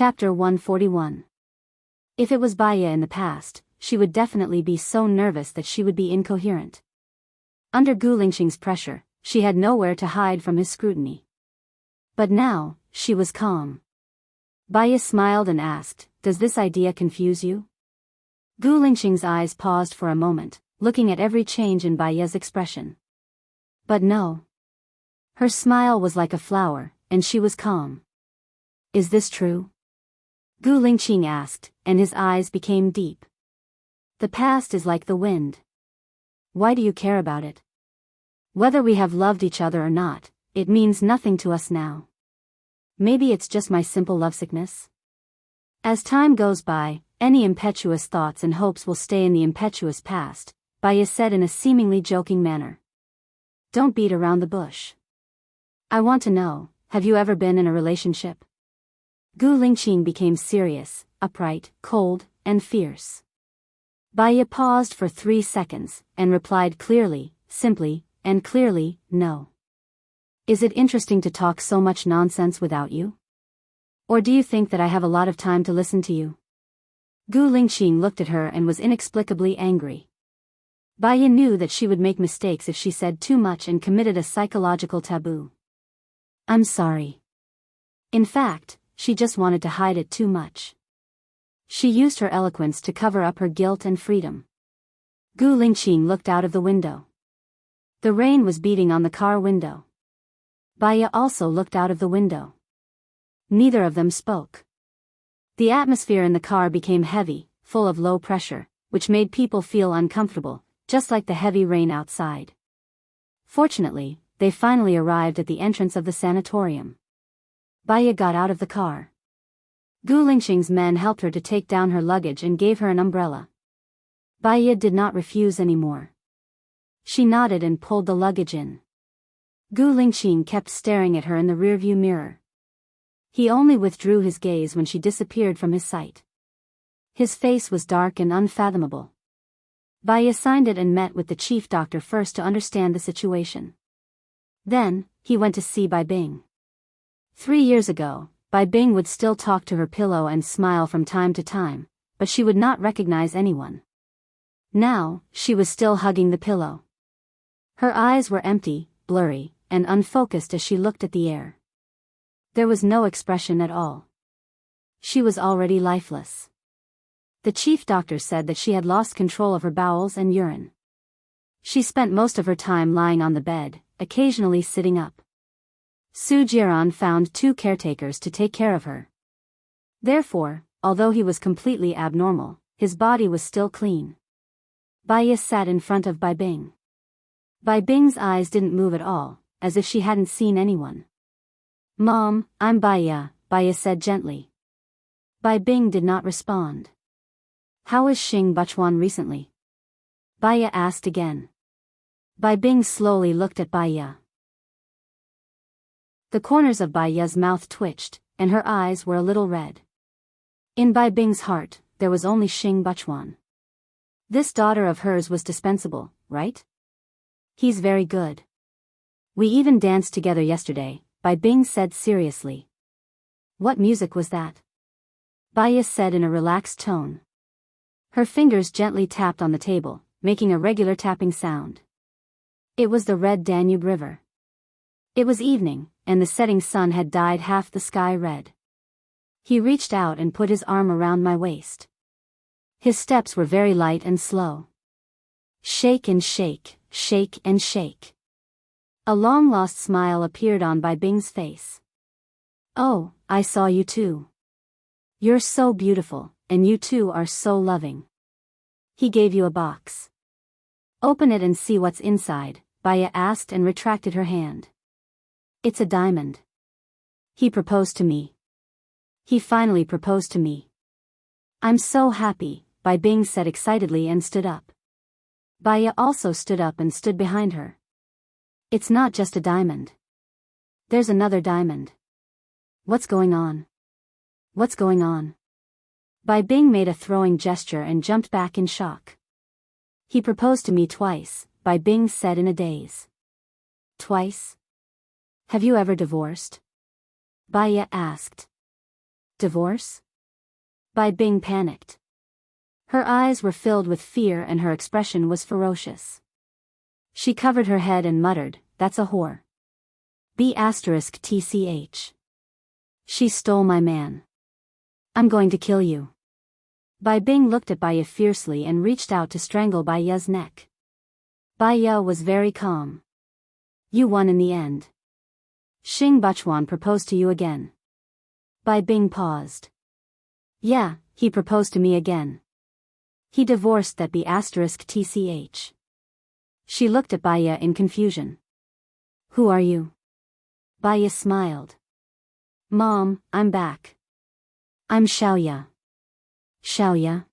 Chapter 141. If it was Baya in the past, she would definitely be so nervous that she would be incoherent. Under Gu Lingxing's pressure, she had nowhere to hide from his scrutiny. But now, she was calm. Baya smiled and asked, "Does this idea confuse you?" Gu Lingxing's eyes paused for a moment, looking at every change in Baya's expression. But no. Her smile was like a flower, and she was calm. "Is this true?" Gu Lingxing asked, and his eyes became deep. "The past is like the wind. Why do you care about it? Whether we have loved each other or not, it means nothing to us now. Maybe it's just my simple lovesickness? As time goes by, any impetuous thoughts and hopes will stay in the impetuous past," Baya said in a seemingly joking manner. "Don't beat around the bush. I want to know, have you ever been in a relationship?" Gu Lingxing became serious, upright, cold, and fierce. Baya paused for 3 seconds, and replied clearly, simply, and clearly, "No." "Is it interesting to talk so much nonsense without you? Or do you think that I have a lot of time to listen to you?" Gu Lingxing looked at her and was inexplicably angry. Baya knew that she would make mistakes if she said too much and committed a psychological taboo. "I'm sorry." In fact, she just wanted to hide it too much. She used her eloquence to cover up her guilt and freedom. Gu Lingxing looked out of the window. The rain was beating on the car window. Baya also looked out of the window. Neither of them spoke. The atmosphere in the car became heavy, full of low pressure, which made people feel uncomfortable, just like the heavy rain outside. Fortunately, they finally arrived at the entrance of the sanatorium. Baya got out of the car. Gu Lingxing's men helped her to take down her luggage and gave her an umbrella. Baya did not refuse anymore. She nodded and pulled the luggage in. Gu Lingxing kept staring at her in the rearview mirror. He only withdrew his gaze when she disappeared from his sight. His face was dark and unfathomable. Baya signed it and met with the chief doctor first to understand the situation. Then, he went to see Bai Bing. 3 years ago, Bai Bing would still talk to her pillow and smile from time to time, but she would not recognize anyone. Now, she was still hugging the pillow. Her eyes were empty, blurry, and unfocused as she looked at the air. There was no expression at all. She was already lifeless. The chief doctor said that she had lost control of her bowels and urine. She spent most of her time lying on the bed, occasionally sitting up. Su Jiran found 2 caretakers to take care of her. Therefore, although he was completely abnormal, his body was still clean. Baya sat in front of Bai Bing. Bai Bing's eyes didn't move at all, as if she hadn't seen anyone. "Mom, I'm Baya," Baya said gently. Bai Bing did not respond. "How is Xing Buchuan recently?" Baya asked again. Bai Bing slowly looked at Baya. The corners of Baya's mouth twitched, and her eyes were a little red. In Bai Bing's heart, there was only Xing Buchuan. This daughter of hers was dispensable, right? "He's very good. We even danced together yesterday," Bai Bing said seriously. "What music was that?" Baya said in a relaxed tone. Her fingers gently tapped on the table, making a regular tapping sound. It was the Red Danube River. It was evening, and the setting sun had dyed half the sky red. He reached out and put his arm around my waist. His steps were very light and slow. Shake and shake, shake and shake. A long-lost smile appeared on Bai Bing's face. "Oh, I saw you too. You're so beautiful, and you two are so loving. He gave you a box. Open it and see what's inside," Baya asked and retracted her hand. "It's a diamond. He proposed to me. He finally proposed to me. I'm so happy," Bai Bing said excitedly and stood up. Baya also stood up and stood behind her. "It's not just a diamond. There's another diamond. What's going on? What's going on?" Bai Bing made a throwing gesture and jumped back in shock. "He proposed to me twice," Bai Bing said in a daze. "Twice? Have you ever divorced?" Baya asked. Divorce? Bai Bing panicked. Her eyes were filled with fear and her expression was ferocious. She covered her head and muttered, "That's a whore. B*TCH. She stole my man. I'm going to kill you." Bai Bing looked at Bai Ye fiercely and reached out to strangle Bai Ye's neck. Bai Ye was very calm. "You won in the end. Xing Bachuan proposed to you again." Bai Bing paused. "Yeah, he proposed to me again. He divorced that B*TCH. She looked at Bai Ye in confusion. "Who are you?" Bai Ye smiled. "Mom, I'm back. I'm Xiaoya." "Xiaoya?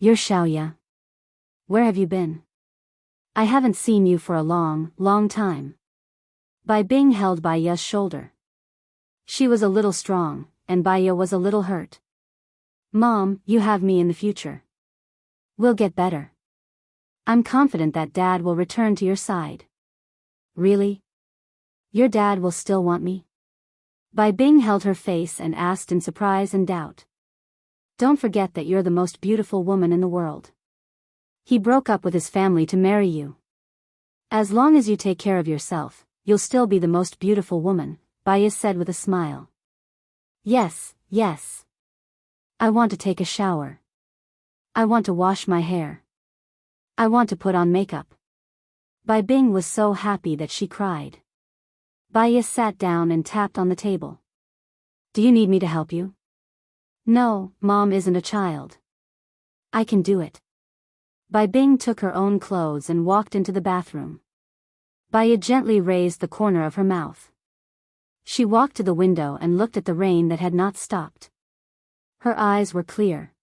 You're Xiaoya? Where have you been? I haven't seen you for a long time." Bai Bing held Bai Ye's shoulder. She was a little strong, and Bai Ye was a little hurt. "Mom, you have me in the future. We'll get better. I'm confident that Dad will return to your side." "Really? Your dad will still want me?" Bai Bing held her face and asked in surprise and doubt. "Don't forget that you're the most beautiful woman in the world. He broke up with his family to marry you. As long as you take care of yourself, you'll still be the most beautiful woman," Bai Ye said with a smile. Yes. I want to take a shower. I want to wash my hair. I want to put on makeup." Bai Bing was so happy that she cried. Bai Ye sat down and tapped on the table. "Do you need me to help you?" "No, Mom isn't a child. I can do it." Bai Bing took her own clothes and walked into the bathroom. Bai Ye gently raised the corner of her mouth. She walked to the window and looked at the rain that had not stopped. Her eyes were clear.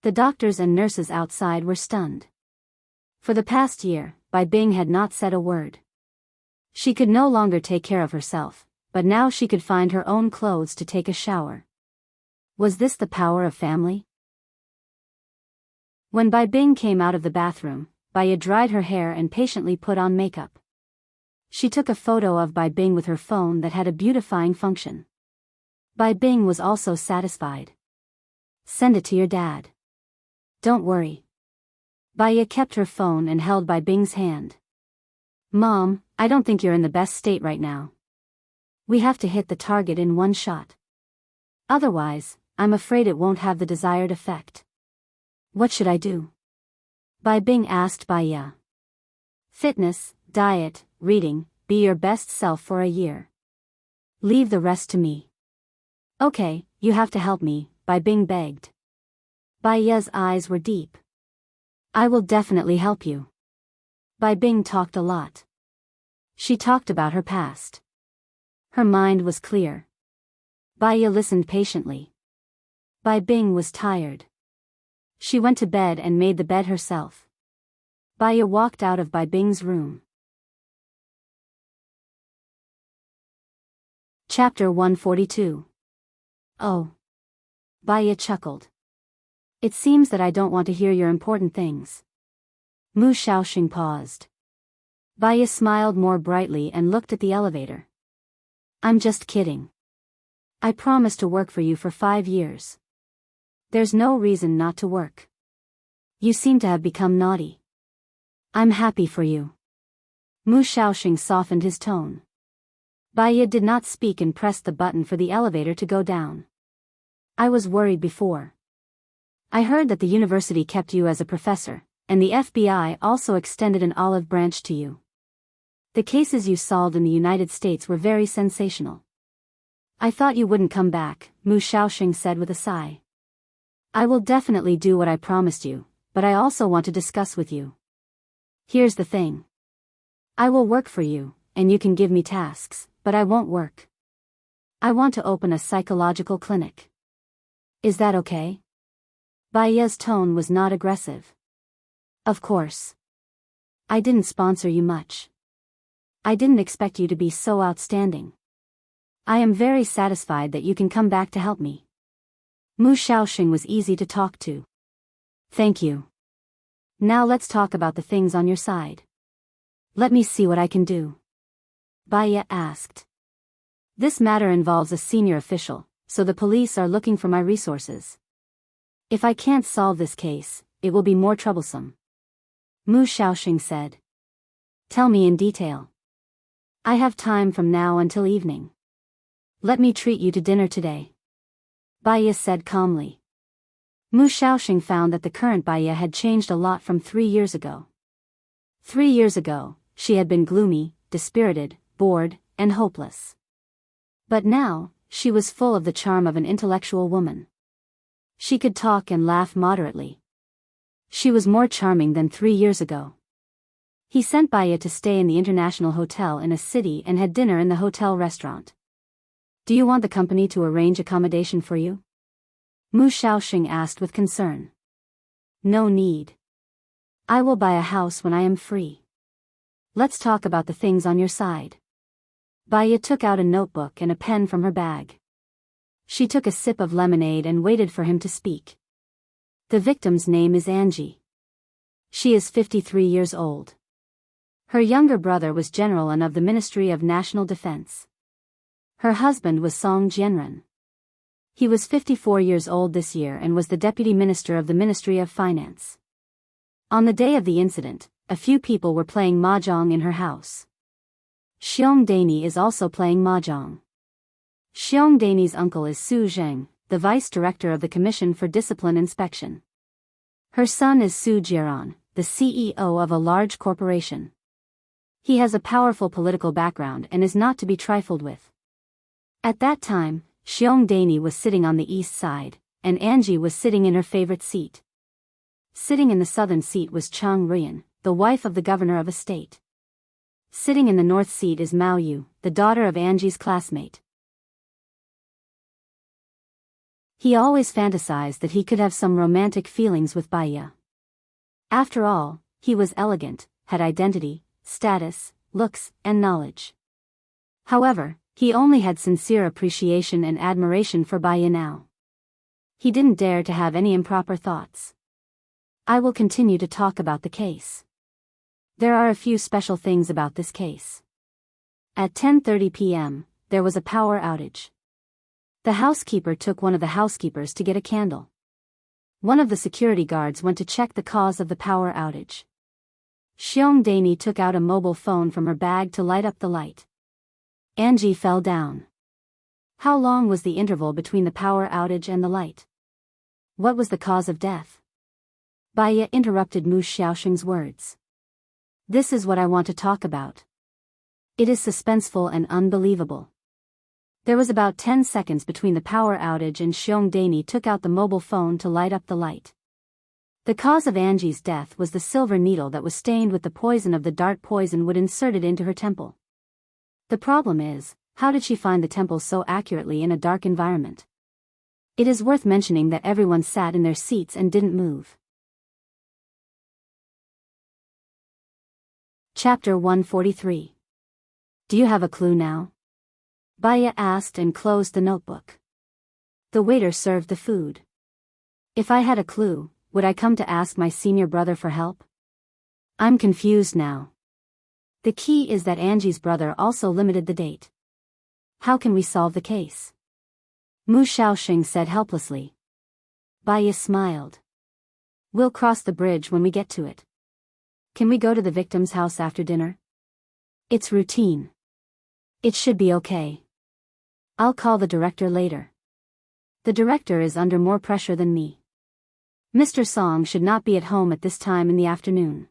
The doctors and nurses outside were stunned. For the past year, Bai Bing had not said a word. She could no longer take care of herself, but now she could find her own clothes to take a shower. Was this the power of family? When Bai Bing came out of the bathroom, Bai Ye dried her hair and patiently put on makeup. She took a photo of Bai Bing with her phone that had a beautifying function. Bai Bing was also satisfied. "Send it to your dad. Don't worry." Bai Ye kept her phone and held Bai Bing's hand. "Mom, I don't think you're in the best state right now. We have to hit the target in one shot. Otherwise, I'm afraid it won't have the desired effect." "What should I do?" Bai Bing asked Bai Ye. "Fitness, diet, reading, be your best self for a year. Leave the rest to me." "Okay, you have to help me," Bai Bing begged. Bai Ye's eyes were deep. "I will definitely help you." Bai Bing talked a lot. She talked about her past. Her mind was clear. Bai Ye listened patiently. Bai Bing was tired. She went to bed and made the bed herself. Bai Ye walked out of Bai Bing's room. Chapter 142. "Oh." Bai Ye chuckled. "It seems that I don't want to hear your important things." Mu Shaoxing paused. Bai Ye smiled more brightly and looked at the elevator. "I'm just kidding. I promised to work for you for 5 years. There's no reason not to work. You seem to have become naughty. I'm happy for you." Mu Shaoxing softened his tone. Bai Ye did not speak and pressed the button for the elevator to go down. "I was worried before. I heard that the university kept you as a professor, and the FBI also extended an olive branch to you. The cases you solved in the United States were very sensational. I thought you wouldn't come back," Mu Shaoxing said with a sigh. "I will definitely do what I promised you, but I also want to discuss with you. Here's the thing. I will work for you, and you can give me tasks, but I won't work. I want to open a psychological clinic. Is that okay?" Bai Ye's tone was not aggressive. "Of course. I didn't sponsor you much. I didn't expect you to be so outstanding. I am very satisfied that you can come back to help me." Mu Shaoxing was easy to talk to. "Thank you. Now let's talk about the things on your side. Let me see what I can do." Bai Ye asked. "This matter involves a senior official, so the police are looking for my resources. If I can't solve this case, it will be more troublesome. Mu Xiaoxing said. Tell me in detail. I have time from now until evening. Let me treat you to dinner today. Baiya said calmly. Mu Xiaoxing found that the current Baiya had changed a lot from 3 years ago. 3 years ago, she had been gloomy, dispirited, bored, and hopeless. But now, she was full of the charm of an intellectual woman. She could talk and laugh moderately. She was more charming than 3 years ago. He sent Baiya to stay in the international hotel in a city and had dinner in the hotel restaurant. Do you want the company to arrange accommodation for you? Mu Xiaoxing asked with concern. No need. I will buy a house when I am free. Let's talk about the things on your side. Baiya took out a notebook and a pen from her bag. She took a sip of lemonade and waited for him to speak. The victim's name is Angie. She is 53 years old. Her younger brother was general and of the Ministry of National Defense. Her husband was Song Jianren. He was 54 years old this year and was the deputy minister of the Ministry of Finance. On the day of the incident, a few people were playing mahjong in her house. Xiong Daini is also playing mahjong. Xiong Daini's uncle is Su Zheng, the vice director of the Commission for Discipline Inspection. Her son is Su Jiran, the CEO of a large corporation. He has a powerful political background and is not to be trifled with. At that time, Xiong Daini was sitting on the east side, and Angie was sitting in her favorite seat. Sitting in the southern seat was Chang Rian, the wife of the governor of a state. Sitting in the north seat is Mao Yu, the daughter of Angie's classmate. He always fantasized that he could have some romantic feelings with Baiya. After all, he was elegant, had identity, status, looks, and knowledge. However, he only had sincere appreciation and admiration for Baiya now. He didn't dare to have any improper thoughts. I will continue to talk about the case. There are a few special things about this case. At 10:30 p.m., there was a power outage. The housekeeper took one of the housekeepers to get a candle. One of the security guards went to check the cause of the power outage. Xiong Daini took out a mobile phone from her bag to light up the light. Angie fell down. How long was the interval between the power outage and the light? What was the cause of death? Baiya interrupted Mu Xiaoxing's words. This is what I want to talk about. It is suspenseful and unbelievable. There was about 10 seconds between the power outage and Xiong Daini took out the mobile phone to light up the light. The cause of Angie's death was the silver needle that was stained with the poison of the dart poison would inserted into her temple. The problem is, how did she find the temple so accurately in a dark environment? It is worth mentioning that everyone sat in their seats and didn't move. Chapter 143. Do you have a clue now? Baiya asked and closed the notebook. The waiter served the food. If I had a clue, would I come to ask my senior brother for help? I'm confused now. The key is that Angie's brother also limited the date. How can we solve the case? Mu Xiaoxing said helplessly. Baiya smiled. We'll cross the bridge when we get to it. Can we go to the victim's house after dinner? It's routine. It should be okay. I'll call the director later. The director is under more pressure than me. Mr. Song should not be at home at this time in the afternoon.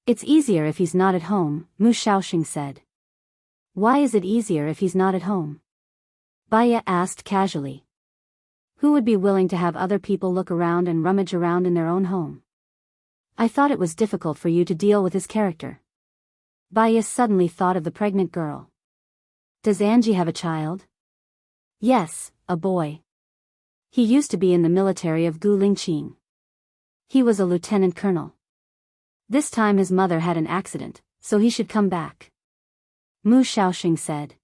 It's easier if he's not at home, Mu Xiaoxing said. Why is it easier if he's not at home? Baiya asked casually. Who would be willing to have other people look around and rummage around in their own home? I thought it was difficult for you to deal with his character. Baiya suddenly thought of the pregnant girl. Does Angie have a child? Yes, a boy. He used to be in the military of Gulingqing. He was a lieutenant colonel. This time his mother had an accident, so he should come back. Mu Xiaoxing said.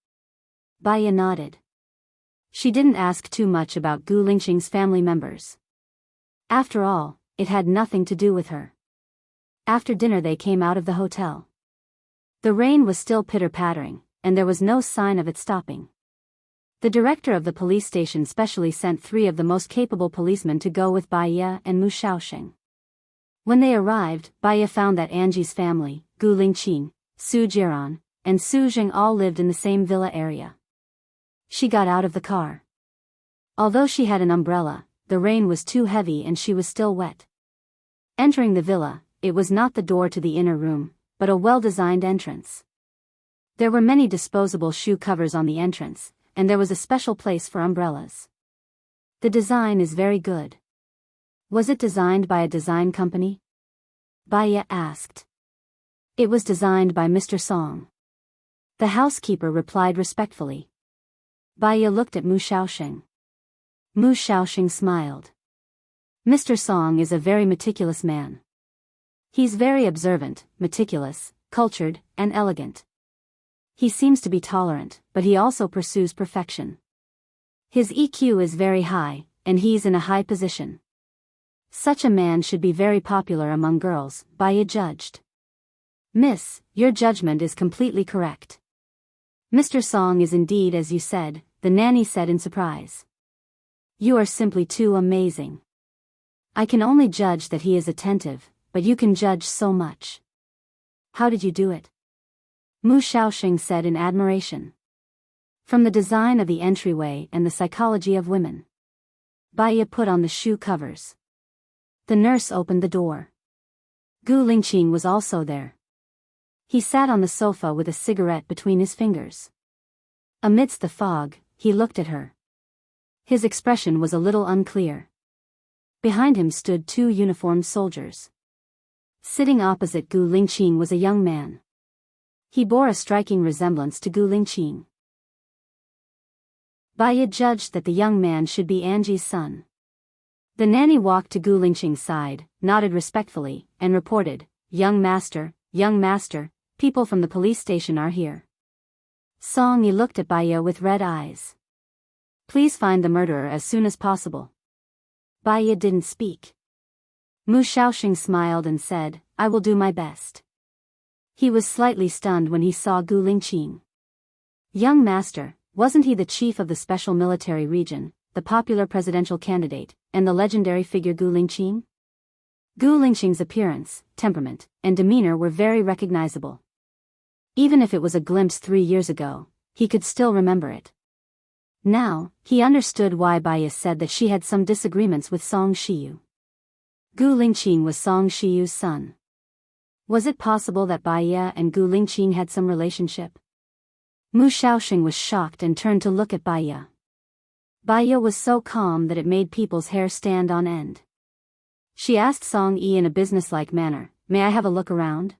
Baiya nodded. She didn't ask too much about Gulingqing's family members. After all, it had nothing to do with her. After dinner they came out of the hotel. The rain was still pitter-pattering, and there was no sign of it stopping. The director of the police station specially sent 3 of the most capable policemen to go with Bai Ye and Mu Shaoxing. When they arrived, Bai Ye found that Angie's family, Gu Lingqing, Su Jiran, and Su Jing all lived in the same villa area. She got out of the car. Although she had an umbrella, the rain was too heavy and she was still wet. Entering the villa, it was not the door to the inner room, but a well-designed entrance. There were many disposable shoe covers on the entrance, and there was a special place for umbrellas. The design is very good. Was it designed by a design company? Bai Ye asked. It was designed by Mr. Song. The housekeeper replied respectfully. Bai Ye looked at Mu Shaoxing. Mu Shaoxing smiled. Mr. Song is a very meticulous man. He's very observant, meticulous, cultured, and elegant. He seems to be tolerant, but he also pursues perfection. His EQ is very high, and he's in a high position. Such a man should be very popular among girls, Bai Ye judged. Miss, your judgment is completely correct. Mr. Song is indeed as you said, the nanny said in surprise. You are simply too amazing. I can only judge that he is attentive, but you can judge so much. How did you do it? Mu Shaoxing said in admiration. From the design of the entryway and the psychology of women. Bai Ye put on the shoe covers. The nurse opened the door. Gu Lingqing was also there. He sat on the sofa with a cigarette between his fingers. Amidst the fog, he looked at her. His expression was a little unclear. Behind him stood 2 uniformed soldiers. Sitting opposite Gu Lingqing was a young man. He bore a striking resemblance to Gu Lingqing. Bai Ye judged that the young man should be Angie's son. The nanny walked to Gu Lingqing's side, nodded respectfully, and reported, young master, people from the police station are here. Song Yi looked at Bai Ye with red eyes. Please find the murderer as soon as possible. Bai Ye didn't speak. Mu Shaoxing smiled and said, I will do my best. He was slightly stunned when he saw Gu Lingqing. Young master, wasn't he the chief of the special military region, the popular presidential candidate, and the legendary figure Gu Lingqing? Gu Lingqing's appearance, temperament, and demeanor were very recognizable. Even if it was a glimpse 3 years ago, he could still remember it. Now, he understood why Bai Ye said that she had some disagreements with Song Shiyu. Gu Lingqing was Song Shiyu's son. Was it possible that Bai Ye and Gu Lingqing had some relationship? Mu Shaoxing was shocked and turned to look at Bai Ye. Bai Ye was so calm that it made people's hair stand on end. She asked Song Yi in a businesslike manner, may I have a look around?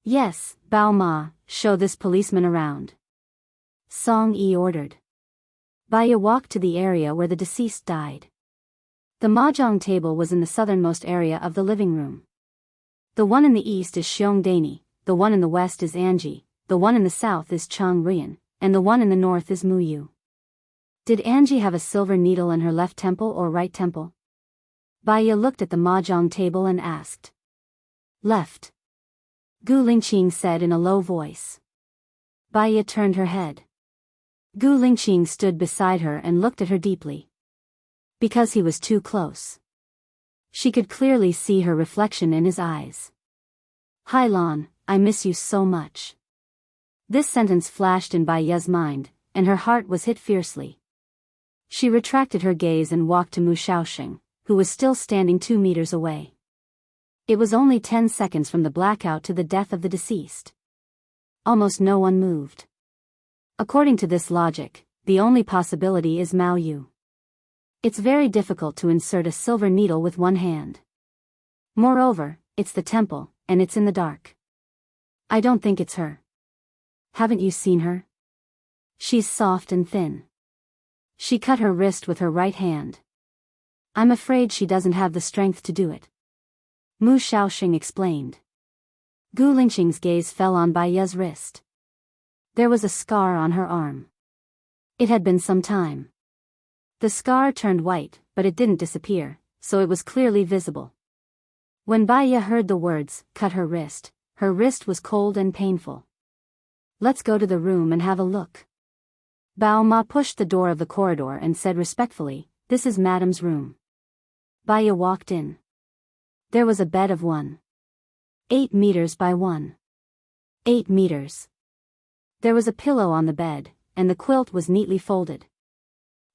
Yes, Bao Ma, show this policeman around. Song Yi ordered. Bai Ye walked to the area where the deceased died. The mahjong table was in the southernmost area of the living room. The one in the east is Xiong Dani, the one in the west is Angie, the one in the south is Chang Rian, and the one in the north is Mu Yu. Did Angie have a silver needle in her left temple or right temple? Bai Ye looked at the mahjong table and asked. Left. Gu Lingqing said in a low voice. Bai Ye turned her head. Gu Lingqing stood beside her and looked at her deeply. Because he was too close. She could clearly see her reflection in his eyes. Hai Lan, I miss you so much. This sentence flashed in Bai Ye's mind, and her heart was hit fiercely. She retracted her gaze and walked to Mu Shaoxing, who was still standing 2 meters away. It was only 10 seconds from the blackout to the death of the deceased. Almost no one moved. According to this logic, the only possibility is Mao Yu. It's very difficult to insert a silver needle with one hand. Moreover, it's the temple, and it's in the dark. I don't think it's her. Haven't you seen her? She's soft and thin. She cut her wrist with her right hand. I'm afraid she doesn't have the strength to do it. Mu Shaoxing explained. Gu Lingqing's gaze fell on Bai Ye's wrist. There was a scar on her arm. It had been some time. The scar turned white, but it didn't disappear, so it was clearly visible. When Bai Ye heard the words, cut her wrist was cold and painful. Let's go to the room and have a look. Bao Ma pushed the door of the corridor and said respectfully, "This is Madam's room." Baya walked in. There was a bed of 1.8 meters by 1.8 meters. There was a pillow on the bed, and the quilt was neatly folded.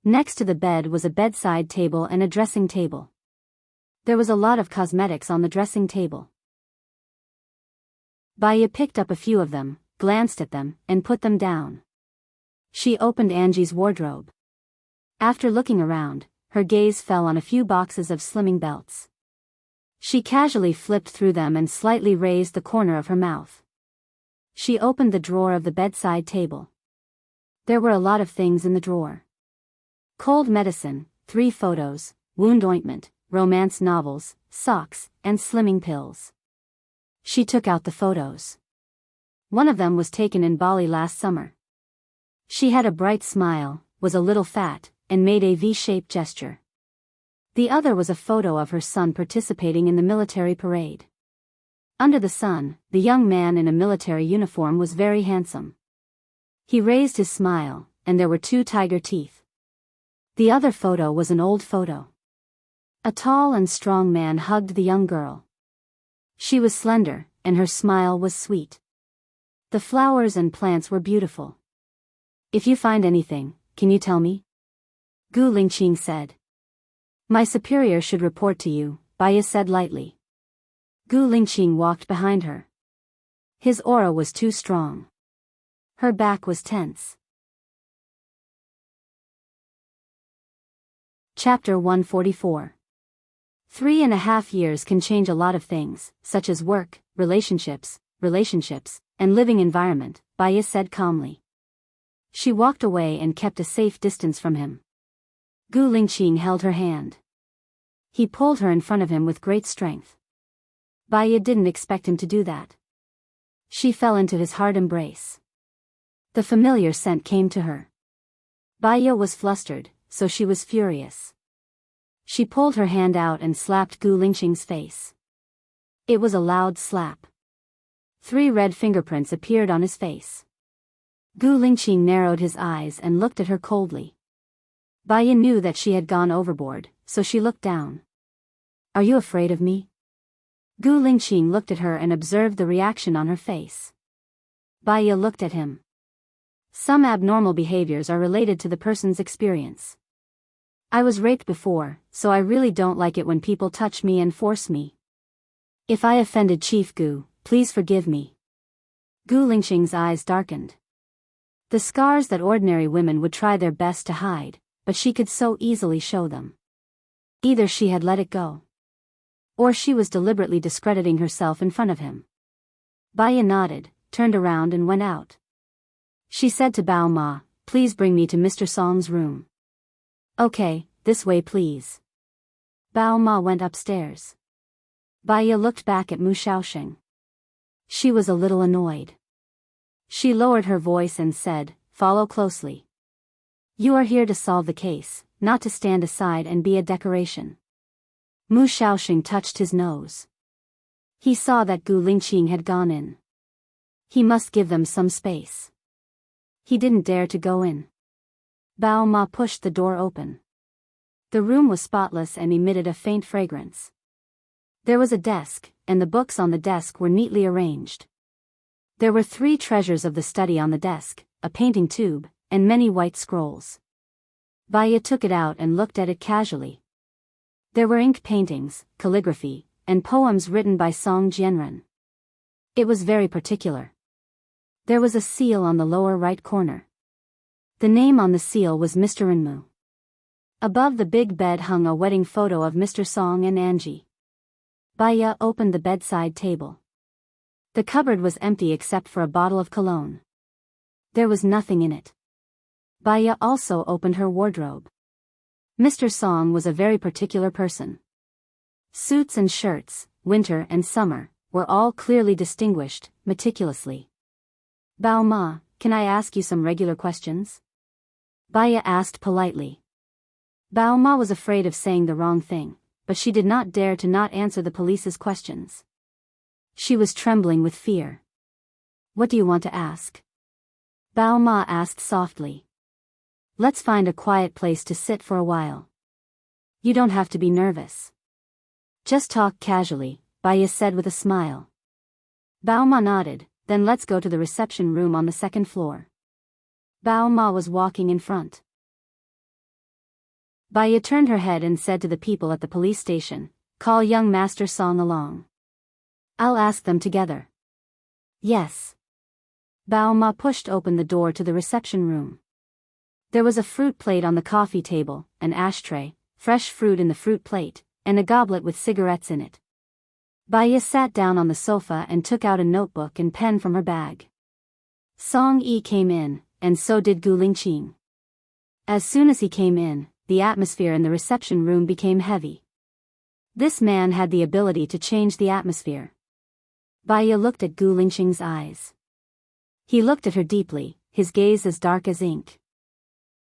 Next to the bed was a bedside table and a dressing table. There was a lot of cosmetics on the dressing table. Baya picked up a few of them, glanced at them, and put them down. She opened Angie's wardrobe. After looking around, her gaze fell on a few boxes of slimming belts. She casually flipped through them and slightly raised the corner of her mouth. She opened the drawer of the bedside table. There were a lot of things in the drawer. Cold medicine, 3 photos, wound ointment, romance novels, socks, and slimming pills. She took out the photos. One of them was taken in Bali last summer. She had a bright smile, was a little fat, and made a V-shaped gesture. The other was a photo of her son participating in the military parade. Under the sun, the young man in a military uniform was very handsome. He raised his smile, and there were 2 tiger teeth. The other photo was an old photo. A tall and strong man hugged the young girl. She was slender, and her smile was sweet. The flowers and plants were beautiful. "If you find anything, can you tell me?" Gu Lingqing said. "My superior should report to you," Baya said lightly. Gu Lingqing walked behind her. His aura was too strong. Her back was tense. Chapter 144. 3.5 years can change a lot of things, such as work, relationships, and living environment, Baya said calmly. She walked away and kept a safe distance from him. Gu Lingqing held her hand. He pulled her in front of him with great strength. Baya didn't expect him to do that. She fell into his hard embrace. The familiar scent came to her. Baya was flustered, so she was furious. She pulled her hand out and slapped Gu Lingqing's face. It was a loud slap. 3 red fingerprints appeared on his face. Gu Lingqing narrowed his eyes and looked at her coldly. Baya knew that she had gone overboard, so she looked down. "Are you afraid of me?" Gu Lingqing looked at her and observed the reaction on her face. Baya looked at him. Some abnormal behaviors are related to the person's experience. "I was raped before, so I really don't like it when people touch me and force me. If I offended Chief Gu, please forgive me." Gu Lingqing's eyes darkened. The scars that ordinary women would try their best to hide, but she could so easily show them. Either she had let it go, or she was deliberately discrediting herself in front of him. Baya nodded, turned around and went out. She said to Bao Ma, "Please bring me to Mr. Song's room." "Okay, this way please." Bao Ma went upstairs. Baya looked back at Mu Shaoxing. She was a little annoyed. She lowered her voice and said, "Follow closely. You are here to solve the case, not to stand aside and be a decoration." Mu Shaoxing touched his nose. He saw that Gu Lingqing had gone in. He must give them some space. He didn't dare to go in. Bao Ma pushed the door open. The room was spotless and emitted a faint fragrance. There was a desk, and the books on the desk were neatly arranged. There were 3 treasures of the study on the desk, a painting tube, and many white scrolls. Baya took it out and looked at it casually. There were ink paintings, calligraphy, and poems written by Song Jianren. It was very particular. There was a seal on the lower right corner. The name on the seal was Mr. Renmu. Above the big bed hung a wedding photo of Mr. Song and Angie. Baya opened the bedside table. The cupboard was empty except for a bottle of cologne. There was nothing in it. Baya also opened her wardrobe. Mr. Song was a very particular person. Suits and shirts, winter and summer, were all clearly distinguished, meticulously. "Bao Ma, can I ask you some regular questions?" Baya asked politely. Bao Ma was afraid of saying the wrong thing, but she did not dare to not answer the police's questions. She was trembling with fear. "What do you want to ask?" Bao Ma asked softly. Let's find a quiet place to sit for a while. You don't have to be nervous. Just talk casually, Baya said with a smile. Bao Ma nodded, then let's go to the reception room on the second floor. Bao Ma was walking in front. Baya turned her head and said to the people at the police station, call young Master Song along. I'll ask them together. Yes. Bao Ma pushed open the door to the reception room. There was a fruit plate on the coffee table, an ashtray, fresh fruit in the fruit plate, and a goblet with cigarettes in it. Baya sat down on the sofa and took out a notebook and pen from her bag. Song Yi came in, and so did Gu Lingqing. As soon as he came in, the atmosphere in the reception room became heavy. This man had the ability to change the atmosphere. Baya looked at Gu Lingqing's eyes. He looked at her deeply, his gaze as dark as ink.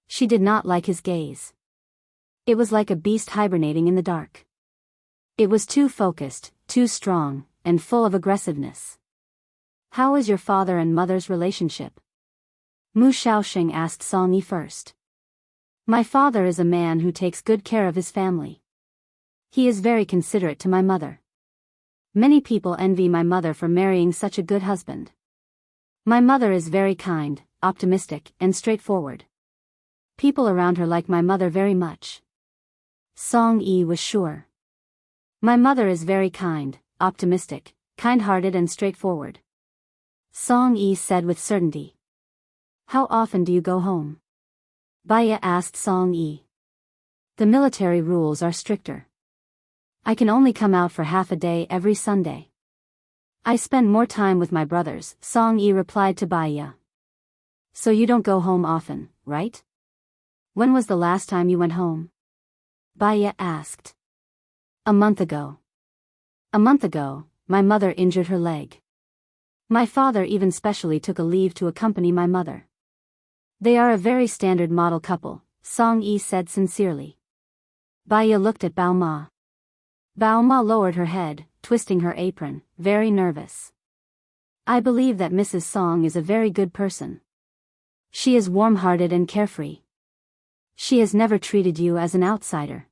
She did not like his gaze. It was like a beast hibernating in the dark. It was too focused, too strong, and full of aggressiveness. How is your father and mother's relationship? Mu Shaoxing asked Song Yi first. My father is a man who takes good care of his family. He is very considerate to my mother. Many people envy my mother for marrying such a good husband. My mother is very kind, optimistic, and straightforward. People around her like my mother very much. Song Yi was sure. My mother is very kind, optimistic, kind-hearted and straightforward. Song Yi said with certainty. How often do you go home? Baya asked Song Yi. The military rules are stricter. I can only come out for half a day every Sunday. I spend more time with my brothers, Song Yi replied to Baya. So you don't go home often, right? When was the last time you went home? Baya asked. A month ago. A month ago, my mother injured her leg. My father even specially took a leave to accompany my mother. They are a very standard model couple, Song Yi said sincerely. Baya looked at Bao Ma. Bao Ma lowered her head, twisting her apron, very nervous. I believe that Mrs. Song is a very good person. She is warm-hearted and carefree. She has never treated you as an outsider.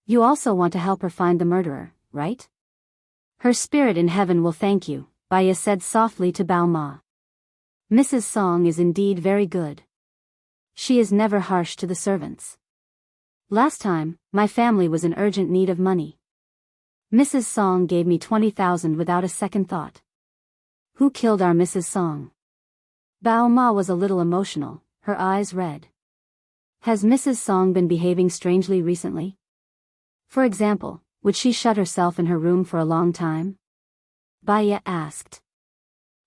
You also want to help her find the murderer, right? Her spirit in heaven will thank you, Baya said softly to Bao Ma. Mrs. Song is indeed very good. She is never harsh to the servants. Last time, my family was in urgent need of money. Mrs. Song gave me 20,000 without a second thought. Who killed our Mrs. Song? Bao Ma was a little emotional, her eyes red. Has Mrs. Song been behaving strangely recently? For example, would she shut herself in her room for a long time? Baya asked.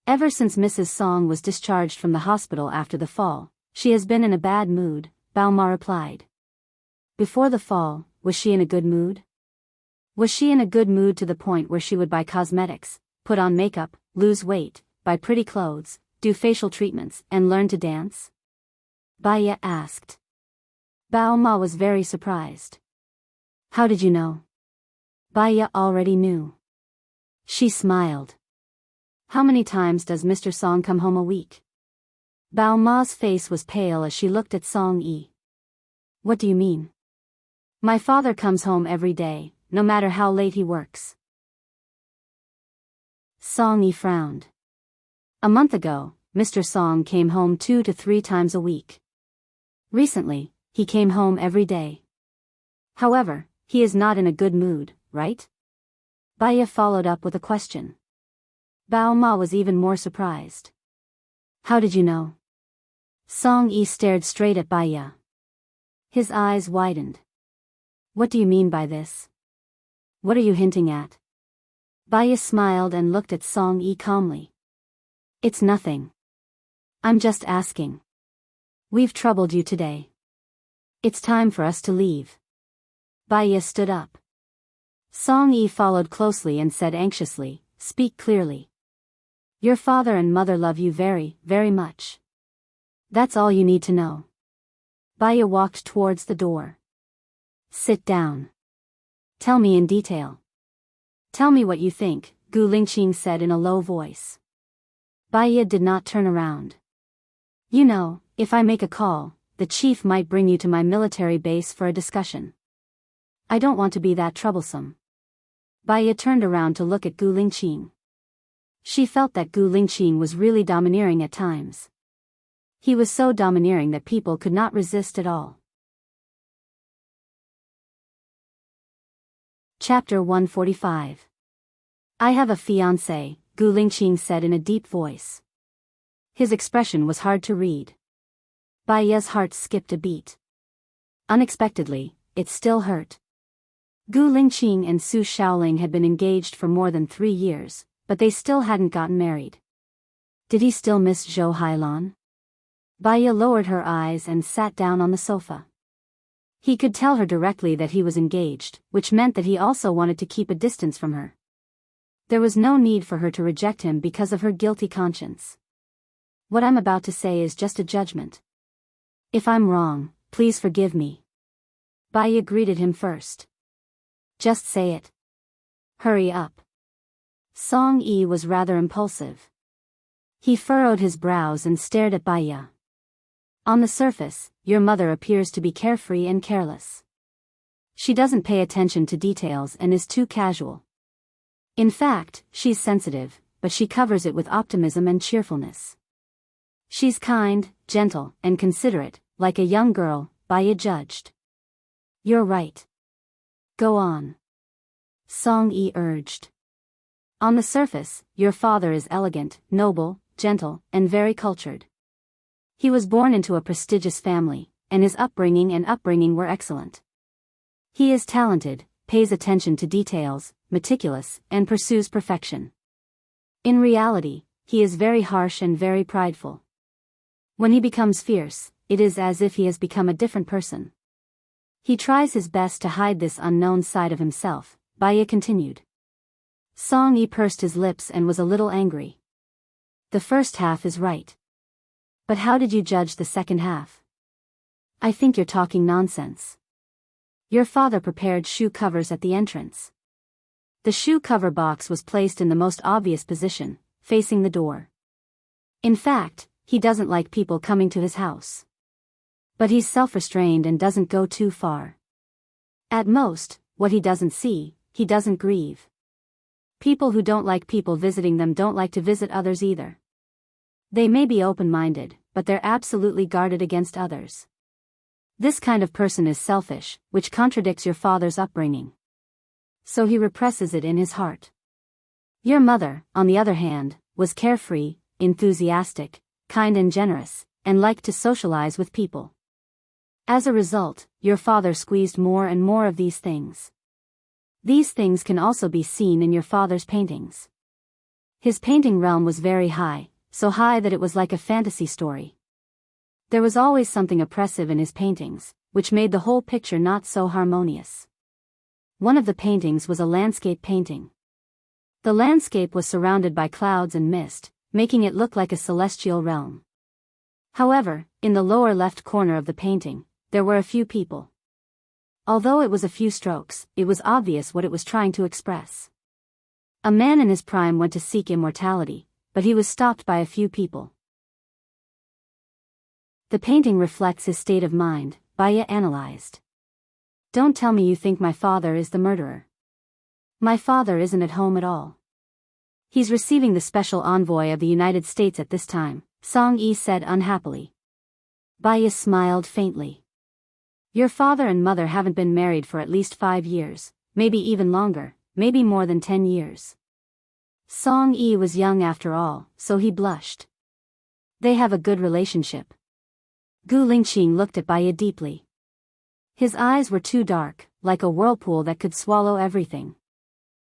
Ever since Mrs. Song was discharged from the hospital after the fall, she has been in a bad mood, Bao Ma replied. Before the fall, was she in a good mood? Was she in a good mood to the point where she would buy cosmetics, put on makeup, lose weight, buy pretty clothes, do facial treatments, and learn to dance? Baya asked. Bao Ma was very surprised. How did you know? Baya already knew. She smiled. How many times does Mr. Song come home a week? Bao Ma's face was pale as she looked at Song Yi. What do you mean? My father comes home every day, no matter how late he works. Song Yi frowned. A month ago, Mr. Song came home 2 to 3 times a week. Recently, he came home every day. However, he is not in a good mood, right? Baya followed up with a question. Bao Ma was even more surprised. How did you know? Song Yi stared straight at Baya. His eyes widened. What do you mean by this? What are you hinting at? Baya smiled and looked at Song Yi calmly. It's nothing. I'm just asking. We've troubled you today. It's time for us to leave. Baya stood up. Song Yi followed closely and said anxiously, Speak clearly. Your father and mother love you very, very much. That's all you need to know. Baya walked towards the door. Sit down. Tell me in detail. Tell me what you think, Gu Lingqing said in a low voice. Baya did not turn around. You know, if I make a call, the chief might bring you to my military base for a discussion. I don't want to be that troublesome. Baya turned around to look at Gu Lingqing. She felt that Gu Lingqing was really domineering at times. He was so domineering that people could not resist at all. Chapter 145. I have a fiancé, Gu Lingqing said in a deep voice. His expression was hard to read. Baya's heart skipped a beat. Unexpectedly, it still hurt. Gu Lingqing and Su Shaoling had been engaged for more than 3 years, but they still hadn't gotten married. Did he still miss Zhou Hailan? Baya lowered her eyes and sat down on the sofa. He could tell her directly that he was engaged, which meant that he also wanted to keep a distance from her. There was no need for her to reject him because of her guilty conscience. What I'm about to say is just a judgment. If I'm wrong, please forgive me. Baya greeted him first. Just say it. Hurry up. Song Yi was rather impulsive. He furrowed his brows and stared at Baya. On the surface, your mother appears to be carefree and careless. She doesn't pay attention to details and is too casual. In fact, she's sensitive, but she covers it with optimism and cheerfulness. She's kind, gentle, and considerate, like a young girl, Baya judged. You're right. Go on. Song Yi urged. On the surface, your father is elegant, noble, gentle, and very cultured. He was born into a prestigious family, and his upbringing were excellent. He is talented, pays attention to details, meticulous, and pursues perfection. In reality, he is very harsh and very prideful. When he becomes fierce, it is as if he has become a different person. He tries his best to hide this unknown side of himself, Baya continued. Song Yi pursed his lips and was a little angry. The first half is right. But how did you judge the second half? I think you're talking nonsense. Your father prepared shoe covers at the entrance. The shoe cover box was placed in the most obvious position, facing the door. In fact, he doesn't like people coming to his house. But he's self-restrained and doesn't go too far. At most, what he doesn't see, he doesn't grieve. People who don't like people visiting them don't like to visit others either. They may be open-minded, but they're absolutely guarded against others. This kind of person is selfish, which contradicts your father's upbringing. So he represses it in his heart. Your mother, on the other hand, was carefree, enthusiastic, kind and generous, and liked to socialize with people. As a result, your father squeezed more and more of these things. These things can also be seen in your father's paintings. His painting realm was very high, so high that it was like a fantasy story. There was always something oppressive in his paintings, which made the whole picture not so harmonious. One of the paintings was a landscape painting. The landscape was surrounded by clouds and mist, making it look like a celestial realm. However, in the lower left corner of the painting, there were a few people. Although it was a few strokes, it was obvious what it was trying to express. A man in his prime went to seek immortality, but he was stopped by a few people. The painting reflects his state of mind, Baya analyzed. Don't tell me you think my father is the murderer. My father isn't at home at all. He's receiving the special envoy of the United States at this time, Song Yi said unhappily. Baya smiled faintly. Your father and mother haven't been married for at least 5 years, maybe even longer, maybe more than 10 years. Song Yi was young after all, so he blushed. They have a good relationship. Gu Lingqing looked at Baya deeply. His eyes were too dark, like a whirlpool that could swallow everything.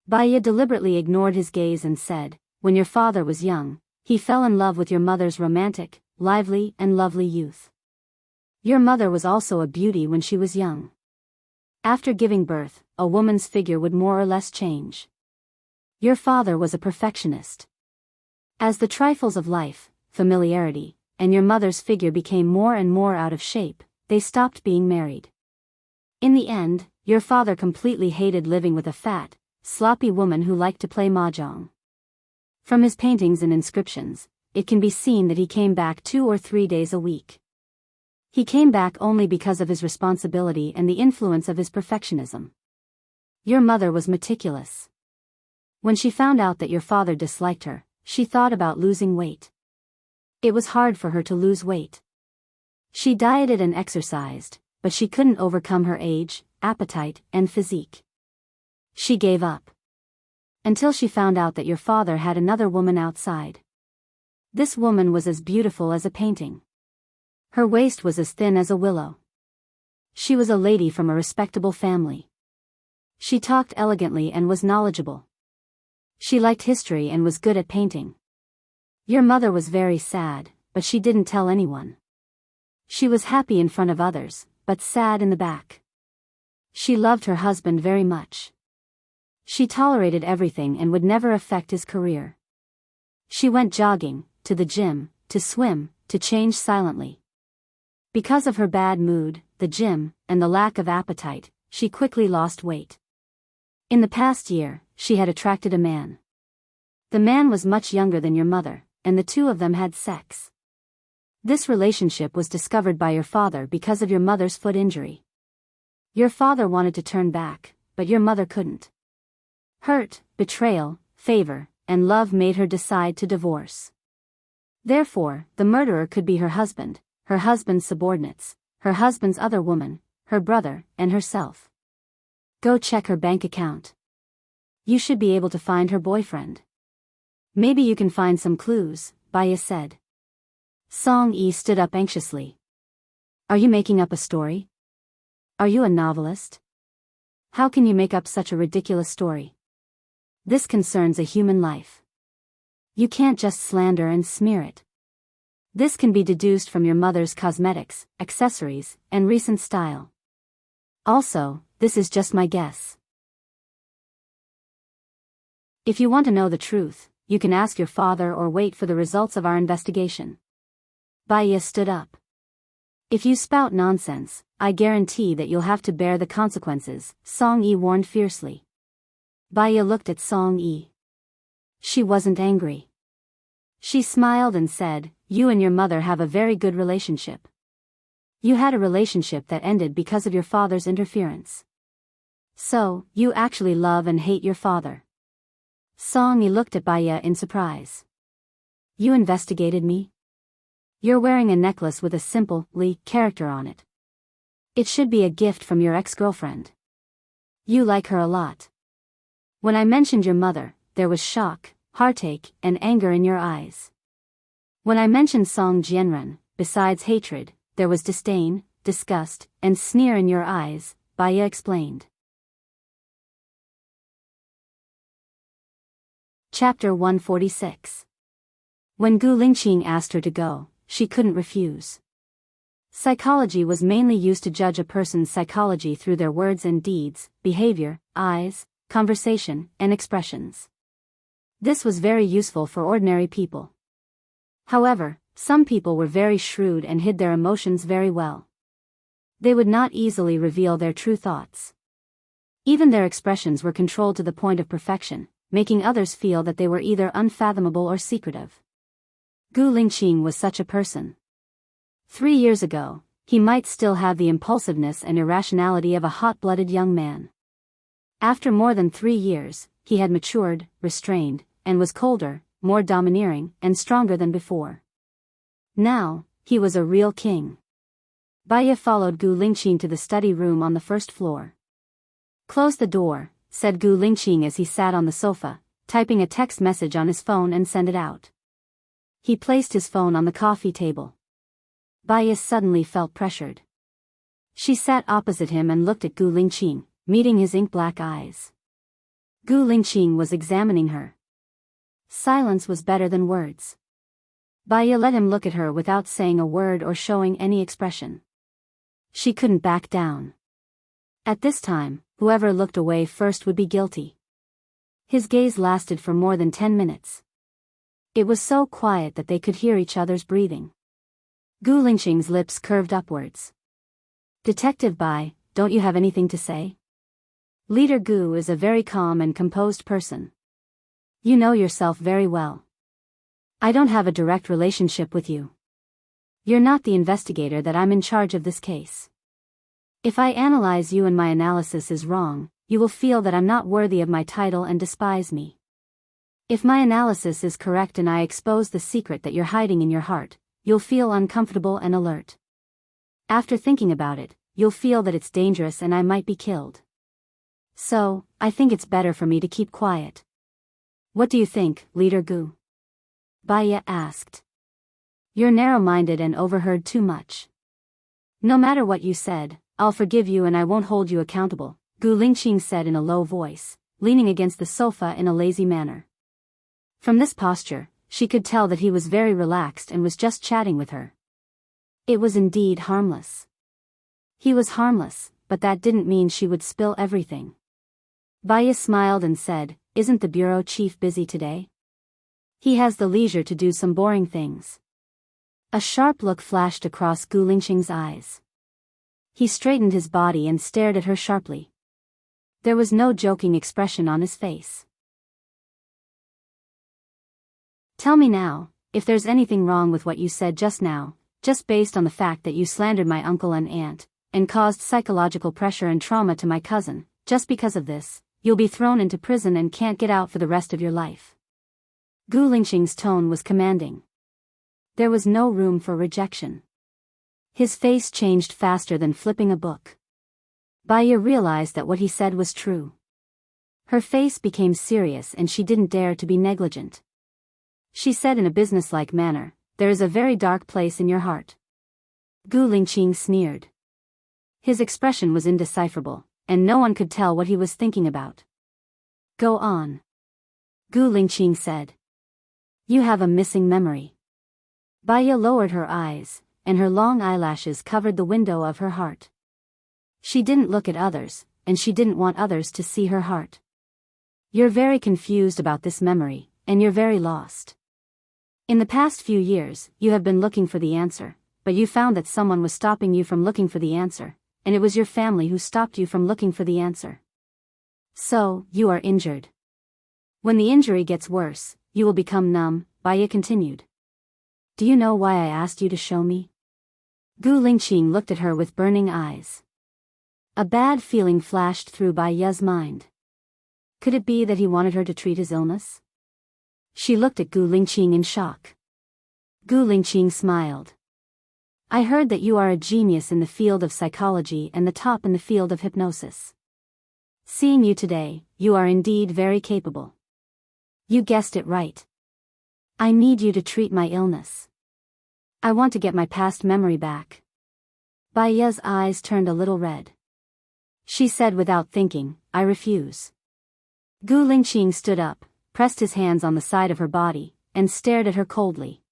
Baya deliberately ignored his gaze and said, when your father was young, he fell in love with your mother's romantic, lively and lovely youth. Your mother was also a beauty when she was young. After giving birth, a woman's figure would more or less change. Your father was a perfectionist. As the trifles of life, familiarity, and your mother's figure became more and more out of shape, they stopped being married. In the end, your father completely hated living with a fat, sloppy woman who liked to play mahjong. From his paintings and inscriptions, it can be seen that he came back 2 or 3 days a week. He came back only because of his responsibility and the influence of his perfectionism. Your mother was meticulous. When she found out that your father disliked her, she thought about losing weight. It was hard for her to lose weight. She dieted and exercised, but she couldn't overcome her age, appetite, and physique. She gave up. Until she found out that your father had another woman outside. This woman was as beautiful as a painting. Her waist was as thin as a willow. She was a lady from a respectable family. She talked elegantly and was knowledgeable. She liked history and was good at painting. Your mother was very sad, but she didn't tell anyone. She was happy in front of others, but sad in the back. She loved her husband very much. She tolerated everything and would never affect his career. She went jogging, to the gym, to swim, to change silently. Because of her bad mood, the gym, and the lack of appetite, she quickly lost weight. In the past year, she had attracted a man. The man was much younger than your mother, and the two of them had sex. This relationship was discovered by your father because of your mother's foot injury. Your father wanted to turn back, but your mother couldn't. Hurt, betrayal, favor, and love made her decide to divorce. Therefore, the murderer could be her husband's subordinates, her husband's other woman, her brother, and herself. Go check her bank account. You should be able to find her boyfriend. Maybe you can find some clues, Baya said. Song-yi stood up anxiously. Are you making up a story? Are you a novelist? How can you make up such a ridiculous story? This concerns a human life. You can't just slander and smear it. This can be deduced from your mother's cosmetics, accessories, and recent style. Also, this is just my guess. If you want to know the truth, you can ask your father or wait for the results of our investigation. Baya stood up. If you spout nonsense, I guarantee that you'll have to bear the consequences, Song-yi warned fiercely. Baya looked at Song-yi. She wasn't angry. She smiled and said, you and your mother have a very good relationship. You had a relationship that ended because of your father's interference. So, you actually love and hate your father. Song-yi looked at Baya in surprise. You investigated me? You're wearing a necklace with a simple Li character on it. It should be a gift from your ex-girlfriend. You like her a lot. When I mentioned your mother, there was shock, heartache, and anger in your eyes. When I mentioned Song Jianren, besides hatred, there was disdain, disgust, and sneer in your eyes, Baya explained. Chapter 146. When Gu Lingqing asked her to go, she couldn't refuse. Psychology was mainly used to judge a person's psychology through their words and deeds, behavior, eyes, conversation, and expressions. This was very useful for ordinary people. However, some people were very shrewd and hid their emotions very well. They would not easily reveal their true thoughts. Even their expressions were controlled to the point of perfection, making others feel that they were either unfathomable or secretive. Gu Lingqing was such a person. 3 years ago, he might still have the impulsiveness and irrationality of a hot-blooded young man. After more than 3 years, he had matured, restrained, and was colder, more domineering, and stronger than before. Now, he was a real king. Baya followed Gu Lingqing to the study room on the first floor. Close the door, said Gu Lingqing as he sat on the sofa, typing a text message on his phone and sent it out. He placed his phone on the coffee table. Baya suddenly felt pressured. She sat opposite him and looked at Gu Lingqing, meeting his ink-black eyes. Gu Lingqing was examining her. Silence was better than words. Baya let him look at her without saying a word or showing any expression. She couldn't back down. At this time, whoever looked away first would be guilty. His gaze lasted for more than 10 minutes. It was so quiet that they could hear each other's breathing. Gu Lingqing's lips curved upwards. Detective Bai, don't you have anything to say? Leader Gu is a very calm and composed person. You know yourself very well. I don't have a direct relationship with you. You're not the investigator that I'm in charge of this case. If I analyze you and my analysis is wrong, you will feel that I'm not worthy of my title and despise me. If my analysis is correct and I expose the secret that you're hiding in your heart, you'll feel uncomfortable and alert. After thinking about it, you'll feel that it's dangerous and I might be killed. So, I think it's better for me to keep quiet. What do you think, Leader Gu? Baya asked. You're narrow-minded and overheard too much. No matter what you said, I'll forgive you and I won't hold you accountable, Gu Lingqing said in a low voice, leaning against the sofa in a lazy manner. From this posture, she could tell that he was very relaxed and was just chatting with her. It was indeed harmless. He was harmless, but that didn't mean she would spill everything. Baya smiled and said, Isn't the bureau chief busy today? He has the leisure to do some boring things. A sharp look flashed across Gu Lingqing's eyes. He straightened his body and stared at her sharply. There was no joking expression on his face. Tell me now, if there's anything wrong with what you said just now, just based on the fact that you slandered my uncle and aunt, and caused psychological pressure and trauma to my cousin, just because of this, you'll be thrown into prison and can't get out for the rest of your life. Gu Lingqing's tone was commanding. There was no room for rejection. His face changed faster than flipping a book. Baya realized that what he said was true. Her face became serious and she didn't dare to be negligent. She said in a businesslike manner, There is a very dark place in your heart. Gu Lingqing sneered. His expression was indecipherable, and no one could tell what he was thinking about. Go on. Gu Lingqing said. You have a missing memory. Baya lowered her eyes, and her long eyelashes covered the window of her heart. She didn't look at others, and she didn't want others to see her heart. You're very confused about this memory, and you're very lost. In the past few years, you have been looking for the answer, but you found that someone was stopping you from looking for the answer, and it was your family who stopped you from looking for the answer. So, you are injured. When the injury gets worse, you will become numb, Baya continued. Do you know why I asked you to show me? Gu Lingqing looked at her with burning eyes. A bad feeling flashed through Baya's mind. Could it be that he wanted her to treat his illness? She looked at Gu Lingqing in shock. Gu Lingqing smiled. I heard that you are a genius in the field of psychology and the top in the field of hypnosis. Seeing you today, you are indeed very capable. You guessed it right. I need you to treat my illness. I want to get my past memory back. Baya's eyes turned a little red. She said without thinking, I refuse. Gu Lingqing stood up, pressed his hands on the side of her body, and stared at her coldly.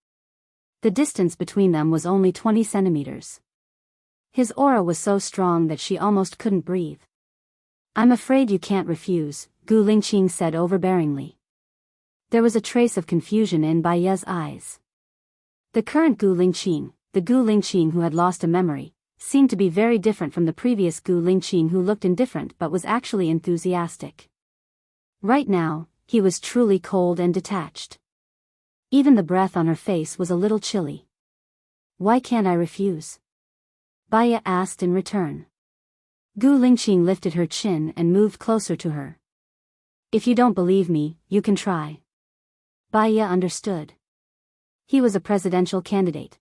The distance between them was only 20 centimeters. His aura was so strong that she almost couldn't breathe. I'm afraid you can't refuse, Gu Lingqing said overbearingly. There was a trace of confusion in Baya's eyes. The current Gu Lingqing, the Gu Lingqing who had lost a memory, seemed to be very different from the previous Gu Lingqing who looked indifferent but was actually enthusiastic. Right now, he was truly cold and detached. Even the breath on her face was a little chilly. Why can't I refuse? Baya asked in return. Gu Lingqing lifted her chin and moved closer to her. If you don't believe me, you can try. Baya understood. He was a presidential candidate.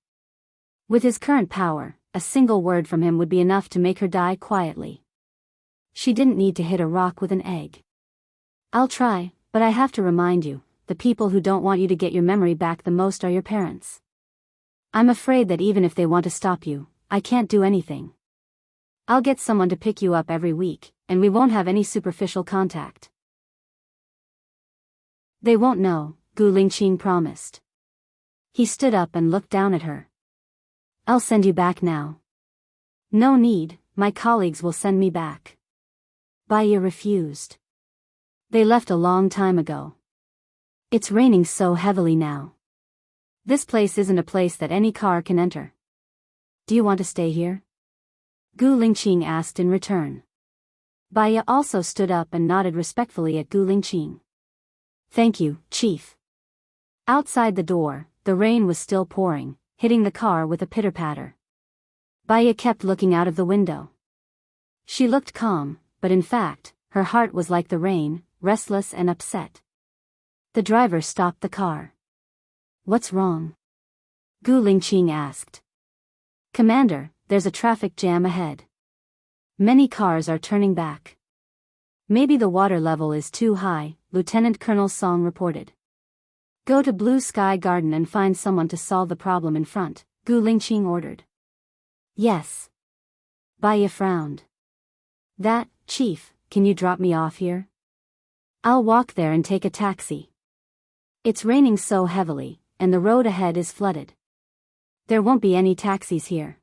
With his current power, a single word from him would be enough to make her die quietly. She didn't need to hit a rock with an egg. I'll try, but I have to remind you, the people who don't want you to get your memory back the most are your parents. I'm afraid that even if they want to stop you, I can't do anything. I'll get someone to pick you up every week, and we won't have any superficial contact. They won't know, Gu Lingqing promised. He stood up and looked down at her. I'll send you back now. No need, my colleagues will send me back. Baya refused. They left a long time ago. It's raining so heavily now. This place isn't a place that any car can enter. Do you want to stay here? Gu Lingqing asked in return. Baya also stood up and nodded respectfully at Gu Lingqing. Thank you, Chief. Outside the door, the rain was still pouring, hitting the car with a pitter-patter. Baya kept looking out of the window. She looked calm, but in fact, her heart was like the rain, restless and upset. The driver stopped the car. "What's wrong?" Gu Lingqing asked. "Commander, there's a traffic jam ahead. Many cars are turning back. Maybe the water level is too high," Lieutenant Colonel Song reported. "Go to Blue Sky Garden and find someone to solve the problem in front," Gu Lingqing ordered. "Yes." Baya frowned. Chief, can you drop me off here? I'll walk there and take a taxi. It's raining so heavily, and the road ahead is flooded. There won't be any taxis here.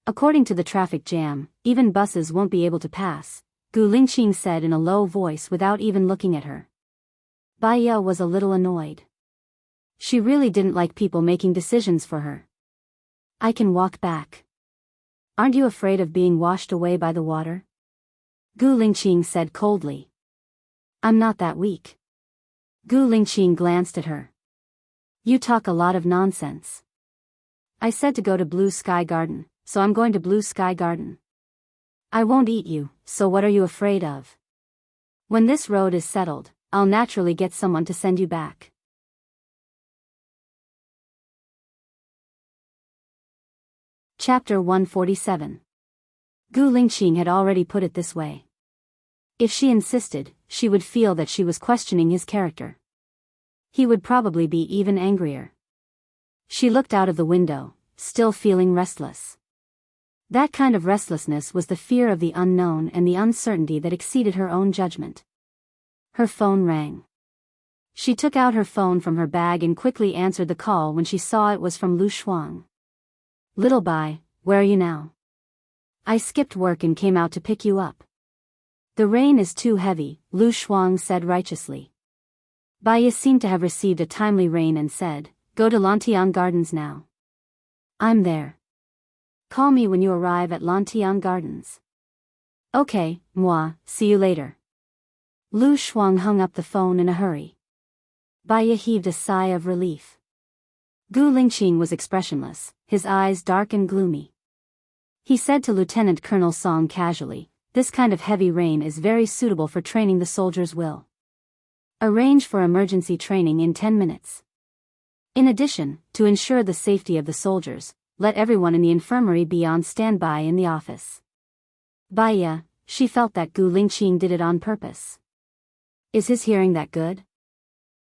According to the traffic jam, even buses won't be able to pass," Gu Lingqing said in a low voice without even looking at her. Baya was a little annoyed. She really didn't like people making decisions for her. "I can walk back." "Aren't you afraid of being washed away by the water?" Gu Lingqing said coldly. "I'm not that weak." Gu Lingqing glanced at her. "You talk a lot of nonsense. I said to go to Blue Sky Garden, so I'm going to Blue Sky Garden. I won't eat you, so what are you afraid of? When this road is settled, I'll naturally get someone to send you back." Chapter 147. Gu Lingqing had already put it this way. If she insisted, she would feel that she was questioning his character. He would probably be even angrier. She looked out of the window, still feeling restless. That kind of restlessness was the fear of the unknown and the uncertainty that exceeded her own judgment. Her phone rang. She took out her phone from her bag and quickly answered the call when she saw it was from Lu Shuang. "Little Bai, where are you now? I skipped work and came out to pick you up." "The rain is too heavy," Lu Shuang said righteously. Baya seemed to have received a timely rain and said, "Go to Lantiang Gardens now." "I'm there. Call me when you arrive at Lantiang Gardens." "Okay, moi, see you later." Lu Shuang hung up the phone in a hurry. Baya heaved a sigh of relief. Gu Lingqing was expressionless, his eyes dark and gloomy. He said to Lieutenant Colonel Song casually, "This kind of heavy rain is very suitable for training the soldiers' will. Arrange for emergency training in 10 minutes. In addition, to ensure the safety of the soldiers, let everyone in the infirmary be on standby in the office." Baya, she felt that Gu Lingqing did it on purpose. Is his hearing that good?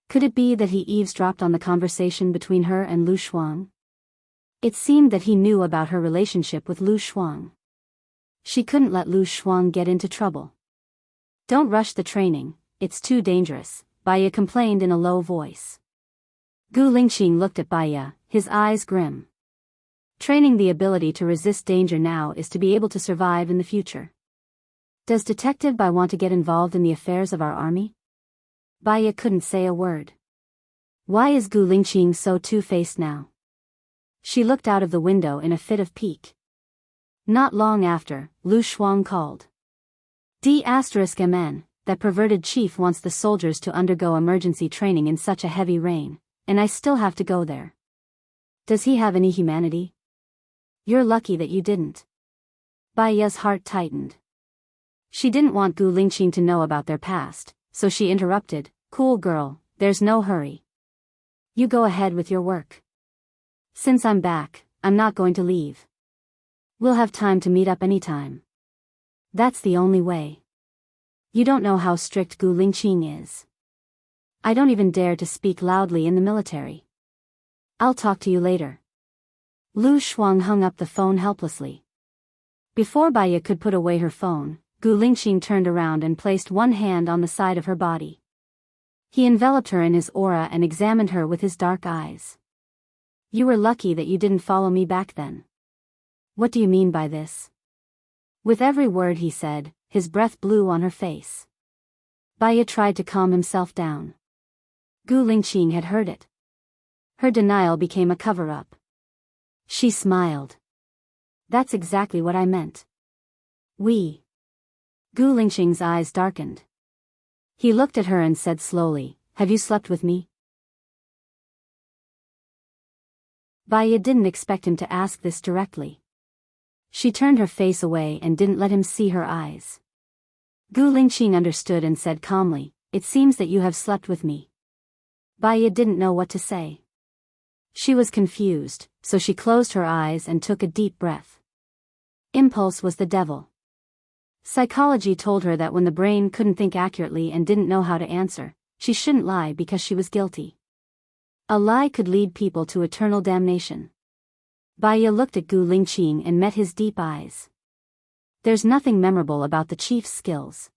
Could it be that he eavesdropped on the conversation between her and Lu Shuang? It seemed that he knew about her relationship with Lu Shuang. She couldn't let Lu Shuang get into trouble. "Don't rush the training, it's too dangerous," Baya complained in a low voice. Gu Lingqing looked at Baya, his eyes grim. Training the ability to resist danger now is to be able to survive in the future. Does Detective Bai want to get involved in the affairs of our army? Baya couldn't say a word. Why is Gu Lingqing so two-faced now? She looked out of the window in a fit of pique. Not long after, Lu Shuang called. D*MN, that perverted chief wants the soldiers to undergo emergency training in such a heavy rain, and I still have to go there. Does he have any humanity? You're lucky that you didn't. Baya's heart tightened. She didn't want Gu Lingqing to know about their past, so she interrupted, "Cool girl, there's no hurry. You go ahead with your work. Since I'm back, I'm not going to leave. We'll have time to meet up anytime. That's the only way. You don't know how strict Gu Lingqing is. I don't even dare to speak loudly in the military. I'll talk to you later." Lu Shuang hung up the phone helplessly. Before Baya could put away her phone, Gu Lingqing turned around and placed one hand on the side of her body. He enveloped her in his aura and examined her with his dark eyes. "You were lucky that you didn't follow me back then. What do you mean by this?" With every word he said, his breath blew on her face. Baya tried to calm himself down. Gu Lingqing had heard it. Her denial became a cover-up. She smiled. "That's exactly what I meant. We." Gu Lingqing's eyes darkened. He looked at her and said slowly, "Have you slept with me?" Baya didn't expect him to ask this directly. She turned her face away and didn't let him see her eyes. Gu Lingqing understood and said calmly, "It seems that you have slept with me." Baya didn't know what to say. She was confused, so she closed her eyes and took a deep breath. Impulse was the devil. Psychology told her that when the brain couldn't think accurately and didn't know how to answer, she shouldn't lie because she was guilty. A lie could lead people to eternal damnation. Baya looked at Gu Lingqing and met his deep eyes. There's nothing memorable about the chief's skills.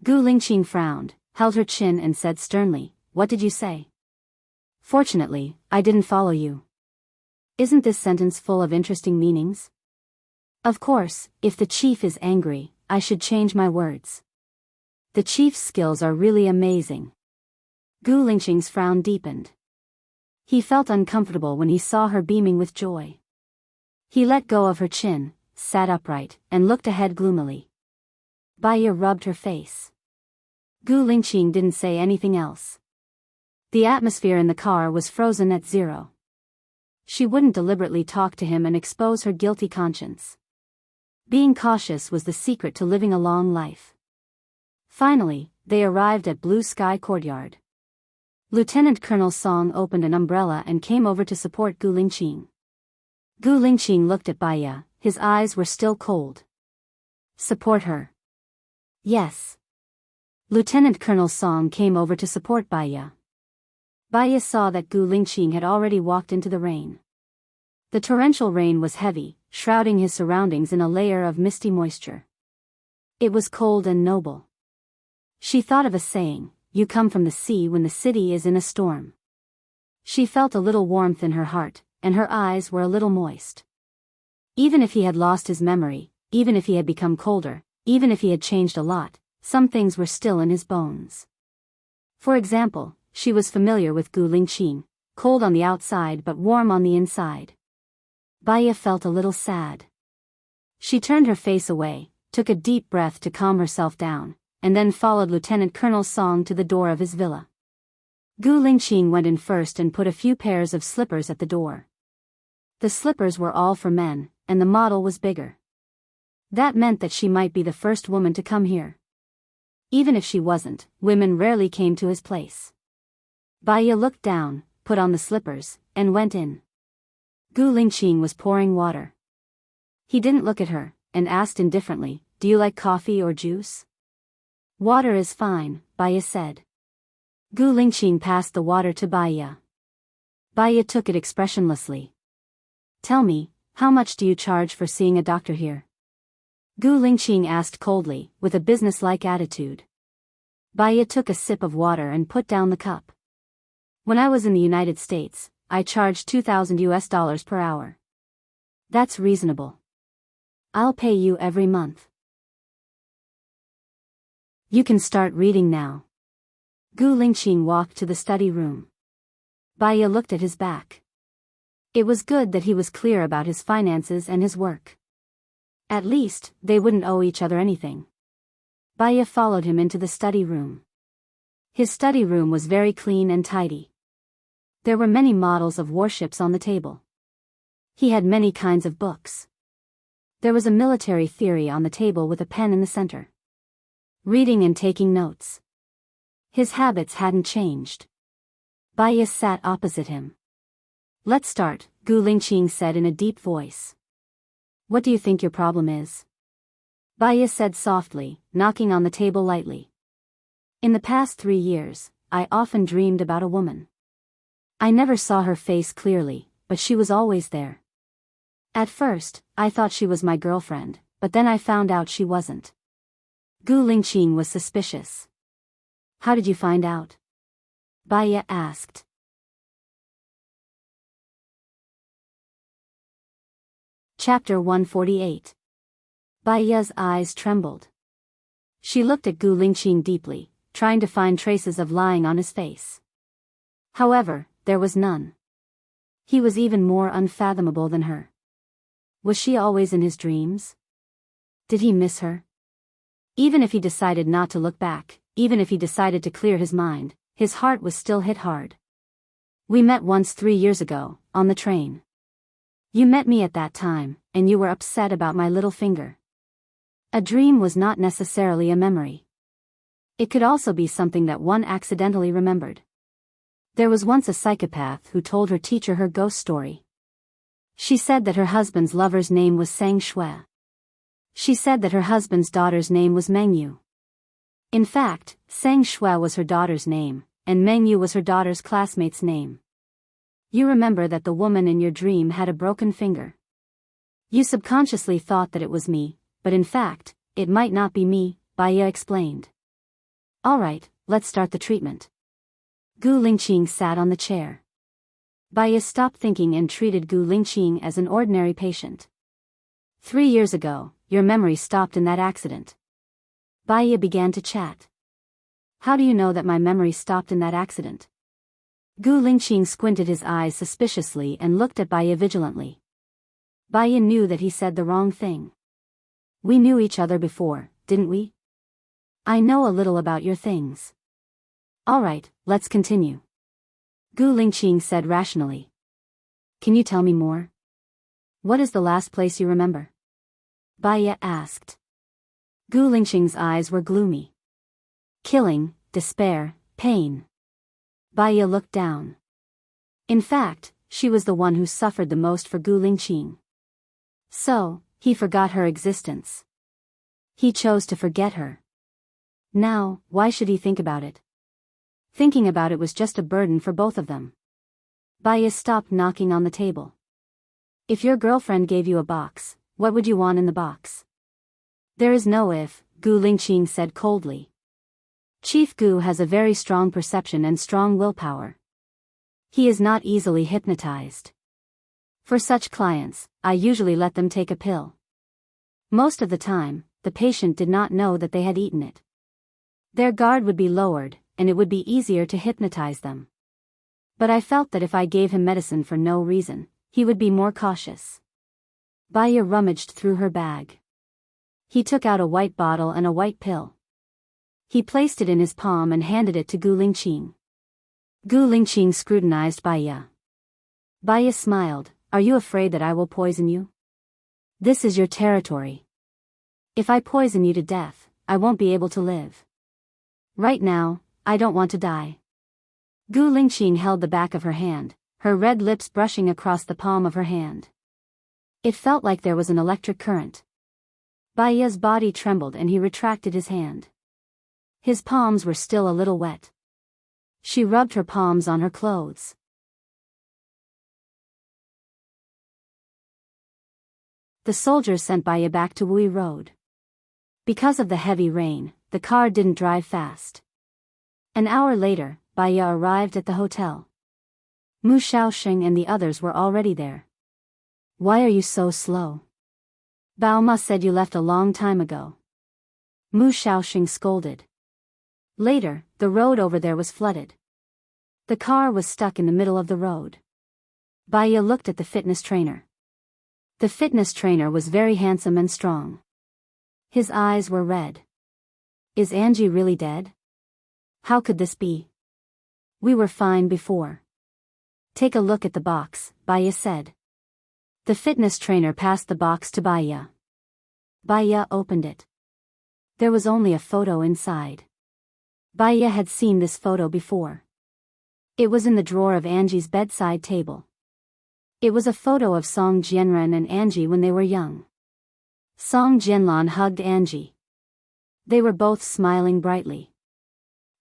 Gu Lingqing frowned, held her chin and said sternly, "What did you say?" "Fortunately, I didn't follow you." Isn't this sentence full of interesting meanings? Of course, if the chief is angry, I should change my words. The chief's skills are really amazing. Gu Lingqing's frown deepened. He felt uncomfortable when he saw her beaming with joy. He let go of her chin, sat upright, and looked ahead gloomily. Baya rubbed her face. Gu Lingqing didn't say anything else. The atmosphere in the car was frozen at zero. She wouldn't deliberately talk to him and expose her guilty conscience. Being cautious was the secret to living a long life. Finally, they arrived at Blue Sky Courtyard. Lieutenant Colonel Song opened an umbrella and came over to support Gu Lingqing. Gu Lingqing looked at Baya, his eyes were still cold. "Support her?" "Yes." Lieutenant Colonel Song came over to support Baya. Baya saw that Gu Lingqing had already walked into the rain. The torrential rain was heavy, shrouding his surroundings in a layer of misty moisture. It was cold and noble. She thought of a saying, "You come from the sea when the city is in a storm." She felt a little warmth in her heart, and her eyes were a little moist. Even if he had lost his memory, even if he had become colder, even if he had changed a lot, some things were still in his bones. For example, she was familiar with Gu Lingqing, cold on the outside but warm on the inside. Baya felt a little sad. She turned her face away, took a deep breath to calm herself down, and then followed Lieutenant Colonel Song to the door of his villa. Gu Lingqing went in first and put a few pairs of slippers at the door. The slippers were all for men, and the model was bigger. That meant that she might be the first woman to come here. Even if she wasn't, women rarely came to his place. Baya looked down, put on the slippers, and went in. Gu Lingqing was pouring water. He didn't look at her, and asked indifferently, "Do you like coffee or juice?" "Water is fine," Baya said. Gu Lingqing passed the water to Baya. Baya took it expressionlessly. "Tell me, how much do you charge for seeing a doctor here?" Gu Lingqing asked coldly, with a businesslike attitude. Baya took a sip of water and put down the cup. "When I was in the United States, I charged $2,000 per hour. That's reasonable. I'll pay you every month." "You can start reading now." Gu Lingqing walked to the study room. Baya looked at his back. It was good that he was clear about his finances and his work. At least, they wouldn't owe each other anything. Baya followed him into the study room. His study room was very clean and tidy. There were many models of warships on the table. He had many kinds of books. There was a military theory on the table with a pen in the center. Reading and taking notes. His habits hadn't changed. Baya sat opposite him. "Let's start," Gu Lingqing said in a deep voice. "What do you think your problem is?" Baya said softly, knocking on the table lightly. "In the past 3 years, I often dreamed about a woman. I never saw her face clearly, but she was always there. At first, I thought she was my girlfriend, but then I found out she wasn't." Gu Lingqing was suspicious. "How did you find out?" Baya asked. Chapter 148. Baya's eyes trembled. She looked at Gu Lingqing deeply, trying to find traces of lying on his face. However, there was none. He was even more unfathomable than her. Was she always in his dreams? Did he miss her? Even if he decided not to look back, even if he decided to clear his mind, his heart was still hit hard. We met once 3 years ago, on the train. You met me at that time, and you were upset about my little finger. A dream was not necessarily a memory. It could also be something that one accidentally remembered. There was once a psychopath who told her teacher her ghost story. She said that her husband's lover's name was Sang Shui. She said that her husband's daughter's name was Mengyu. In fact, Sang Shui was her daughter's name, and Mengyu was her daughter's classmate's name. You remember that the woman in your dream had a broken finger. You subconsciously thought that it was me, but in fact, it might not be me, Baya explained. Alright, let's start the treatment. Gu Lingqing sat on the chair. Baya stopped thinking and treated Gu Lingqing as an ordinary patient. 3 years ago, your memory stopped in that accident. Baya began to chat. How do you know that my memory stopped in that accident? Gu Lingqing squinted his eyes suspiciously and looked at Baya vigilantly. Baya knew that he said the wrong thing. We knew each other before, didn't we? I know a little about your things. Alright, let's continue. Gu Lingqing said rationally. Can you tell me more? What is the last place you remember? Baya asked. Gu Lingqing's eyes were gloomy. Killing, despair, pain. Baya looked down. In fact, she was the one who suffered the most for Gu Lingqing. So, he forgot her existence. He chose to forget her. Now, why should he think about it? Thinking about it was just a burden for both of them. Baya stopped knocking on the table. If your girlfriend gave you a box, what would you want in the box? There is no if, Gu Lingqing said coldly. Chief Gu has a very strong perception and strong willpower. He is not easily hypnotized. For such clients, I usually let them take a pill. Most of the time, the patient did not know that they had eaten it. Their guard would be lowered, and it would be easier to hypnotize them. But I felt that if I gave him medicine for no reason, he would be more cautious. Baya rummaged through her bag. He took out a white bottle and a white pill. He placed it in his palm and handed it to Gu Lingqing. Gu Lingqing scrutinized Baya. Baya smiled. Are you afraid that I will poison you? This is your territory. If I poison you to death, I won't be able to live. Right now, I don't want to die. Gu Lingqing held the back of her hand, her red lips brushing across the palm of her hand. It felt like there was an electric current. Baya's body trembled and he retracted his hand. His palms were still a little wet. She rubbed her palms on her clothes. The soldiers sent Baya back to Wui Road. Because of the heavy rain, the car didn't drive fast. An hour later, Baya arrived at the hotel. Mu Shaoxing and the others were already there. Why are you so slow? Bao Ma said you left a long time ago. Mu Shaoxing scolded. Later, the road over there was flooded. The car was stuck in the middle of the road. Baya looked at the fitness trainer. The fitness trainer was very handsome and strong. His eyes were red. Is Angie really dead? How could this be? We were fine before. Take a look at the box, Baya said. The fitness trainer passed the box to Baya. Baya opened it. There was only a photo inside. Baya had seen this photo before. It was in the drawer of Angie's bedside table. It was a photo of Song Jianren and Angie when they were young. Song Jianlan hugged Angie. They were both smiling brightly.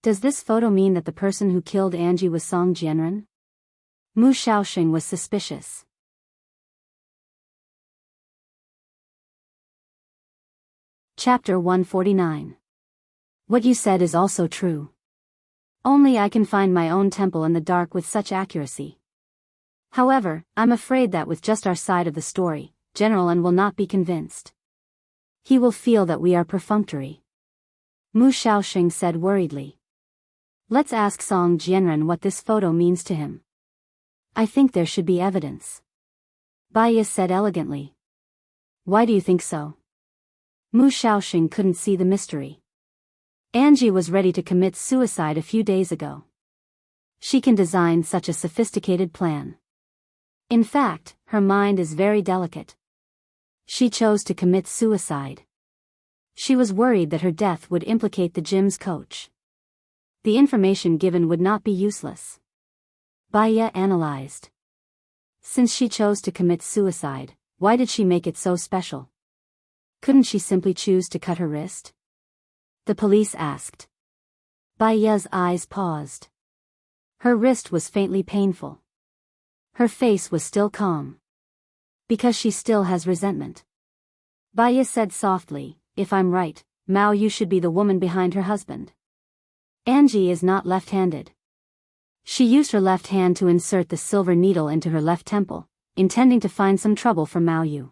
Does this photo mean that the person who killed Angie was Song Jianren? Mu Shaoxing was suspicious. Chapter 149. What you said is also true. Only I can find my own temple in the dark with such accuracy. However, I'm afraid that with just our side of the story, General An will not be convinced. He will feel that we are perfunctory. Mu Shaoxing said worriedly. Let's ask Song Jianren what this photo means to him. I think there should be evidence. Baya said elegantly. Why do you think so? Mu Shaoxing couldn't see the mystery. Angie was ready to commit suicide a few days ago. She can design such a sophisticated plan. In fact, her mind is very delicate. She chose to commit suicide. She was worried that her death would implicate the gym's coach. The information given would not be useless. Baya analyzed. Since she chose to commit suicide, why did she make it so special? Couldn't she simply choose to cut her wrist? The police asked. Baya's eyes paused. Her wrist was faintly painful. Her face was still calm. Because she still has resentment. Baya said softly, if I'm right, Mao Yu should be the woman behind her husband. Angie is not left-handed. She used her left hand to insert the silver needle into her left temple, intending to find some trouble for Mao Yu.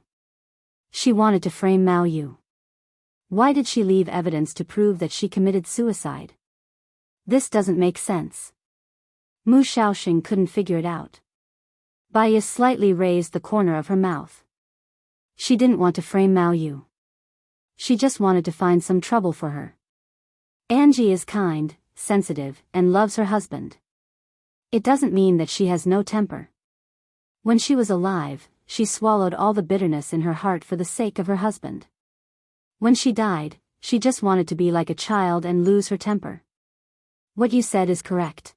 She wanted to frame Mao Yu. Why did she leave evidence to prove that she committed suicide? This doesn't make sense. Mu Shaoxing couldn't figure it out. Baya slightly raised the corner of her mouth. She didn't want to frame Mao Yu. She just wanted to find some trouble for her. Angie is kind, sensitive, and loves her husband. It doesn't mean that she has no temper. When she was alive, she swallowed all the bitterness in her heart for the sake of her husband. When she died, she just wanted to be like a child and lose her temper. What you said is correct.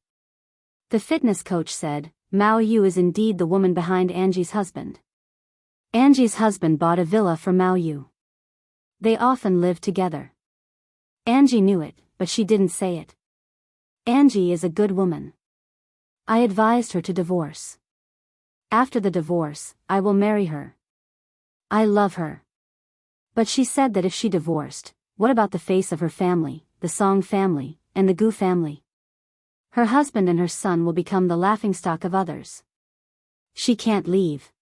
The fitness coach said, Mao Yu is indeed the woman behind Angie's husband. Angie's husband bought a villa for Mao Yu. They often lived together. Angie knew it, but she didn't say it. Angie is a good woman. I advised her to divorce. After the divorce, I will marry her. I love her. But she said that if she divorced, what about the face of her family, the Song family, and the Gu family? Her husband and her son will become the laughingstock of others. She can't leave.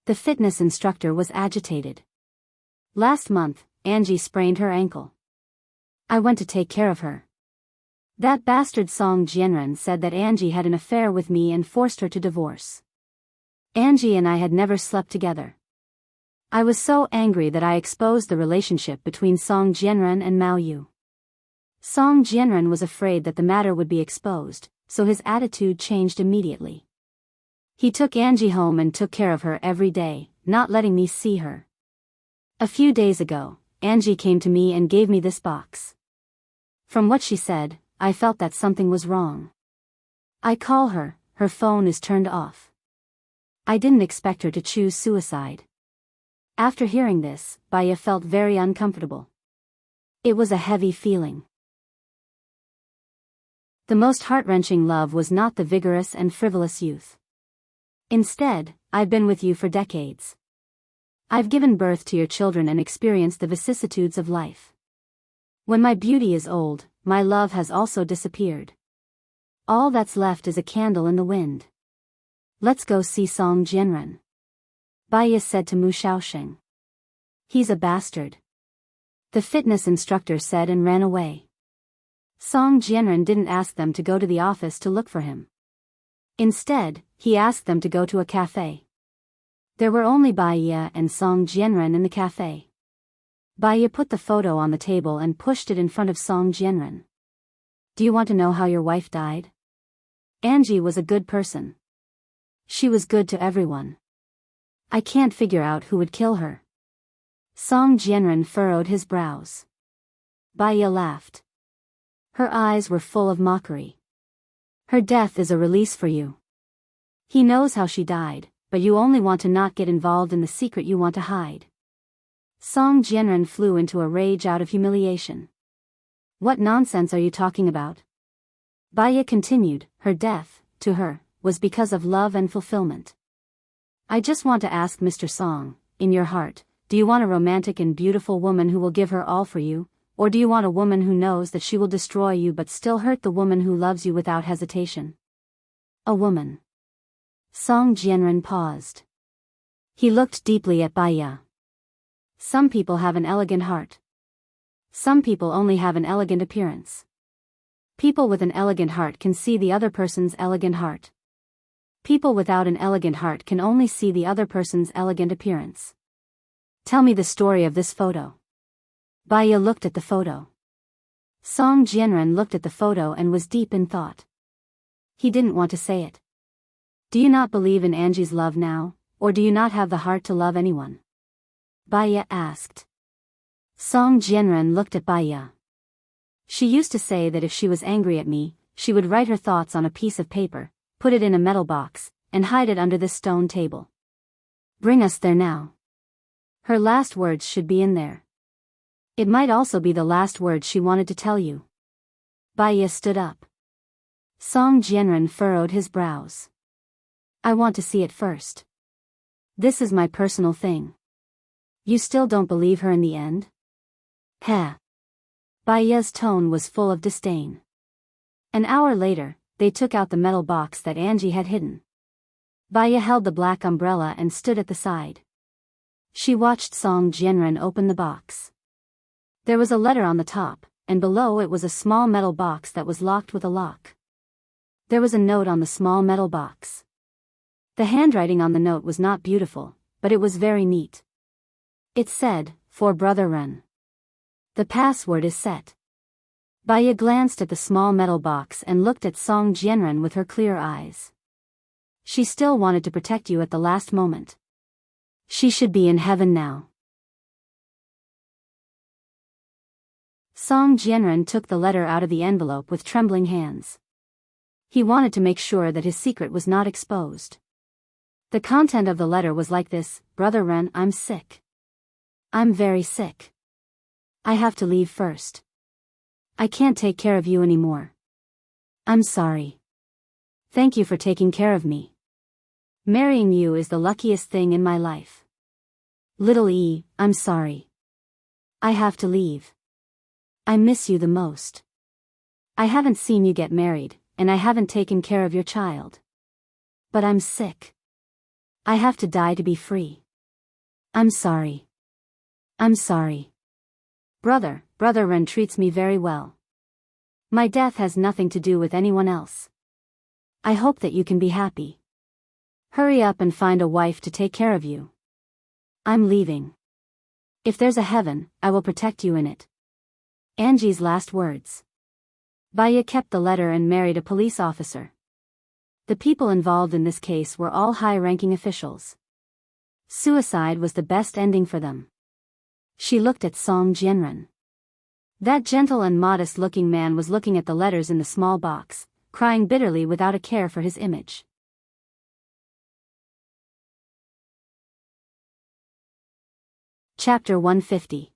The fitness instructor was agitated. Last month, Angie sprained her ankle. I went to take care of her. That bastard Song Jianren said that Angie had an affair with me and forced her to divorce. Angie and I had never slept together. I was so angry that I exposed the relationship between Song Jianren and Mao Yu. Song Jianren was afraid that the matter would be exposed, so his attitude changed immediately. He took Angie home and took care of her every day, not letting me see her. A few days ago, Angie came to me and gave me this box. From what she said, I felt that something was wrong. I call her, her phone is turned off. I didn't expect her to choose suicide. After hearing this, Baya felt very uncomfortable. It was a heavy feeling. The most heart-wrenching love was not the vigorous and frivolous youth. Instead, I've been with you for decades. I've given birth to your children and experienced the vicissitudes of life. When my beauty is old, my love has also disappeared. All that's left is a candle in the wind. Let's go see Song Jianren. Baya said to Mu Shaoxing. He's a bastard. The fitness instructor said and ran away. Song Jianren didn't ask them to go to the office to look for him. Instead, he asked them to go to a cafe. There were only Baya and Song Jianren in the cafe. Baya put the photo on the table and pushed it in front of Song Jianren. Do you want to know how your wife died? Angie was a good person. She was good to everyone. I can't figure out who would kill her. Song Jianren furrowed his brows. Baya laughed. Her eyes were full of mockery. Her death is a release for you. He knows how she died, but you only want to not get involved in the secret you want to hide. Song Jianren flew into a rage out of humiliation. What nonsense are you talking about? Baya continued, her death, to her, was because of love and fulfillment. I just want to ask Mr. Song, in your heart, do you want a romantic and beautiful woman who will give her all for you, or do you want a woman who knows that she will destroy you but still hurt the woman who loves you without hesitation? A woman. Song Jianren paused. He looked deeply at Baya. Some people have an elegant heart. Some people only have an elegant appearance. People with an elegant heart can see the other person's elegant heart. People without an elegant heart can only see the other person's elegant appearance. Tell me the story of this photo. Baya looked at the photo. Song Jianren looked at the photo and was deep in thought. He didn't want to say it. Do you not believe in Angie's love now, or do you not have the heart to love anyone? Baya asked. Song Jianren looked at Baya. She used to say that if she was angry at me, she would write her thoughts on a piece of paper, put it in a metal box, and hide it under this stone table. Bring us there now. Her last words should be in there. It might also be the last words she wanted to tell you. Baya stood up. Song Jianren furrowed his brows. I want to see it first. This is my personal thing. You still don't believe her in the end? Heh. Baya's tone was full of disdain. An hour later, they took out the metal box that Angie had hidden. Baya held the black umbrella and stood at the side. She watched Song Jianren open the box. There was a letter on the top, and below it was a small metal box that was locked with a lock. There was a note on the small metal box. The handwriting on the note was not beautiful, but it was very neat. It said, "For Brother Ren." The password is set. Baya glanced at the small metal box and looked at Song Jianren with her clear eyes. She still wanted to protect you at the last moment. She should be in heaven now. Song Jianren took the letter out of the envelope with trembling hands. He wanted to make sure that his secret was not exposed. The content of the letter was like this: Brother Ren, I'm sick. I'm very sick. I have to leave first. I can't take care of you anymore. I'm sorry. Thank you for taking care of me. Marrying you is the luckiest thing in my life. Little E, I'm sorry. I have to leave. I miss you the most. I haven't seen you get married, and I haven't taken care of your child. But I'm sick. I have to die to be free. I'm sorry. I'm sorry. Brother Ren treats me very well. My death has nothing to do with anyone else. I hope that you can be happy. Hurry up and find a wife to take care of you. I'm leaving. If there's a heaven, I will protect you in it. Angie's last words. Baya kept the letter and married a police officer. The people involved in this case were all high-ranking officials. Suicide was the best ending for them. She looked at Song Jianren. That gentle and modest-looking man was looking at the letters in the small box, crying bitterly without a care for his image. Chapter 150.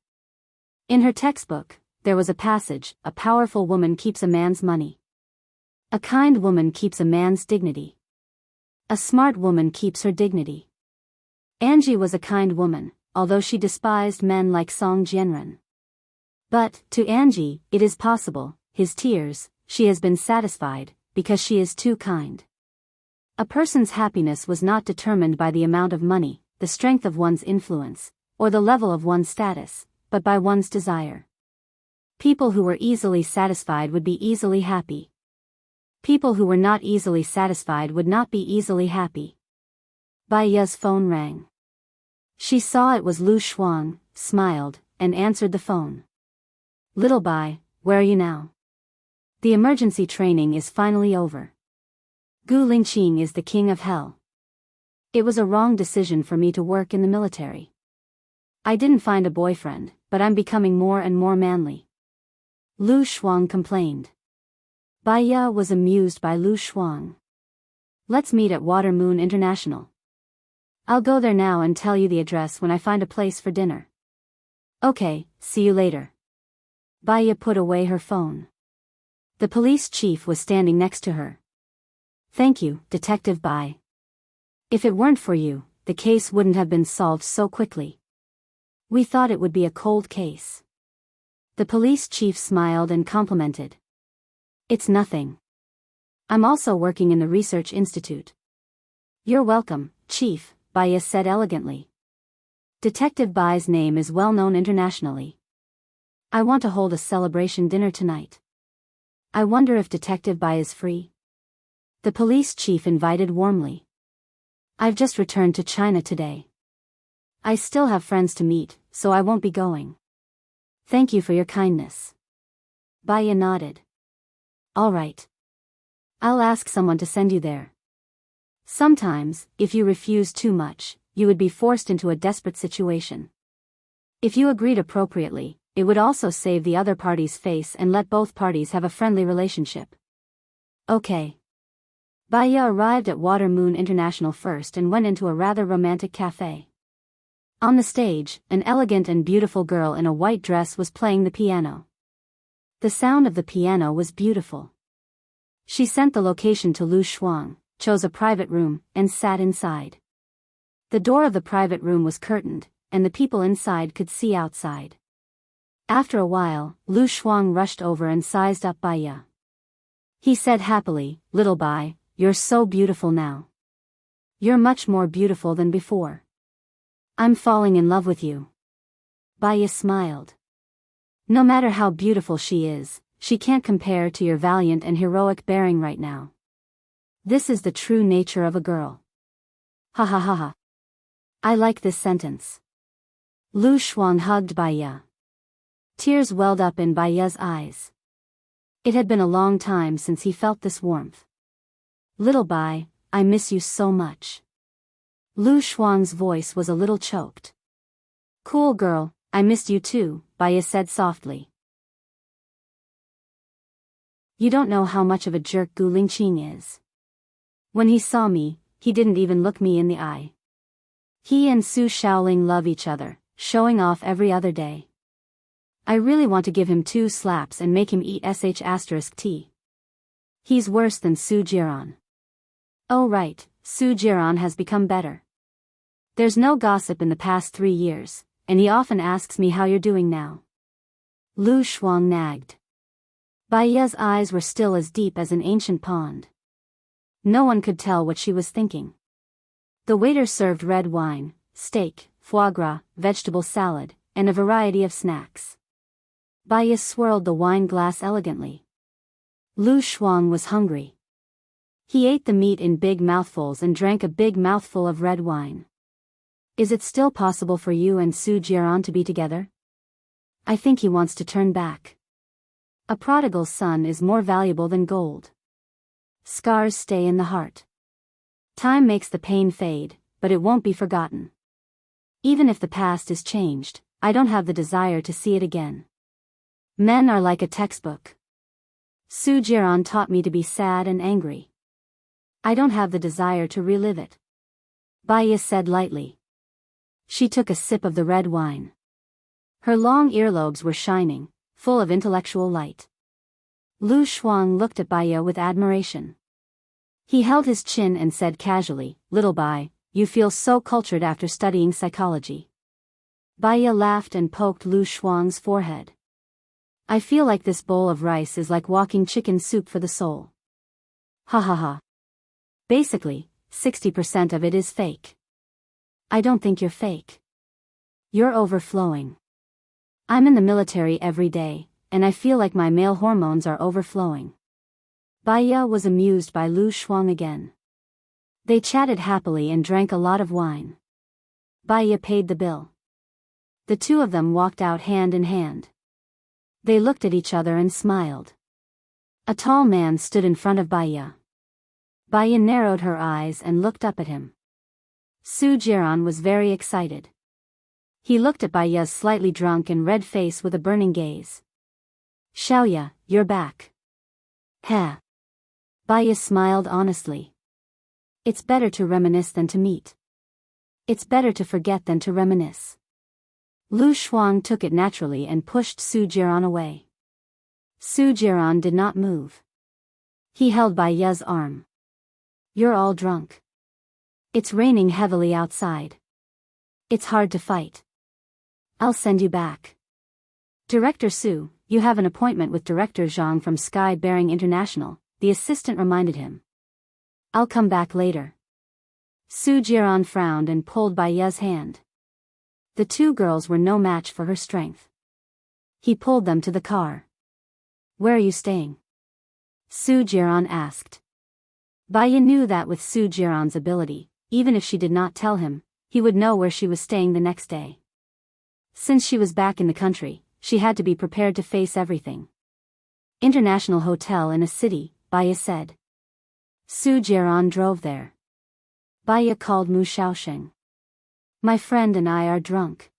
In her textbook, there was a passage: a powerful woman keeps a man's money. A kind woman keeps a man's dignity. A smart woman keeps her dignity. Angie was a kind woman, although she despised men like Song Jianren. But, to Angie, it is possible, his tears, she has been satisfied, because she is too kind. A person's happiness was not determined by the amount of money, the strength of one's influence, or the level of one's status, but by one's desire. People who were easily satisfied would be easily happy. People who were not easily satisfied would not be easily happy. Baya's phone rang. She saw it was Lu Shuang, smiled, and answered the phone. Little Bai, where are you now? The emergency training is finally over. Gu Lingqing is the king of hell. It was a wrong decision for me to work in the military. I didn't find a boyfriend, but I'm becoming more and more manly. Lu Shuang complained. Baya was amused by Lu Shuang. Let's meet at Water Moon International. I'll go there now and tell you the address when I find a place for dinner. Okay, see you later. Baya put away her phone. The police chief was standing next to her. Thank you, Detective Bai. If it weren't for you, the case wouldn't have been solved so quickly. We thought it would be a cold case. The police chief smiled and complimented. It's nothing. I'm also working in the research institute. You're welcome, Chief, Baya said elegantly. Detective Bai's name is well known internationally. I want to hold a celebration dinner tonight. I wonder if Detective Bai is free? The police chief invited warmly. I've just returned to China today. I still have friends to meet, so I won't be going. Thank you for your kindness. Baya nodded. All right. I'll ask someone to send you there. Sometimes, if you refuse too much, you would be forced into a desperate situation. If you agreed appropriately, it would also save the other party's face and let both parties have a friendly relationship. Okay. Baya arrived at Water Moon International first and went into a rather romantic cafe. On the stage, an elegant and beautiful girl in a white dress was playing the piano. The sound of the piano was beautiful. She sent the location to Lu Shuang, chose a private room, and sat inside. The door of the private room was curtained, and the people inside could see outside. After a while, Lu Shuang rushed over and sized up Baya. He said happily, "Little Bai, you're so beautiful now. You're much more beautiful than before. I'm falling in love with you." Baya smiled. "No matter how beautiful she is, she can't compare to your valiant and heroic bearing right now. This is the true nature of a girl." Ha ha ha ha. I like this sentence. Lu Shuang hugged Baya. Tears welled up in Baya's eyes. It had been a long time since he felt this warmth. "Little Bai, I miss you so much." Lu Shuang's voice was a little choked. "Cool girl, I missed you too," Baya said softly. You don't know how much of a jerk Gu Lingqing is. When he saw me, he didn't even look me in the eye. He and Su Shaoling love each other, showing off every other day. I really want to give him 2 slaps and make him eat **T. He's worse than Su Jiran. Oh right, Su Jiran has become better. There's no gossip in the past 3 years, and he often asks me how you're doing now. Lu Shuang nagged. Baya's eyes were still as deep as an ancient pond. No one could tell what she was thinking. The waiter served red wine, steak, foie gras, vegetable salad, and a variety of snacks. Baya swirled the wine glass elegantly. Lu Shuang was hungry. He ate the meat in big mouthfuls and drank a big mouthful of red wine. Is it still possible for you and Su Jiran to be together? I think he wants to turn back. A prodigal son is more valuable than gold. Scars stay in the heart. Time makes the pain fade, but it won't be forgotten. Even if the past is changed, I don't have the desire to see it again. Men are like a textbook. Su Jiran taught me to be sad and angry. I don't have the desire to relive it. Baya said lightly. She took a sip of the red wine. Her long earlobes were shining, full of intellectual light. Lu Shuang looked at Baya with admiration. He held his chin and said casually, "Little Bai, you feel so cultured after studying psychology." Baya laughed and poked Lu Shuang's forehead. "I feel like this bowl of rice is like walking chicken soup for the soul." Ha ha ha. Basically, 60% of it is fake. I don't think you're fake. You're overflowing. I'm in the military every day, and I feel like my male hormones are overflowing. Baya was amused by Lu Shuang again. They chatted happily and drank a lot of wine. Baya paid the bill. The two of them walked out hand in hand. They looked at each other and smiled. A tall man stood in front of Baya. Baya narrowed her eyes and looked up at him. Su Jiran was very excited. He looked at Baya's slightly drunk and red face with a burning gaze. "Xiaoya, you're back." "Heh." Baya smiled honestly. It's better to reminisce than to meet. It's better to forget than to reminisce. Lu Shuang took it naturally and pushed Su Jiran away. Su Jiran did not move. He held Baya's arm. "You're all drunk. It's raining heavily outside. It's hard to fight. I'll send you back. Director Su, you have an appointment with Director Zhang from Sky Bearing International," the assistant reminded him. "I'll come back later." Su Jiran frowned and pulled Baya's hand. The two girls were no match for her strength. He pulled them to the car. "Where are you staying?" Su Jiran asked. Baya knew that with Su Jiran's ability, even if she did not tell him, he would know where she was staying the next day. Since she was back in the country, she had to be prepared to face everything. "International hotel in a city," Baya said. Su Jiran drove there. Baya called Mu Shaoxing. My friend and I are drunk.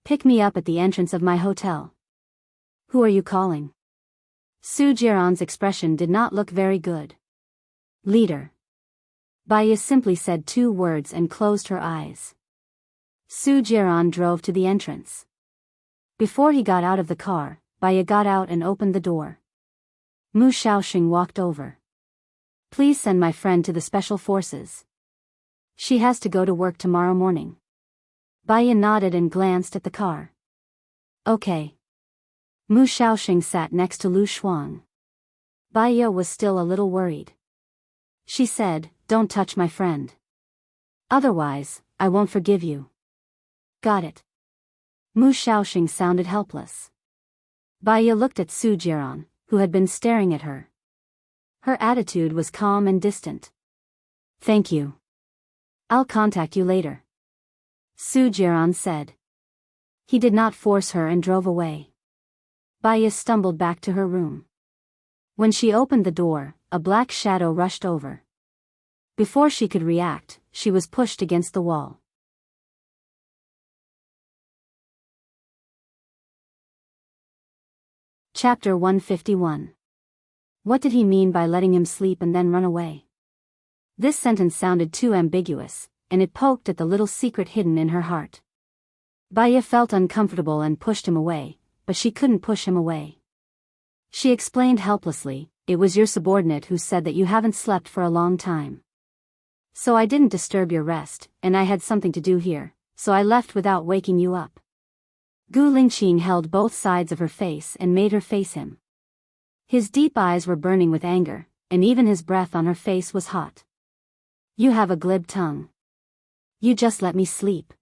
Pick me up at the entrance of my hotel. Who are you calling? Su Jiran's expression did not look very good. Leader. Baya simply said 2 words and closed her eyes. Su Jiran drove to the entrance. Before he got out of the car, Baya got out and opened the door. Mu Shaoxing walked over. Please send my friend to the special forces. She has to go to work tomorrow morning. Baya nodded and glanced at the car. Okay. Mu Shaoxing sat next to Lu Shuang. Baya was still a little worried. She said, don't touch my friend. Otherwise, I won't forgive you. Got it. Mu Shaoxing sounded helpless. Baya looked at Su Jiran, who had been staring at her. Her attitude was calm and distant. Thank you. I'll contact you later. Su Jiran said. He did not force her and drove away. Baya stumbled back to her room. When she opened the door, a black shadow rushed over. Before she could react, she was pushed against the wall. Chapter 151. What did he mean by letting him sleep and then run away? This sentence sounded too ambiguous, and it poked at the little secret hidden in her heart. Baya felt uncomfortable and pushed him away, but she couldn't push him away. She explained helplessly, it was your subordinate who said that you haven't slept for a long time. So I didn't disturb your rest, and I had something to do here, so I left without waking you up. Gu Lingqing held both sides of her face and made her face him. His deep eyes were burning with anger, and even his breath on her face was hot. You have a glib tongue. You just let me sleep.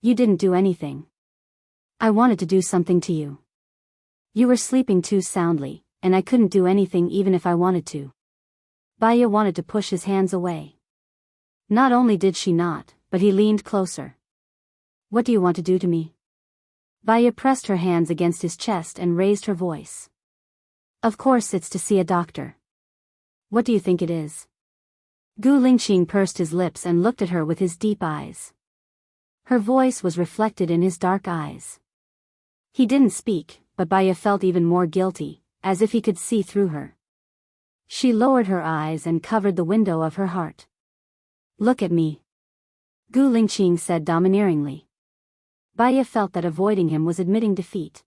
You didn't do anything. I wanted to do something to you. You were sleeping too soundly, and I couldn't do anything even if I wanted to. Baya wanted to push his hands away. Not only did she not, but he leaned closer. What do you want to do to me? Baya pressed her hands against his chest and raised her voice. Of course it's to see a doctor. What do you think it is? Gu Lingqing pursed his lips and looked at her with his deep eyes. Her voice was reflected in his dark eyes. He didn't speak, but Baya felt even more guilty, as if he could see through her. She lowered her eyes and covered the window of her heart. Look at me. Gu Lingqing said domineeringly. Baya felt that avoiding him was admitting defeat.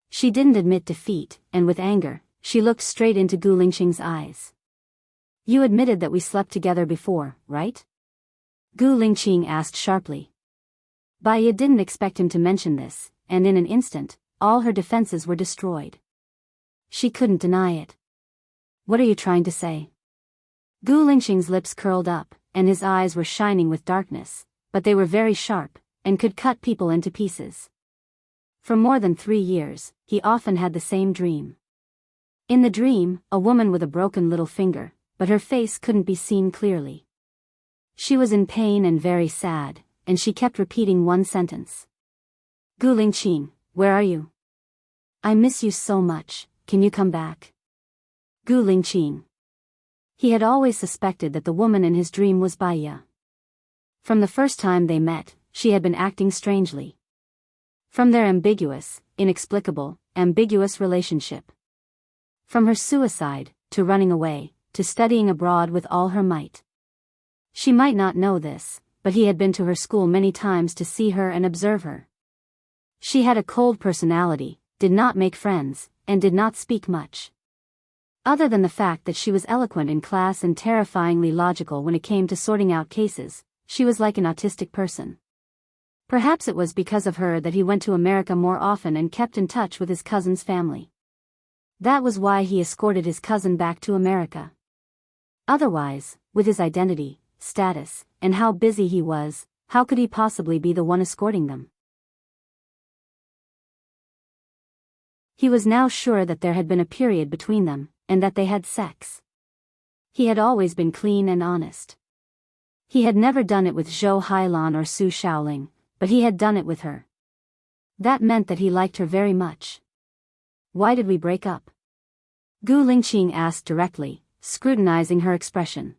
She didn't admit defeat, and with anger, she looked straight into Gu Lingqing's eyes. You admitted that we slept together before, right? Gu Lingqing asked sharply. Baya didn't expect him to mention this, and in an instant, all her defenses were destroyed. She couldn't deny it. What are you trying to say? Gu Lingqing's lips curled up, and his eyes were shining with darkness, but they were very sharp, and could cut people into pieces. For more than 3 years, he often had the same dream. In the dream, a woman with a broken little finger, but her face couldn't be seen clearly. She was in pain and very sad, and she kept repeating one sentence. Gu Lingqing, where are you? I miss you so much, can you come back? Gu Lingqing. He had always suspected that the woman in his dream was Baya. From the first time they met, she had been acting strangely. From their inexplicable, ambiguous relationship. From her suicide, to running away, to studying abroad with all her might. She might not know this, but he had been to her school many times to see her and observe her. She had a cold personality, did not make friends, and did not speak much. Other than the fact that she was eloquent in class and terrifyingly logical when it came to sorting out cases, she was like an autistic person. Perhaps it was because of her that he went to America more often and kept in touch with his cousin's family. That was why he escorted his cousin back to America. Otherwise, with his identity, status, and how busy he was, how could he possibly be the one escorting them? He was now sure that there had been a period between them, and that they had sex. He had always been clean and honest. He had never done it with Zhou Hailan or Su Shaoling, but he had done it with her. That meant that he liked her very much. Why did we break up? Gu Lingqing asked directly, scrutinizing her expression.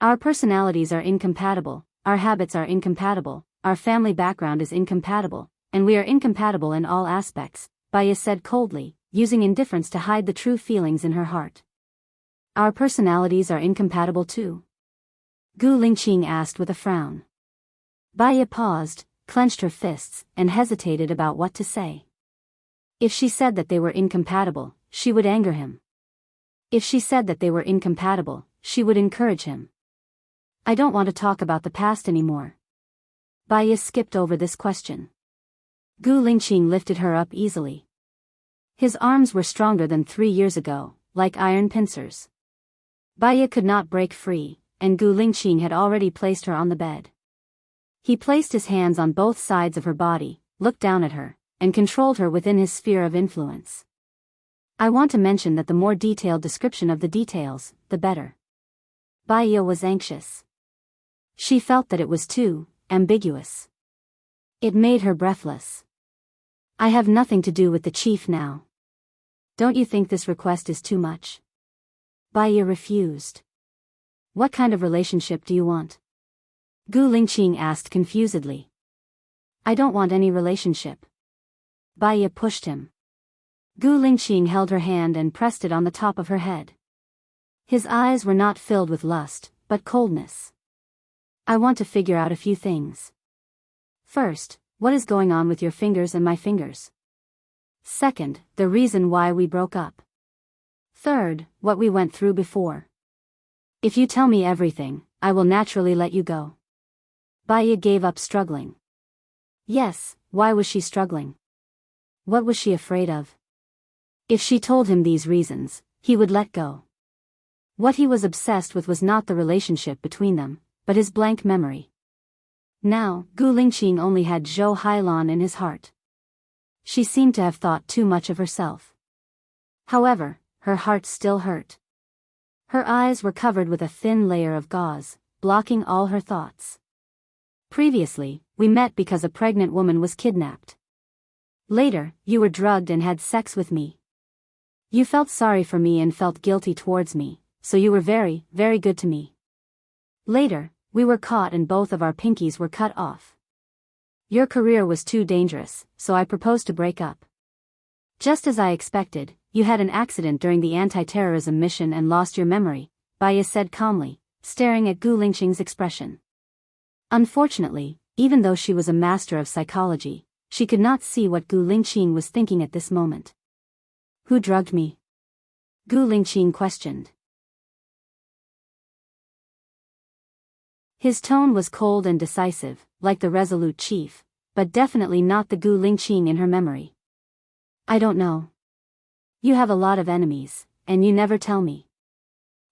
Our personalities are incompatible, our habits are incompatible, our family background is incompatible, and we are incompatible in all aspects, Baya said coldly, using indifference to hide the true feelings in her heart. Our personalities are incompatible too? Gu Lingqing asked with a frown. Baya paused, clenched her fists, and hesitated about what to say. If she said that they were incompatible, she would anger him. If she said that they were incompatible, she would encourage him. I don't want to talk about the past anymore. Baya skipped over this question. Gu Lingqing lifted her up easily. His arms were stronger than 3 years ago, like iron pincers. Baya could not break free, and Gu Lingqing had already placed her on the bed. He placed his hands on both sides of her body, looked down at her, and controlled her within his sphere of influence. I want to mention that the more detailed description of the details, the better. Baya was anxious. She felt that it was too ambiguous. It made her breathless. I have nothing to do with the chief now. Don't you think this request is too much? Baya refused. What kind of relationship do you want? Gu Lingqing asked confusedly. I don't want any relationship. Baya pushed him. Gu Lingqing held her hand and pressed it on the top of her head. His eyes were not filled with lust, but coldness. I want to figure out a few things. First, what is going on with your fingers and my fingers? Second, the reason why we broke up. Third, what we went through before. If you tell me everything, I will naturally let you go. Baya gave up struggling. Yes, why was she struggling? What was she afraid of? If she told him these reasons, he would let go. What he was obsessed with was not the relationship between them, but his blank memory. Now, Gu Lingqing only had Zhou Hailan in his heart. She seemed to have thought too much of herself. However, her heart still hurt. Her eyes were covered with a thin layer of gauze, blocking all her thoughts. Previously, we met because a pregnant woman was kidnapped. Later, you were drugged and had sex with me. You felt sorry for me and felt guilty towards me, so you were very, very good to me. Later, we were caught and both of our pinkies were cut off. Your career was too dangerous, so I proposed to break up. Just as I expected, you had an accident during the anti-terrorism mission and lost your memory, Baya said calmly, staring at Gu Lingqing's expression. Unfortunately, even though she was a master of psychology, she could not see what Gu Lingqing was thinking at this moment. Who drugged me? Gu Lingqing questioned. His tone was cold and decisive, like the resolute chief, but definitely not the Gu Lingqing in her memory. I don't know. You have a lot of enemies, and you never tell me.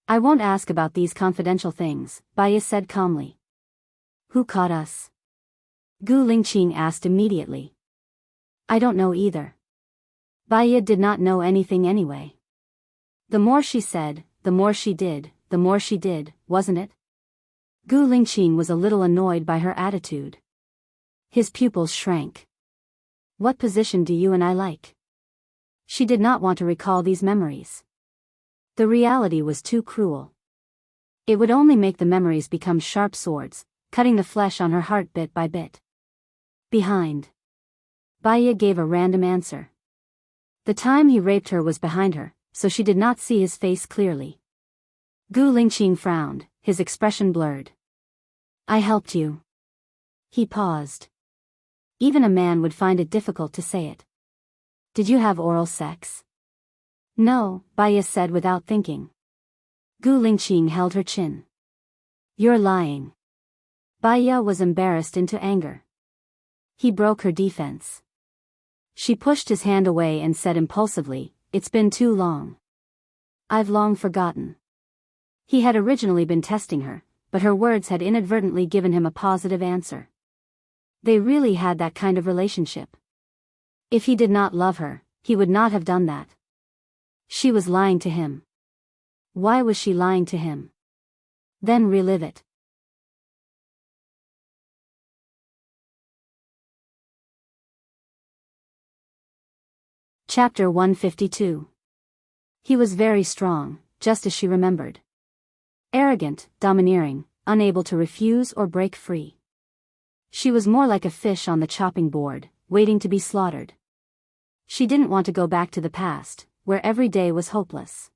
I won't ask about these confidential things, Baya said calmly. Who caught us? Gu Lingqing asked immediately. I don't know either. Baya did not know anything anyway. The more she said, the more she did, wasn't it? Gu Lingqing was a little annoyed by her attitude. His pupils shrank. What position do you and I like? She did not want to recall these memories. The reality was too cruel. It would only make the memories become sharp swords, cutting the flesh on her heart bit by bit. Behind. Baya gave a random answer. The time he raped her was behind her, so she did not see his face clearly. Gu Lingqing frowned, his expression blurred. I helped you. He paused. Even a man would find it difficult to say it. Did you have oral sex? No, Baya said without thinking. Gu Lingqing held her chin. You're lying. Baya was embarrassed into anger. He broke her defense. She pushed his hand away and said impulsively, It's been too long. I've long forgotten. He had originally been testing her, but her words had inadvertently given him a positive answer. They really had that kind of relationship. If he did not love her, he would not have done that. She was lying to him. Why was she lying to him? Then relive it. Chapter 152. He was very strong, just as she remembered. Arrogant, domineering, unable to refuse or break free. She was more like a fish on the chopping board, waiting to be slaughtered. She didn't want to go back to the past, where every day was hopeless.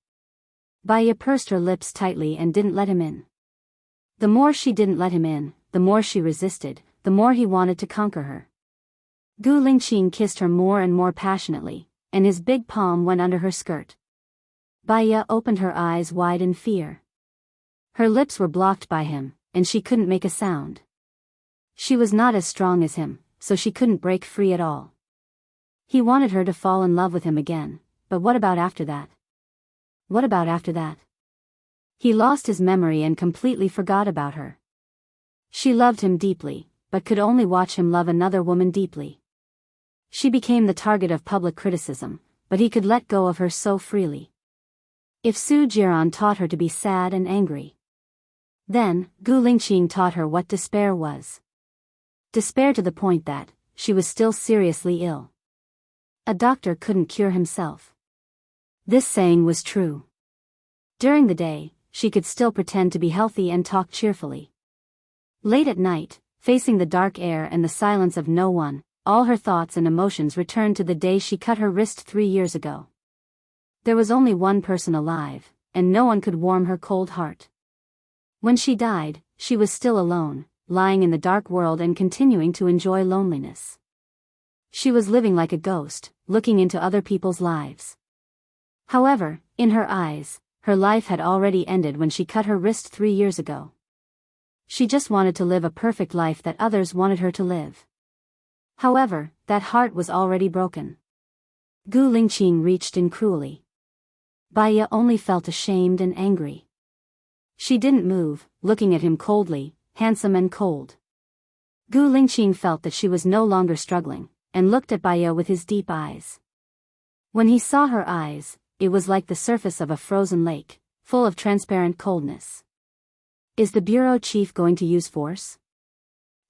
Baya pursed her lips tightly and didn't let him in. The more she didn't let him in, the more she resisted, the more he wanted to conquer her. Gu Lingqing kissed her more and more passionately, and his big palm went under her skirt. Baya opened her eyes wide in fear. Her lips were blocked by him, and she couldn't make a sound. She was not as strong as him, so she couldn't break free at all. He wanted her to fall in love with him again, but what about after that? What about after that? He lost his memory and completely forgot about her. She loved him deeply, but could only watch him love another woman deeply. She became the target of public criticism, but he could let go of her so freely. If Su Jiran taught her to be sad and angry, then Gu Lingqing taught her what despair was. Despair to the point that she was still seriously ill. A doctor couldn't cure himself. This saying was true. During the day, she could still pretend to be healthy and talk cheerfully. Late at night, facing the dark air and the silence of no one, all her thoughts and emotions returned to the day she cut her wrist 3 years ago. There was only one person alive, and no one could warm her cold heart. When she died, she was still alone, lying in the dark world and continuing to enjoy loneliness. She was living like a ghost, looking into other people's lives. However, in her eyes, her life had already ended when she cut her wrist 3 years ago. She just wanted to live a perfect life that others wanted her to live. However, that heart was already broken. Gu Lingqing reached in cruelly. Baya only felt ashamed and angry. She didn't move, looking at him coldly, handsome and cold. Gu Lingqing felt that she was no longer struggling, and looked at Baya with his deep eyes. When he saw her eyes, it was like the surface of a frozen lake, full of transparent coldness. Is the bureau chief going to use force?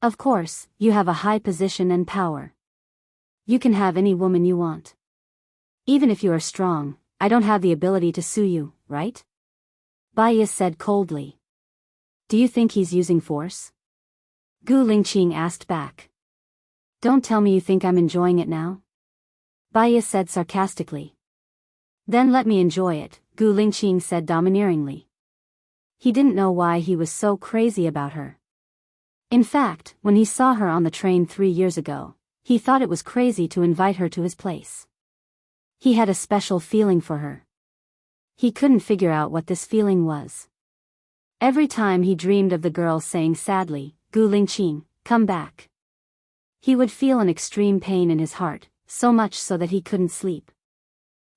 Of course, you have a high position and power. You can have any woman you want. Even if you are strong, I don't have the ability to sue you, right? Baya said coldly. Do you think he's using force? Gu Lingqing asked back. Don't tell me you think I'm enjoying it now? Baya said sarcastically. Then let me enjoy it, Gu Lingqing said domineeringly. He didn't know why he was so crazy about her. In fact, when he saw her on the train 3 years ago, he thought it was crazy to invite her to his place. He had a special feeling for her. He couldn't figure out what this feeling was. Every time he dreamed of the girl saying sadly, Gu Lingqing, come back. He would feel an extreme pain in his heart, so much so that he couldn't sleep.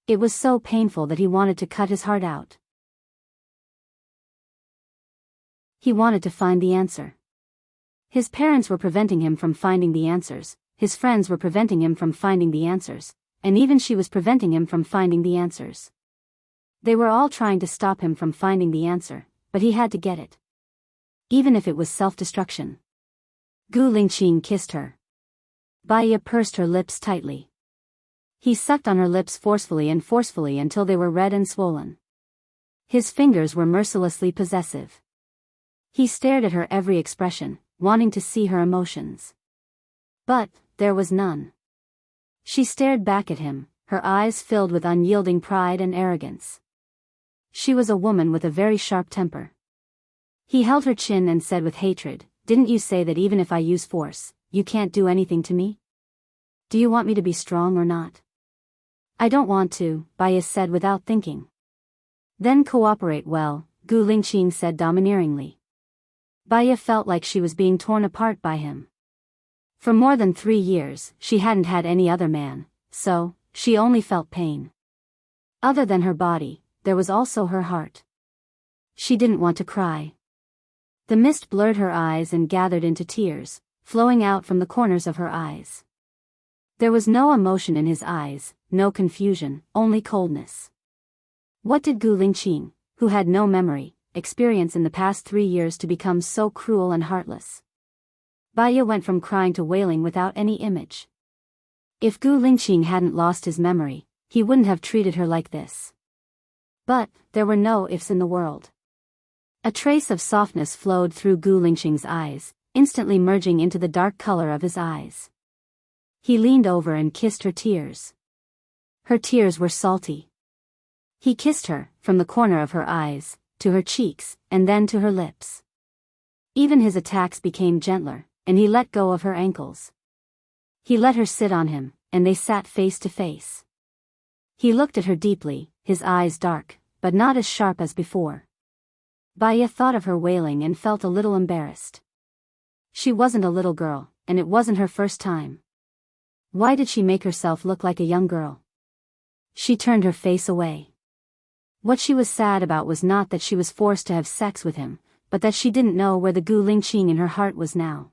It was so painful that he wanted to cut his heart out. He wanted to find the answer. His parents were preventing him from finding the answers, his friends were preventing him from finding the answers, and even she was preventing him from finding the answers. They were all trying to stop him from finding the answer, but he had to get it. Even if it was self-destruction. Gu Lingqing kissed her. Baya pursed her lips tightly. He sucked on her lips forcefully until they were red and swollen. His fingers were mercilessly possessive. He stared at her every expression, wanting to see her emotions. But there was none. She stared back at him, her eyes filled with unyielding pride and arrogance. She was a woman with a very sharp temper. He held her chin and said with hatred, "Didn't you say that even if I use force, you can't do anything to me? Do you want me to be strong or not?" "I don't want to," Baya said without thinking. "Then cooperate well," Gu Lingqing said domineeringly. Baya felt like she was being torn apart by him. For more than 3 years, she hadn't had any other man, so she only felt pain. Other than her body, there was also her heart. She didn't want to cry. The mist blurred her eyes and gathered into tears, flowing out from the corners of her eyes. There was no emotion in his eyes, no confusion, only coldness. What did Gu Lingqing, who had no memory, experience in the past 3 years to become so cruel and heartless? Baya went from crying to wailing without any image. If Gu Lingqing hadn't lost his memory, he wouldn't have treated her like this. But there were no ifs in the world. A trace of softness flowed through Gu Lingqing's eyes, instantly merging into the dark color of his eyes. He leaned over and kissed her tears. Her tears were salty. He kissed her, from the corner of her eyes, to her cheeks, and then to her lips. Even his attacks became gentler, and he let go of her ankles. He let her sit on him, and they sat face to face. He looked at her deeply, his eyes dark, but not as sharp as before. Baya thought of her wailing and felt a little embarrassed. She wasn't a little girl, and it wasn't her first time. Why did she make herself look like a young girl? She turned her face away. What she was sad about was not that she was forced to have sex with him, but that she didn't know where the Gu Lingqing in her heart was now.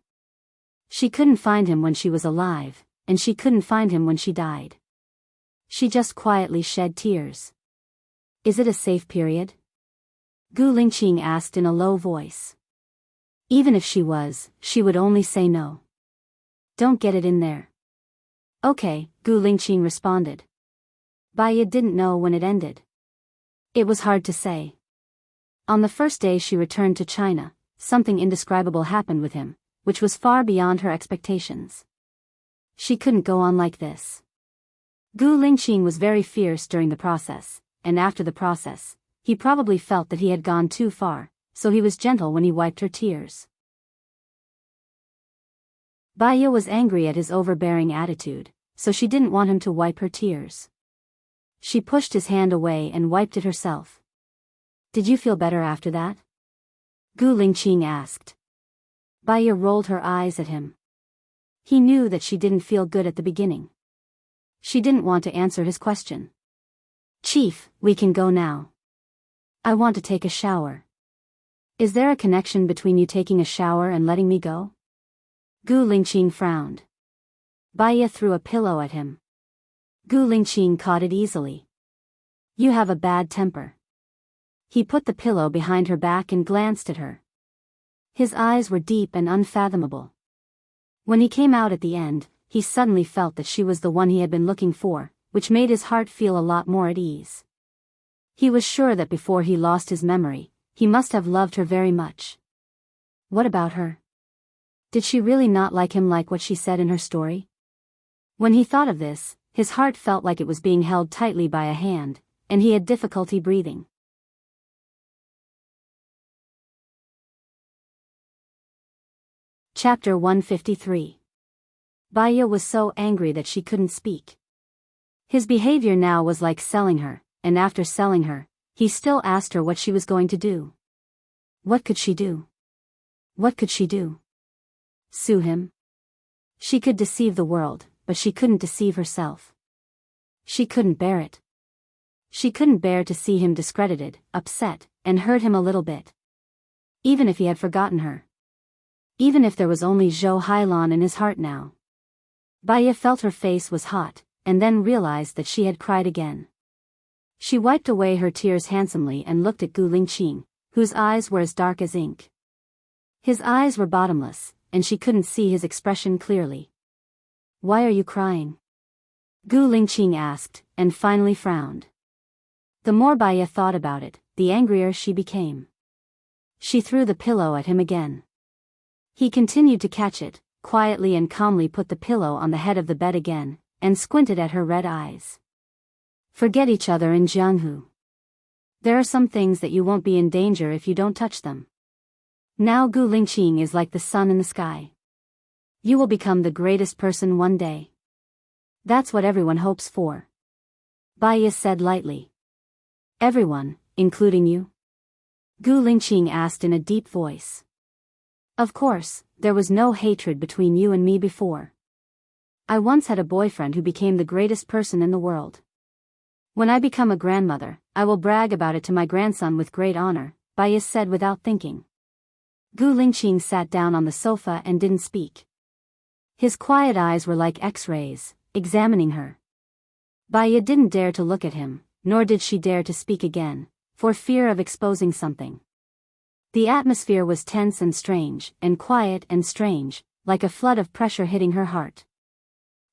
She couldn't find him when she was alive, and she couldn't find him when she died. She just quietly shed tears. Is it a safe period? Gu Lingqing asked in a low voice. Even if she was, she would only say no. Don't get it in there. Okay, Gu Lingqing responded. Baya didn't know when it ended. It was hard to say. On the first day she returned to China, something indescribable happened with him, which was far beyond her expectations. She couldn't go on like this. Gu Lingqing was very fierce during the process, and after the process, he probably felt that he had gone too far, so he was gentle when he wiped her tears. Baya was angry at his overbearing attitude, so she didn't want him to wipe her tears. She pushed his hand away and wiped it herself. Did you feel better after that? Gu Lingqing asked. Baya rolled her eyes at him. He knew that she didn't feel good at the beginning. She didn't want to answer his question. Chief, we can go now. I want to take a shower. Is there a connection between you taking a shower and letting me go? Gu Lingqing frowned. Baya threw a pillow at him. Gu Lingqing caught it easily. You have a bad temper. He put the pillow behind her back and glanced at her. His eyes were deep and unfathomable. When he came out at the end, he suddenly felt that she was the one he had been looking for, which made his heart feel a lot more at ease. He was sure that before he lost his memory, he must have loved her very much. What about her? Did she really not like him like what she said in her story? When he thought of this, his heart felt like it was being held tightly by a hand, and he had difficulty breathing. Chapter 153. Baya was so angry that she couldn't speak. His behavior now was like selling her, and after selling her, he still asked her what she was going to do. What could she do? What could she do? Sue him? She could deceive the world, but she couldn't deceive herself. She couldn't bear it. She couldn't bear to see him discredited, upset, and hurt him a little bit. Even if he had forgotten her. Even if there was only Zhou Hailan in his heart now. Baya felt her face was hot, and then realized that she had cried again. She wiped away her tears handsomely and looked at Gu Lingqing, whose eyes were as dark as ink. His eyes were bottomless, and she couldn't see his expression clearly. Why are you crying? Gu Lingqing asked, and finally frowned. The more Baya thought about it, the angrier she became. She threw the pillow at him again. He continued to catch it, quietly and calmly put the pillow on the head of the bed again, and squinted at her red eyes. Forget each other in Jianghu. There are some things that you won't be in danger if you don't touch them. Now Gu Lingqing is like the sun in the sky. You will become the greatest person one day. That's what everyone hopes for. Baya said lightly. Everyone, including you? Gu Lingqing asked in a deep voice. Of course, there was no hatred between you and me before. I once had a boyfriend who became the greatest person in the world. When I become a grandmother, I will brag about it to my grandson with great honor, Baya said without thinking. Gu Lingqing sat down on the sofa and didn't speak. His quiet eyes were like X-rays, examining her. Baya didn't dare to look at him, nor did she dare to speak again, for fear of exposing something. The atmosphere was tense and strange, and quiet and strange, like a flood of pressure hitting her heart.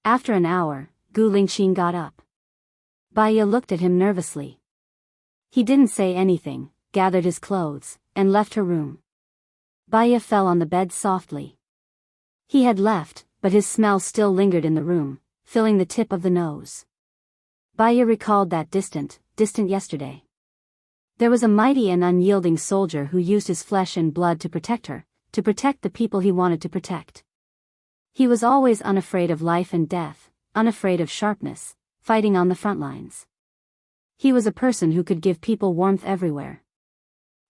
After an hour, Gu Lingqing got up. Baya looked at him nervously. He didn't say anything, gathered his clothes, and left her room. Baya fell on the bed softly. He had left, but his smell still lingered in the room, filling the tip of the nose. Baya recalled that distant yesterday. There was a mighty and unyielding soldier who used his flesh and blood to protect her, to protect the people he wanted to protect. He was always unafraid of life and death, unafraid of sharpness, fighting on the front lines. He was a person who could give people warmth everywhere.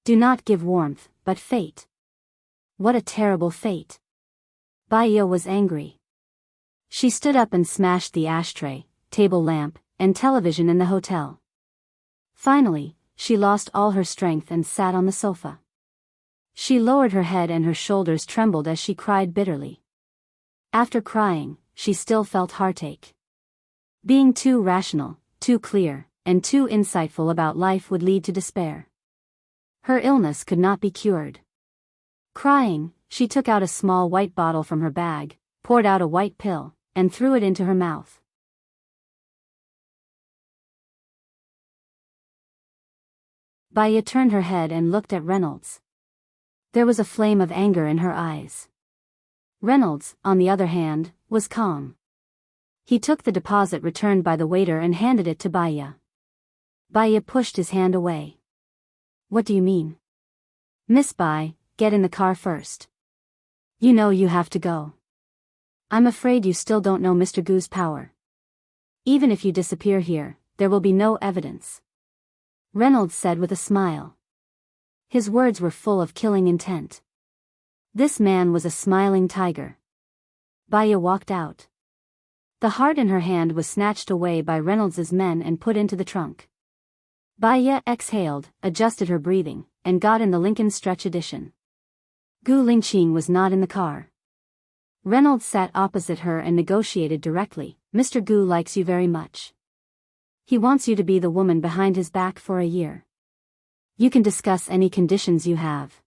Do not give warmth, but fate. What a terrible fate. Baya was angry. She stood up and smashed the ashtray, table lamp, and television in the hotel. Finally, she lost all her strength and sat on the sofa. She lowered her head and her shoulders trembled as she cried bitterly. After crying, she still felt heartache. Being too rational, too clear, and too insightful about life would lead to despair. Her illness could not be cured. Crying, she took out a small white bottle from her bag, poured out a white pill, and threw it into her mouth. Baya turned her head and looked at Reynolds. There was a flame of anger in her eyes. Reynolds, on the other hand, was calm. He took the deposit returned by the waiter and handed it to Baya. Baya pushed his hand away. What do you mean? Miss Bai, get in the car first. You know you have to go. I'm afraid you still don't know Mr. Gu's power. Even if you disappear here, there will be no evidence. Reynolds said with a smile. His words were full of killing intent. This man was a smiling tiger. Baya walked out. The heart in her hand was snatched away by Reynolds's men and put into the trunk. Baya exhaled, adjusted her breathing, and got in the Lincoln Stretch Edition. Gu Lingqing was not in the car. Reynolds sat opposite her and negotiated directly. Mr. Gu likes you very much. He wants you to be the woman behind his back for a year. You can discuss any conditions you have.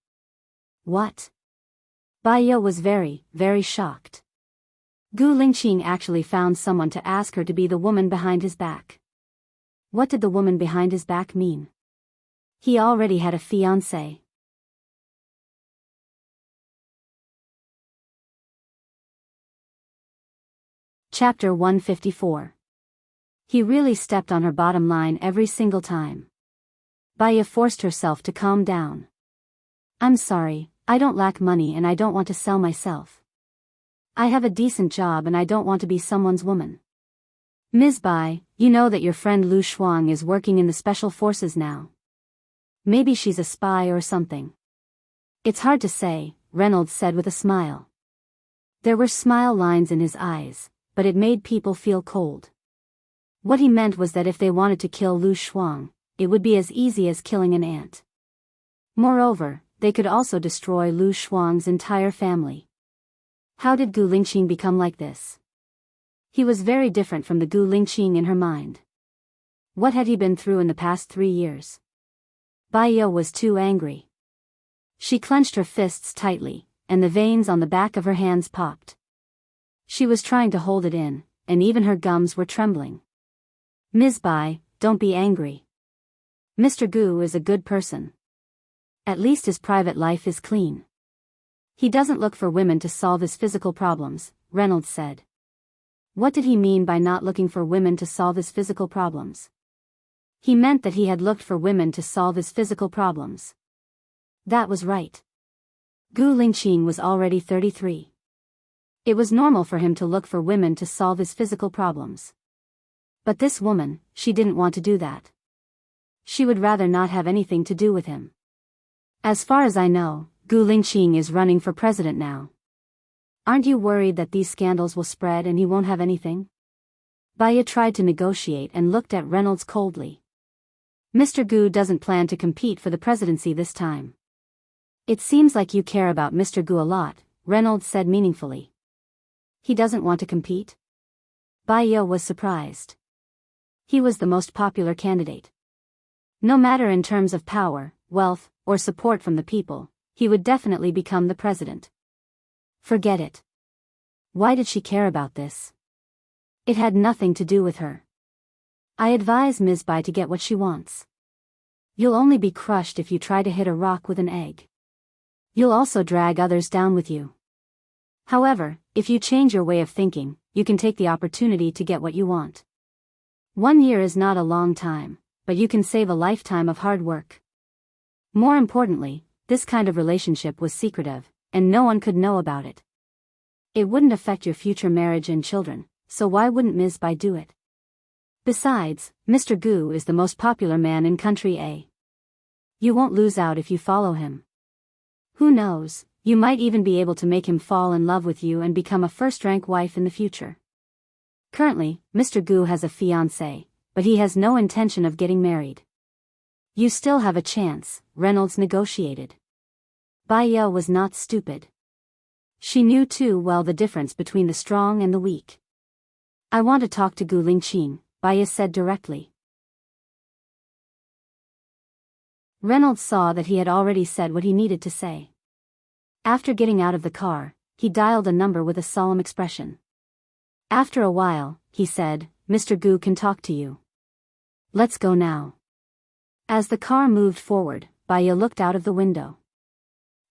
What? Baya was very, very shocked. Gu Lingqing actually found someone to ask her to be the woman behind his back. What did the woman behind his back mean? He already had a fiancée. Chapter 154. He really stepped on her bottom line every single time. Baya forced herself to calm down. I'm sorry, I don't lack money and I don't want to sell myself. I have a decent job and I don't want to be someone's woman. Ms. Bai, you know that your friend Lu Shuang is working in the special forces now. Maybe she's a spy or something. It's hard to say, Reynolds said with a smile. There were smile lines in his eyes, but it made people feel cold. What he meant was that if they wanted to kill Lu Shuang, it would be as easy as killing an ant. Moreover, they could also destroy Lu Shuang's entire family. How did Gu Lingqing become like this? He was very different from the Gu Lingqing in her mind. What had he been through in the past 3 years? Baya was too angry. She clenched her fists tightly, and the veins on the back of her hands popped. She was trying to hold it in, and even her gums were trembling. Ms. Bai, don't be angry. Mr. Gu is a good person. At least his private life is clean. He doesn't look for women to solve his physical problems, Reynolds said. What did he mean by not looking for women to solve his physical problems? He meant that he had looked for women to solve his physical problems. That was right. Gu Lingqing was already 33. It was normal for him to look for women to solve his physical problems. But this woman, she didn't want to do that. She would rather not have anything to do with him. As far as I know, Gu Lingqing is running for president now. Aren't you worried that these scandals will spread and he won't have anything? Baya tried to negotiate and looked at Reynolds coldly. Mr. Gu doesn't plan to compete for the presidency this time. It seems like you care about Mr. Gu a lot, Reynolds said meaningfully. He doesn't want to compete? Baya was surprised. He was the most popular candidate. No matter in terms of power, wealth, or support from the people, he would definitely become the president. Forget it. Why did she care about this? It had nothing to do with her. I advise Ms. Bai to get what she wants. You'll only be crushed if you try to hit a rock with an egg. You'll also drag others down with you. However, if you change your way of thinking, you can take the opportunity to get what you want. 1 year is not a long time, but you can save a lifetime of hard work. More importantly, this kind of relationship was secretive, and no one could know about it. It wouldn't affect your future marriage and children, so why wouldn't Ms. Bai do it? Besides, Mr. Gu is the most popular man in country A. You won't lose out if you follow him. Who knows, you might even be able to make him fall in love with you and become a first-rank wife in the future. Currently, Mr. Gu has a fiancée, but he has no intention of getting married. You still have a chance, Reynolds negotiated. Bai Ye was not stupid. She knew too well the difference between the strong and the weak. I want to talk to Gu Lingqing, Bai Ye said directly. Reynolds saw that he had already said what he needed to say. After getting out of the car, he dialed a number with a solemn expression. After a while, he said, Mr. Gu can talk to you. Let's go now. As the car moved forward, Bai Ye looked out of the window.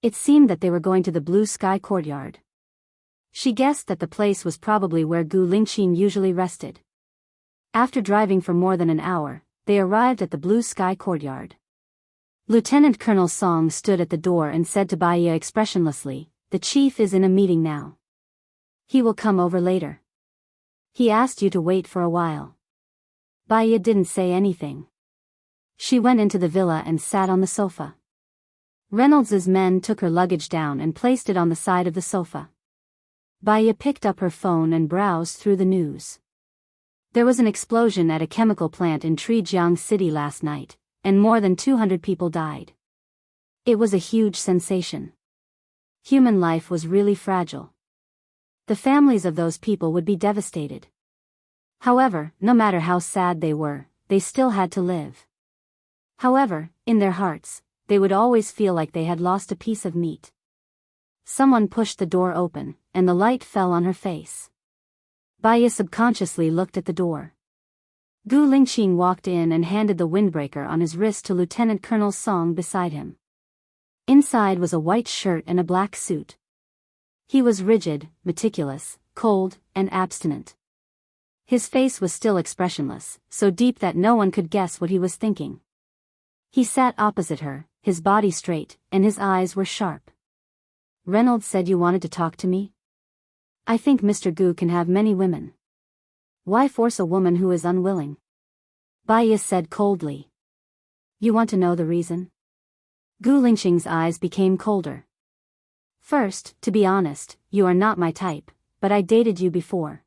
It seemed that they were going to the blue sky courtyard. She guessed that the place was probably where Gu Lingqing usually rested. After driving for more than an hour, they arrived at the blue sky courtyard. Lieutenant Colonel Song stood at the door and said to Bai Ye expressionlessly, the chief is in a meeting now. He will come over later. He asked you to wait for a while. Bai Ye didn't say anything. She went into the villa and sat on the sofa. Reynolds's men took her luggage down and placed it on the side of the sofa. Bai Ye picked up her phone and browsed through the news. There was an explosion at a chemical plant in Trijiang City last night, and more than 200 people died. It was a huge sensation. Human life was really fragile. The families of those people would be devastated. However, no matter how sad they were, they still had to live. However, in their hearts, they would always feel like they had lost a piece of meat. Someone pushed the door open, and the light fell on her face. Bai Ye subconsciously looked at the door. Gu Lingqing walked in and handed the windbreaker on his wrist to Lieutenant Colonel Song beside him. Inside was a white shirt and a black suit. He was rigid, meticulous, cold, and abstinent. His face was still expressionless, so deep that no one could guess what he was thinking. He sat opposite her, his body straight, and his eyes were sharp. Reynolds said you wanted to talk to me? I think Mr. Gu can have many women. Why force a woman who is unwilling? Bai Ye said coldly. You want to know the reason? Gu Lingqing's eyes became colder. First, to be honest, you are not my type, but I dated you before.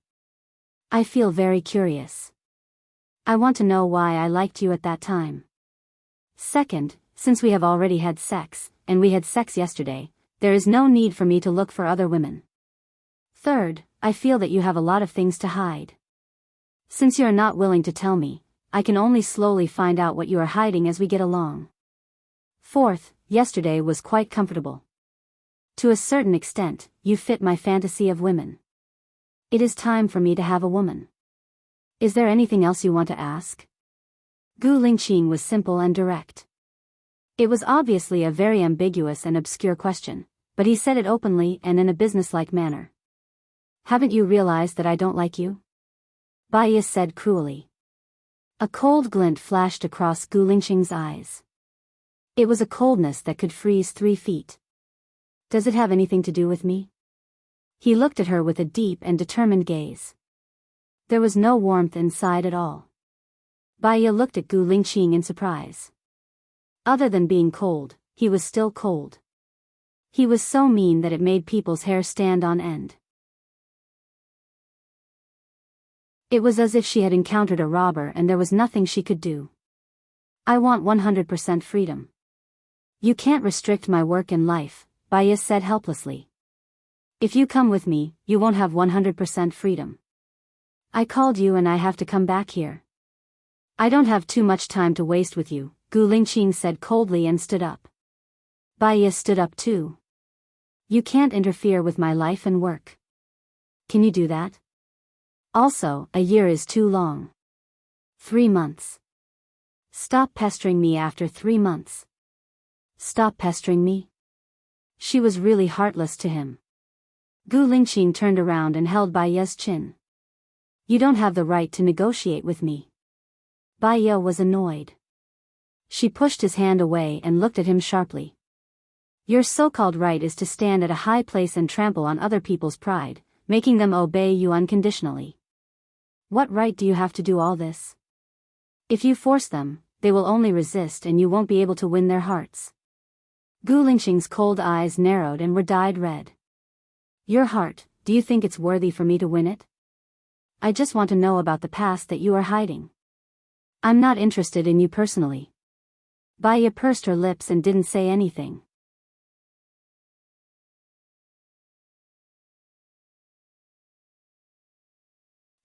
I feel very curious. I want to know why I liked you at that time. Second, since we have already had sex, and we had sex yesterday, there is no need for me to look for other women. Third, I feel that you have a lot of things to hide. Since you are not willing to tell me, I can only slowly find out what you are hiding as we get along. Fourth, yesterday was quite comfortable. To a certain extent, you fit my fantasy of women. It is time for me to have a woman. Is there anything else you want to ask? Gu Lingqing was simple and direct. It was obviously a very ambiguous and obscure question, but he said it openly and in a businesslike manner. Haven't you realized that I don't like you? Bai Ye said cruelly. A cold glint flashed across Gu Lingqing's eyes. It was a coldness that could freeze 3 feet. Does it have anything to do with me? He looked at her with a deep and determined gaze. There was no warmth inside at all. Bai Ye looked at Gu Lingqing in surprise. Other than being cold, he was still cold. He was so mean that it made people's hair stand on end. It was as if she had encountered a robber and there was nothing she could do. I want 100% freedom. You can't restrict my work and life, Bai Ye said helplessly. If you come with me, you won't have 100% freedom. I called you and I have to come back here. I don't have too much time to waste with you, Gu Lingqing said coldly and stood up. Bai Ye stood up too. You can't interfere with my life and work. Can you do that? Also, a year is too long. 3 months. Stop pestering me after 3 months. Stop pestering me? She was really heartless to him. Gu Lingqing turned around and held Bai Ye's chin. You don't have the right to negotiate with me. Bai Ye was annoyed. She pushed his hand away and looked at him sharply. Your so-called right is to stand at a high place and trample on other people's pride, making them obey you unconditionally. What right do you have to do all this? If you force them, they will only resist and you won't be able to win their hearts. Gu Lingqing's cold eyes narrowed and were dyed red. Your heart, do you think it's worthy for me to win it? I just want to know about the past that you are hiding. I'm not interested in you personally. Bai Ye pursed her lips and didn't say anything.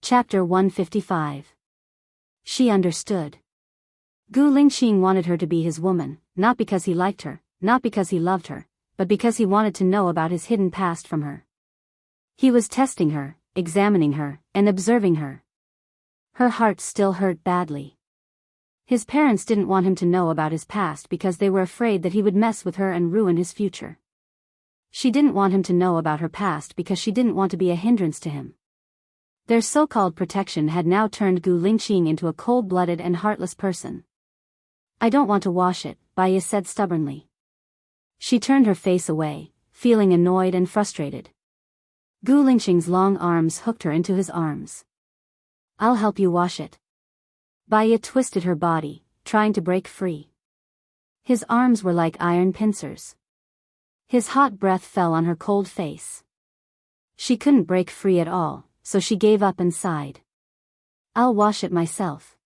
Chapter 155. She understood. Gu Lingqing wanted her to be his woman, not because he liked her, not because he loved her, but because he wanted to know about his hidden past from her. He was testing her, examining her, and observing her. Her heart still hurt badly. His parents didn't want him to know about his past because they were afraid that he would mess with her and ruin his future. She didn't want him to know about her past because she didn't want to be a hindrance to him. Their so-called protection had now turned Gu Lingqing into a cold-blooded and heartless person. I don't want to wash it, Bai Ye said stubbornly. She turned her face away, feeling annoyed and frustrated. Gu Lingqing's long arms hooked her into his arms. I'll help you wash it. Bai Ye twisted her body, trying to break free. His arms were like iron pincers. His hot breath fell on her cold face. She couldn't break free at all, so she gave up and sighed. I'll wash it myself.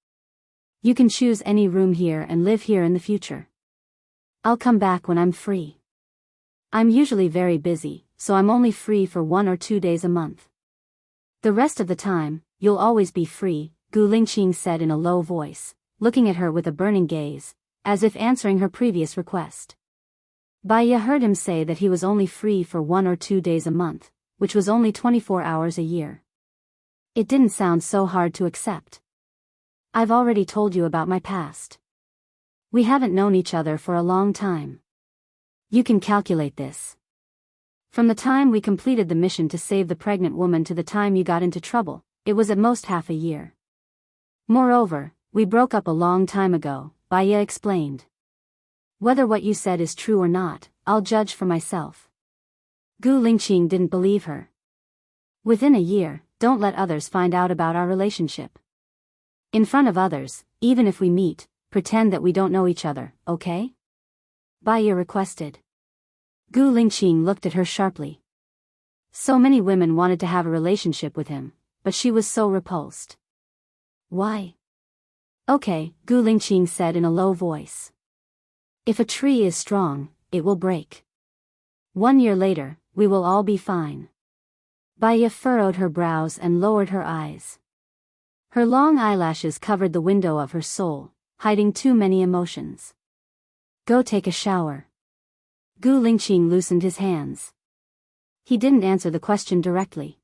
You can choose any room here and live here in the future. I'll come back when I'm free. I'm usually very busy, so I'm only free for 1 or 2 days a month. The rest of the time, you'll always be free, Gu Lingqing said in a low voice, looking at her with a burning gaze, as if answering her previous request. Bai Ye heard him say that he was only free for 1 or 2 days a month, which was only 24 hours a year. It didn't sound so hard to accept. I've already told you about my past. We haven't known each other for a long time. You can calculate this. From the time we completed the mission to save the pregnant woman to the time you got into trouble, it was at most half a year. Moreover, we broke up a long time ago, Bai Ye explained. Whether what you said is true or not, I'll judge for myself. Gu Lingqing didn't believe her. Within a year, don't let others find out about our relationship. In front of others, even if we meet, pretend that we don't know each other, okay? Bai Ye requested. Gu Lingqing looked at her sharply. So many women wanted to have a relationship with him, but she was so repulsed. Why? Okay, Gu Lingqing said in a low voice. If a tree is strong, it will break. 1 year later, we will all be fine. Bai Ye furrowed her brows and lowered her eyes. Her long eyelashes covered the window of her soul, hiding too many emotions. Go take a shower. Gu Lingqing loosened his hands. He didn't answer the question directly.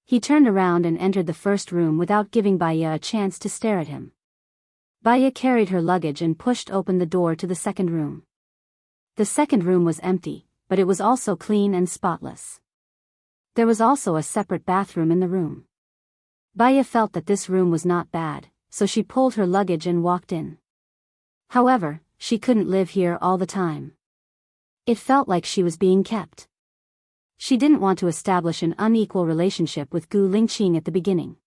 He turned around and entered the first room without giving Bai Ye a chance to stare at him. Bai Ye carried her luggage and pushed open the door to the second room. The second room was empty, but it was also clean and spotless. There was also a separate bathroom in the room. Bai Ye felt that this room was not bad, so she pulled her luggage and walked in. However, she couldn't live here all the time. It felt like she was being kept. She didn't want to establish an unequal relationship with Gu Lingqing at the beginning.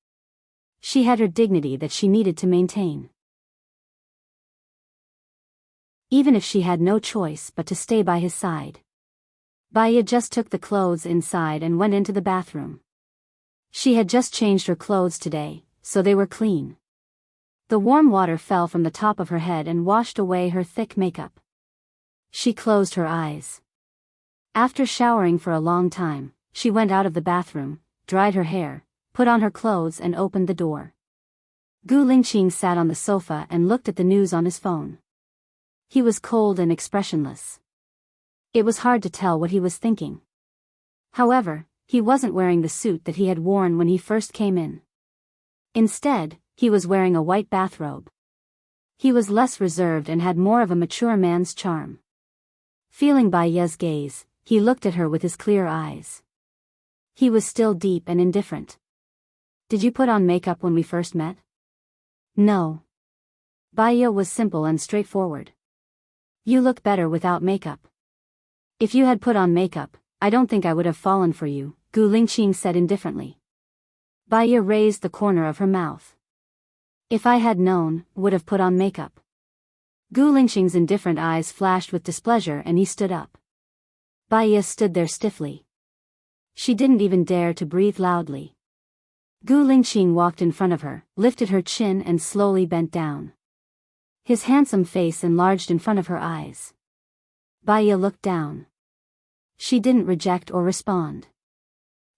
She had her dignity that she needed to maintain. Even if she had no choice but to stay by his side. Bai Ye just took the clothes inside and went into the bathroom. She had just changed her clothes today, so they were clean. The warm water fell from the top of her head and washed away her thick makeup. She closed her eyes. After showering for a long time, she went out of the bathroom, dried her hair, put on her clothes and opened the door. Gu Lingqing sat on the sofa and looked at the news on his phone. He was cold and expressionless. It was hard to tell what he was thinking. However, he wasn't wearing the suit that he had worn when he first came in. Instead, he was wearing a white bathrobe. He was less reserved and had more of a mature man's charm. Feeling Bai Ye's gaze, he looked at her with his clear eyes. He was still deep and indifferent. Did you put on makeup when we first met? No. Bai Ye was simple and straightforward. You look better without makeup. If you had put on makeup, I don't think I would have fallen for you, Gu Lingqing said indifferently. Bai Ye raised the corner of her mouth. If I had known, would have put on makeup. Gu Lingqing's indifferent eyes flashed with displeasure and he stood up. Bai Ye stood there stiffly. She didn't even dare to breathe loudly. Gu Lingqing walked in front of her, lifted her chin and slowly bent down. His handsome face enlarged in front of her eyes. Bai Ye looked down. She didn't reject or respond.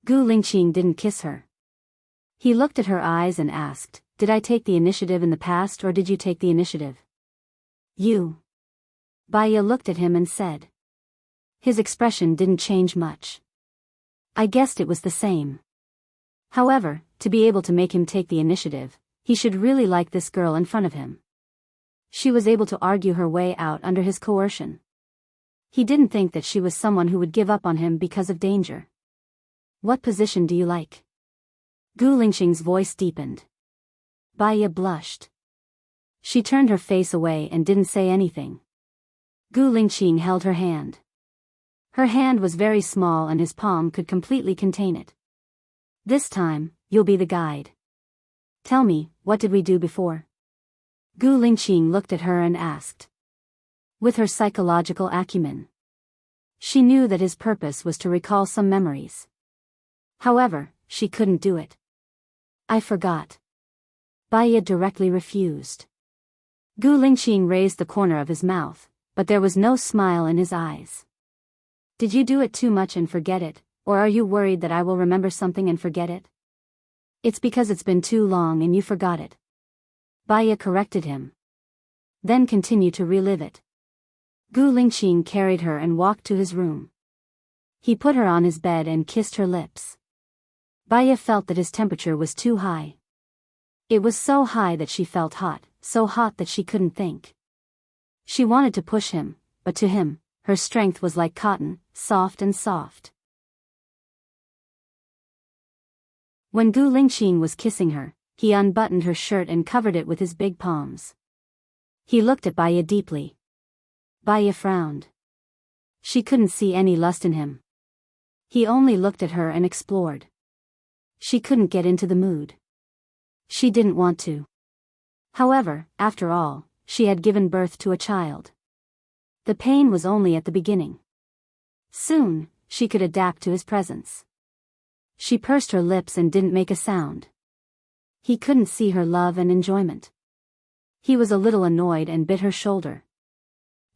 Gu Lingqing didn't kiss her. He looked at her eyes and asked, did I take the initiative in the past or did you take the initiative? You. Bai Ye looked at him and said. His expression didn't change much. I guessed it was the same. However, to be able to make him take the initiative, he should really like this girl in front of him. She was able to argue her way out under his coercion. He didn't think that she was someone who would give up on him because of danger. What position do you like? Gu Lingqing's voice deepened. Bai Ye blushed. She turned her face away and didn't say anything. Gu Lingqing held her hand. Her hand was very small and his palm could completely contain it. This time, you'll be the guide. Tell me, what did we do before? Gu Lingqing looked at her and asked. With her psychological acumen. She knew that his purpose was to recall some memories. However, she couldn't do it. I forgot. Bai Ye directly refused. Gu Lingqing raised the corner of his mouth, but there was no smile in his eyes. Did you do it too much and forget it, or are you worried that I will remember something and forget it? It's because it's been too long and you forgot it. Bai Ye corrected him. Then continue to relive it. Gu Lingqing carried her and walked to his room. He put her on his bed and kissed her lips. Bai Ye felt that his temperature was too high. It was so high that she felt hot, so hot that she couldn't think. She wanted to push him, but to him, her strength was like cotton, soft and soft. When Gu Lingqing was kissing her, he unbuttoned her shirt and covered it with his big palms. He looked at Bai Ye deeply. Bai Ye frowned. She couldn't see any lust in him. He only looked at her and explored. She couldn't get into the mood. She didn't want to. However, after all, she had given birth to a child. The pain was only at the beginning. Soon, she could adapt to his presence. She pursed her lips and didn't make a sound. He couldn't see her love and enjoyment. He was a little annoyed and bit her shoulder.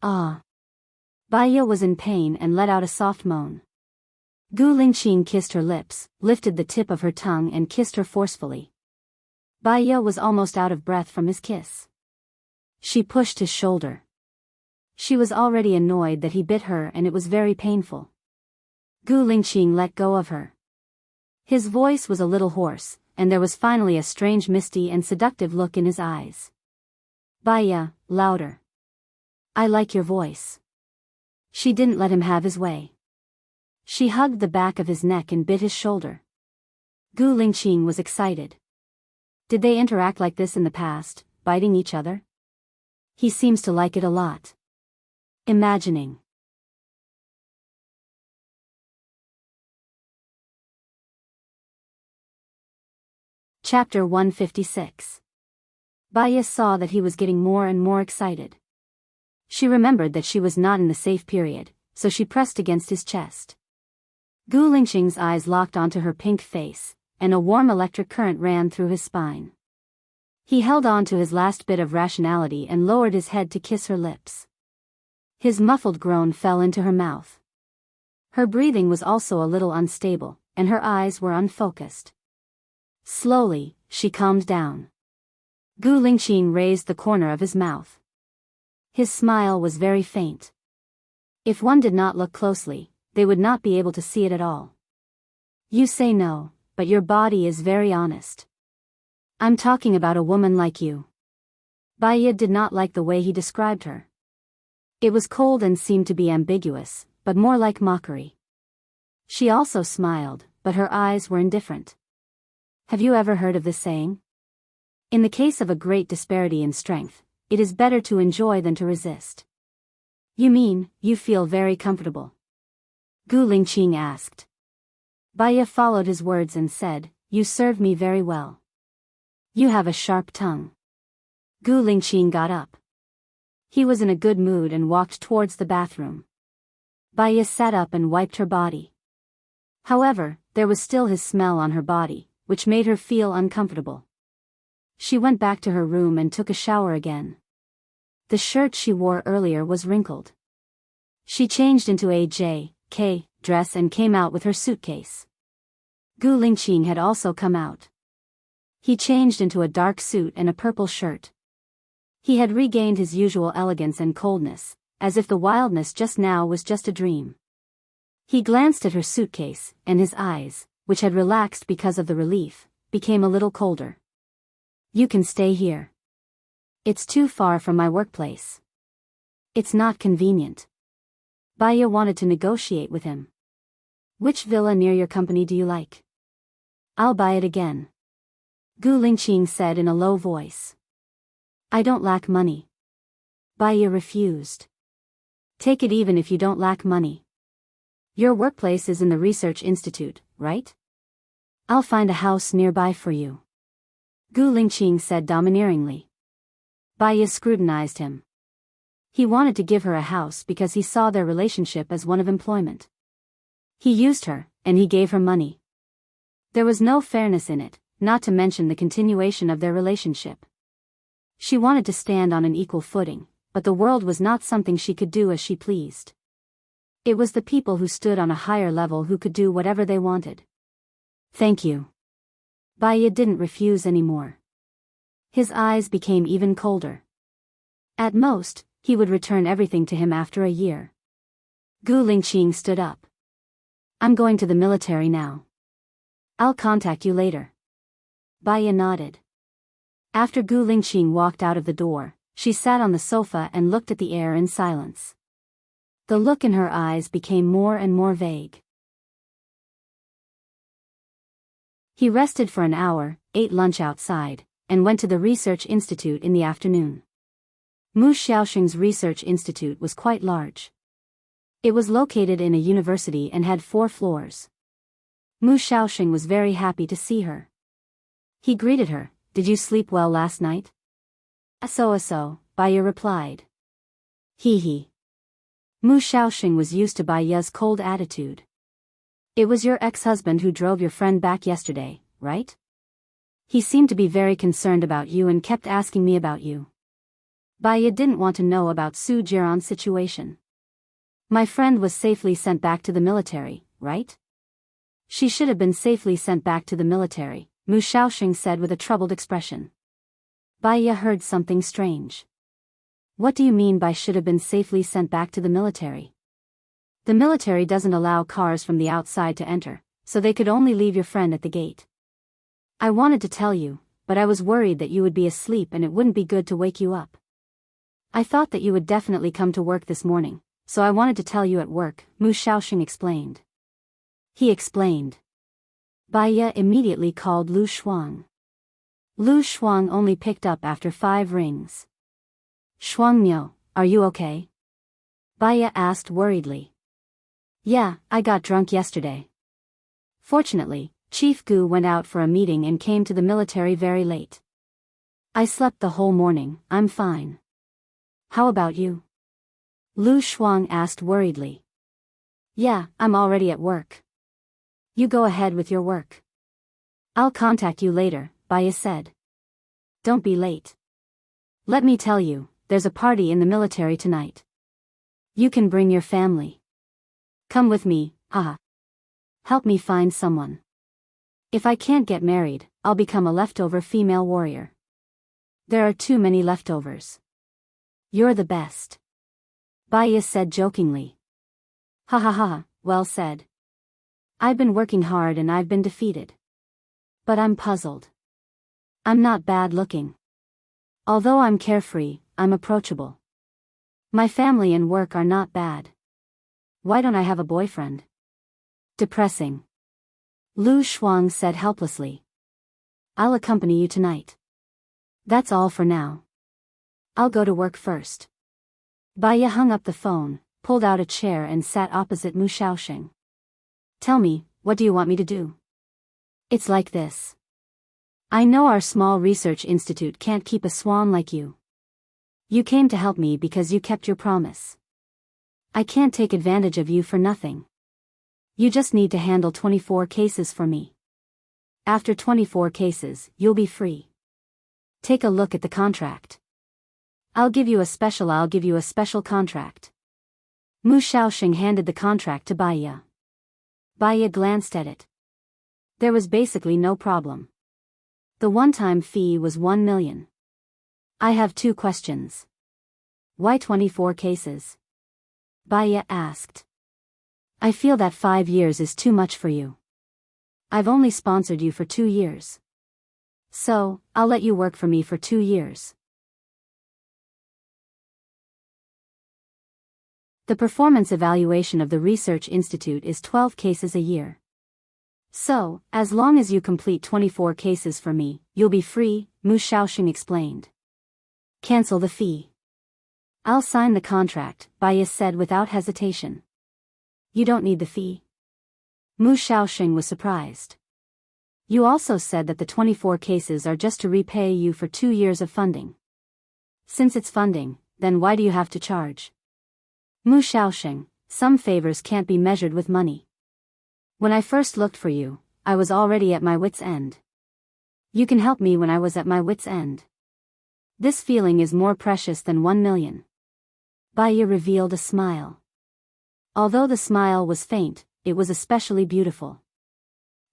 Ah. Bai Ye was in pain and let out a soft moan. Gu Lingqing kissed her lips, lifted the tip of her tongue and kissed her forcefully. Bai Ye was almost out of breath from his kiss. She pushed his shoulder. She was already annoyed that he bit her and it was very painful. Gu Lingqing let go of her. His voice was a little hoarse, and there was finally a strange misty and seductive look in his eyes. Bai Ye, louder. I like your voice. She didn't let him have his way. She hugged the back of his neck and bit his shoulder. Gu Lingqing was excited. Did they interact like this in the past, biting each other? He seems to like it a lot. Imagining. Chapter 156. Bai Ye saw that he was getting more and more excited. She remembered that she was not in the safe period, so she pressed against his chest. Gu Lingqing's eyes locked onto her pink face, and a warm electric current ran through his spine. He held on to his last bit of rationality and lowered his head to kiss her lips. His muffled groan fell into her mouth. Her breathing was also a little unstable, and her eyes were unfocused. Slowly, she calmed down. Gu Lingqing raised the corner of his mouth. His smile was very faint. If one did not look closely, they would not be able to see it at all. You say no, but your body is very honest. I'm talking about a woman like you. Baya did not like the way he described her. It was cold and seemed to be ambiguous, but more like mockery. She also smiled, but her eyes were indifferent. Have you ever heard of this saying? In the case of a great disparity in strength, it is better to enjoy than to resist. You mean, you feel very comfortable? Gu Lingqing asked. Baya followed his words and said, You serve me very well. You have a sharp tongue. Gu Lingqing got up. He was in a good mood and walked towards the bathroom. Baya sat up and wiped her body. However, there was still his smell on her body, which made her feel uncomfortable. She went back to her room and took a shower again. The shirt she wore earlier was wrinkled. She changed into a J.K. dress and came out with her suitcase. Gu Lingqing had also come out. He changed into a dark suit and a purple shirt. He had regained his usual elegance and coldness, as if the wildness just now was just a dream. He glanced at her suitcase, and his eyes, which had relaxed because of the relief, became a little colder. You can stay here. It's too far from my workplace. It's not convenient. Baya wanted to negotiate with him. Which villa near your company do you like? I'll buy it again. Gu Lingqing said in a low voice. I don't lack money. Baya refused. Take it even if you don't lack money. Your workplace is in the research institute, right? I'll find a house nearby for you. Gu Lingqing said domineeringly. Baya scrutinized him. He wanted to give her a house because he saw their relationship as one of employment. He used her, and he gave her money. There was no fairness in it, not to mention the continuation of their relationship. She wanted to stand on an equal footing, but the world was not something she could do as she pleased. It was the people who stood on a higher level who could do whatever they wanted. Thank you. Baya didn't refuse anymore. His eyes became even colder. At most, he would return everything to him after a year. Gu Lingqing stood up. I'm going to the military now. I'll contact you later. Baya nodded. After Gu Lingqing walked out of the door, she sat on the sofa and looked at the air in silence. The look in her eyes became more and more vague. He rested for an hour, ate lunch outside, and went to the research institute in the afternoon. Mu Xiaoxing's research institute was quite large. It was located in a university and had 4 floors. Mu Xiaoxing was very happy to see her. He greeted her. Did you sleep well last night? So, Baya replied. He. Mu Xiaoxing was used to Baya's cold attitude. It was your ex-husband who drove your friend back yesterday, right? He seemed to be very concerned about you and kept asking me about you. Baya didn't want to know about Su Jiran's situation. My friend was safely sent back to the military, right? She should have been safely sent back to the military, Mu Xiaoxing said with a troubled expression. Baya heard something strange. What do you mean by should have been safely sent back to the military? The military doesn't allow cars from the outside to enter, so they could only leave your friend at the gate. I wanted to tell you, but I was worried that you would be asleep and it wouldn't be good to wake you up. I thought that you would definitely come to work this morning, so I wanted to tell you at work, Mu Xiaoxing explained. He explained. Baya immediately called Lu Shuang. Lu Shuang only picked up after 5 rings. Shuangmiao, are you okay? Baya asked worriedly. Yeah, I got drunk yesterday. Fortunately, Chief Gu went out for a meeting and came to the military very late. I slept the whole morning, I'm fine. How about you? Lu Shuang asked worriedly. Yeah, I'm already at work. You go ahead with your work. I'll contact you later, Baya said. Don't be late. Let me tell you, there's a party in the military tonight. You can bring your family. Come with me, haha. Help me find someone. If I can't get married, I'll become a leftover female warrior. There are too many leftovers. You're the best. Baya said jokingly. Ha ha ha, well said. I've been working hard and I've been defeated. But I'm puzzled. I'm not bad looking. Although I'm carefree, I'm approachable. My family and work are not bad. Why don't I have a boyfriend? Depressing. Lu Shuang said helplessly. I'll accompany you tonight. That's all for now. I'll go to work first. Baya hung up the phone, pulled out a chair and sat opposite Mu Shaoxing. Tell me, what do you want me to do? It's like this. I know our small research institute can't keep a swan like you. You came to help me because you kept your promise. I can't take advantage of you for nothing. You just need to handle 24 cases for me. After 24 cases, you'll be free. Take a look at the contract. I'll give you a special contract. Mu Shaoxing handed the contract to Baya. Baya glanced at it. There was basically no problem. The one-time fee was 1 million. I have 2 questions. Why 24 cases? Baya asked. I feel that 5 years is too much for you. I've only sponsored you for 2 years. So, I'll let you work for me for 2 years. The performance evaluation of the Research Institute is 12 cases a year. So, as long as you complete 24 cases for me, you'll be free, Mu Shaoxing explained. Cancel the fee. I'll sign the contract, Baya said without hesitation. You don't need the fee. Mu Shaoxing was surprised. You also said that the 24 cases are just to repay you for 2 years of funding. Since it's funding, then why do you have to charge? Mu Shaoxing, some favors can't be measured with money. When I first looked for you, I was already at my wit's end. You can help me when I was at my wit's end. This feeling is more precious than 1 million. Baya revealed a smile. Although the smile was faint, it was especially beautiful.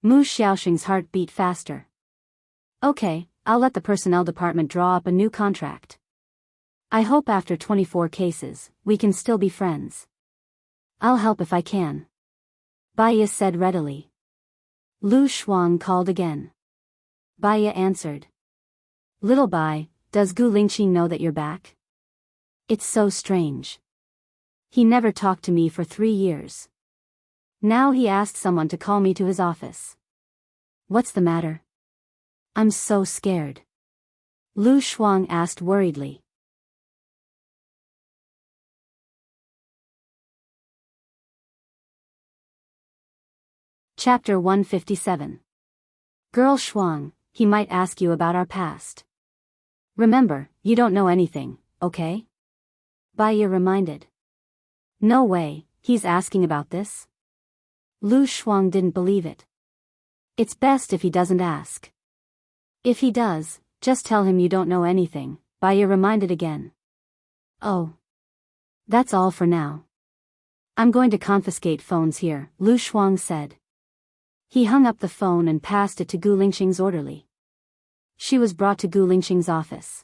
Mu Shaoxing's heart beat faster. Okay, I'll let the personnel department draw up a new contract. I hope after 24 cases, we can still be friends. I'll help if I can. Baya said readily. Lu Shuang called again. Baya answered. Little Bai, does Gu Lingqing know that you're back? It's so strange. He never talked to me for 3 years. Now he asked someone to call me to his office. What's the matter? I'm so scared. Lu Shuang asked worriedly. Chapter 157. Girl Shuang, he might ask you about our past. Remember, you don't know anything, okay? Baya reminded. No way, he's asking about this? Lu Shuang didn't believe it. It's best if he doesn't ask. If he does, just tell him you don't know anything, Baya reminded again. Oh. That's all for now. I'm going to confiscate phones here, Lu Shuang said. He hung up the phone and passed it to Gu Lingqing's orderly. She was brought to Gu Lingqing's office.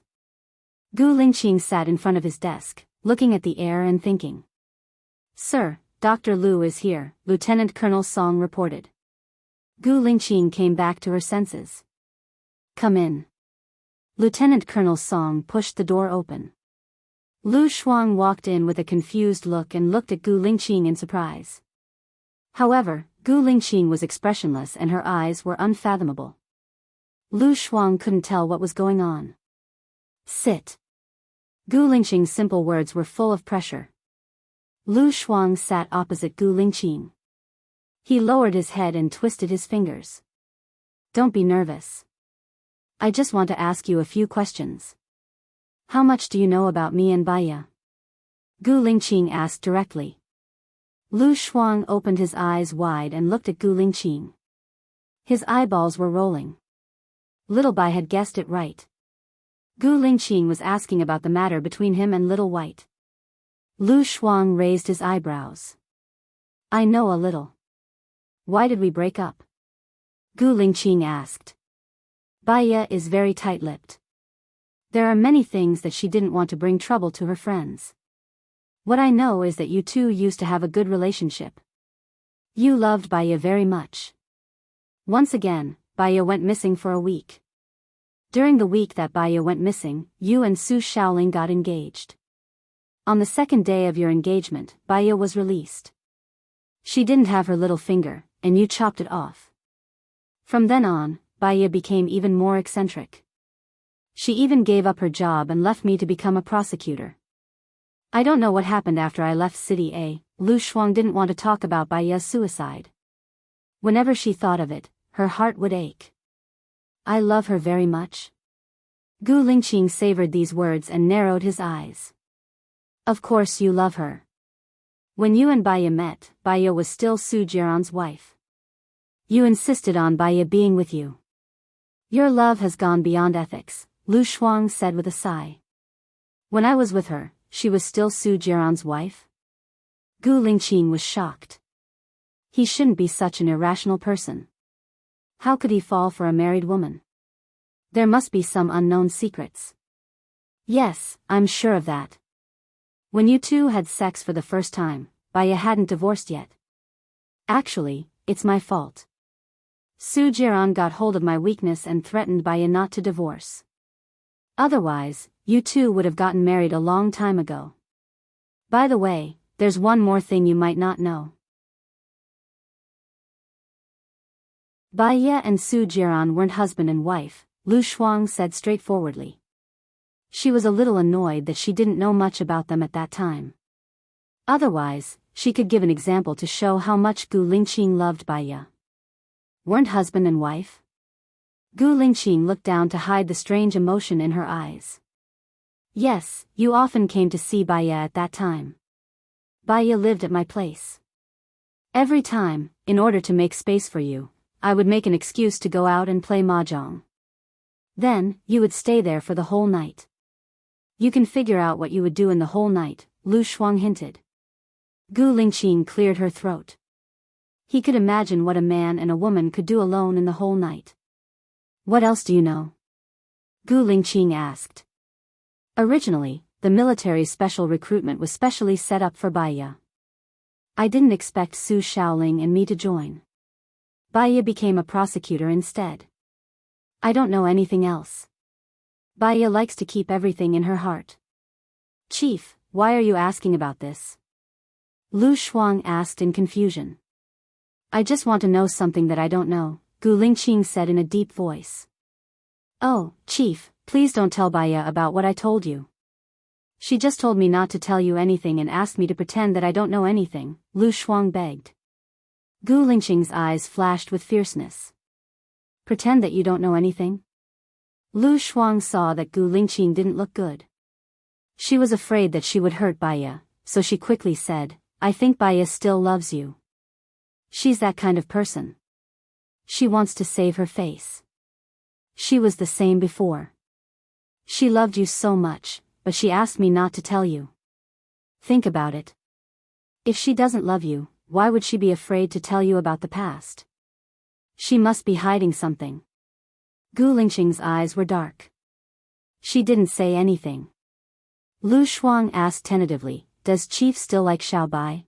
Gu Lingqing sat in front of his desk, looking at the air and thinking. Sir, Dr. Lu is here, Lieutenant Colonel Song reported. Gu Lingqing came back to her senses. Come in. Lieutenant Colonel Song pushed the door open. Lu Shuang walked in with a confused look and looked at Gu Lingqing in surprise. However, Gu Lingqing was expressionless and her eyes were unfathomable. Lu Shuang couldn't tell what was going on. Sit. Gu Lingqing's simple words were full of pressure. Lu Shuang sat opposite Gu Lingqing. He lowered his head and twisted his fingers. Don't be nervous. I just want to ask you a few questions. How much do you know about me and Baya? Gu Lingqing asked directly. Lu Shuang opened his eyes wide and looked at Gu Lingqing. His eyeballs were rolling. Little Bai had guessed it right. Gu Lingqing was asking about the matter between him and Little White. Lu Shuang raised his eyebrows. I know a little. Why did we break up? Gu Lingqing asked. Baya is very tight-lipped. There are many things that she didn't want to bring trouble to her friends. What I know is that you two used to have a good relationship. You loved Baya very much. Once again, Baya went missing for a week. During the week that Baya went missing, you and Su Shaoling got engaged. On the second day of your engagement, Baya was released. She didn't have her little finger, and you chopped it off. From then on, Baya became even more eccentric. She even gave up her job and left me to become a prosecutor. I don't know what happened after I left City A. Lu Shuang didn't want to talk about Baya's suicide. Whenever she thought of it, her heart would ache. I love her very much. Gu Lingqing savored these words and narrowed his eyes. Of course you love her. When you and Baya met, Baya was still Su Jiran's wife. You insisted on Baya being with you. Your love has gone beyond ethics, Lu Shuang said with a sigh. When I was with her, she was still Su Jiran's wife? Gu Lingqing was shocked. He shouldn't be such an irrational person. How could he fall for a married woman? There must be some unknown secrets. Yes, I'm sure of that. When you two had sex for the first time, Baya hadn't divorced yet. Actually, it's my fault. Su Jiran got hold of my weakness and threatened Baya not to divorce. Otherwise, you two would have gotten married a long time ago. By the way, there's one more thing you might not know. Baya and Su Jiran weren't husband and wife, Lu Shuang said straightforwardly. She was a little annoyed that she didn't know much about them at that time. Otherwise, she could give an example to show how much Gu Lingqing loved Baya. Weren't husband and wife? Gu Lingqing looked down to hide the strange emotion in her eyes. Yes, you often came to see Baya at that time. Baya lived at my place. Every time, in order to make space for you, I would make an excuse to go out and play mahjong. Then, you would stay there for the whole night. You can figure out what you would do in the whole night, Lu Shuang hinted. Gu Lingqing cleared her throat. He could imagine what a man and a woman could do alone in the whole night. What else do you know? Gu Lingqing asked. Originally, the military special recruitment was specially set up for Baya. I didn't expect Su Shaoling and me to join. Baya became a prosecutor instead. I don't know anything else. Baya likes to keep everything in her heart. Chief, why are you asking about this? Lu Shuang asked in confusion. I just want to know something that I don't know, Gu Lingqing said in a deep voice. Oh, Chief, please don't tell Baya about what I told you. She just told me not to tell you anything and asked me to pretend that I don't know anything, Lu Shuang begged. Gu Lingqing's eyes flashed with fierceness. Pretend that you don't know anything? Lu Shuang saw that Gu Lingqing didn't look good. She was afraid that she would hurt Baya, so she quickly said, I think Baya still loves you. She's that kind of person. She wants to save her face. She was the same before. She loved you so much, but she asked me not to tell you. Think about it. If she doesn't love you, why would she be afraid to tell you about the past? She must be hiding something. Gu Lingqing's eyes were dark. She didn't say anything. Lu Shuang asked tentatively, does Chief still like Xiao Bai?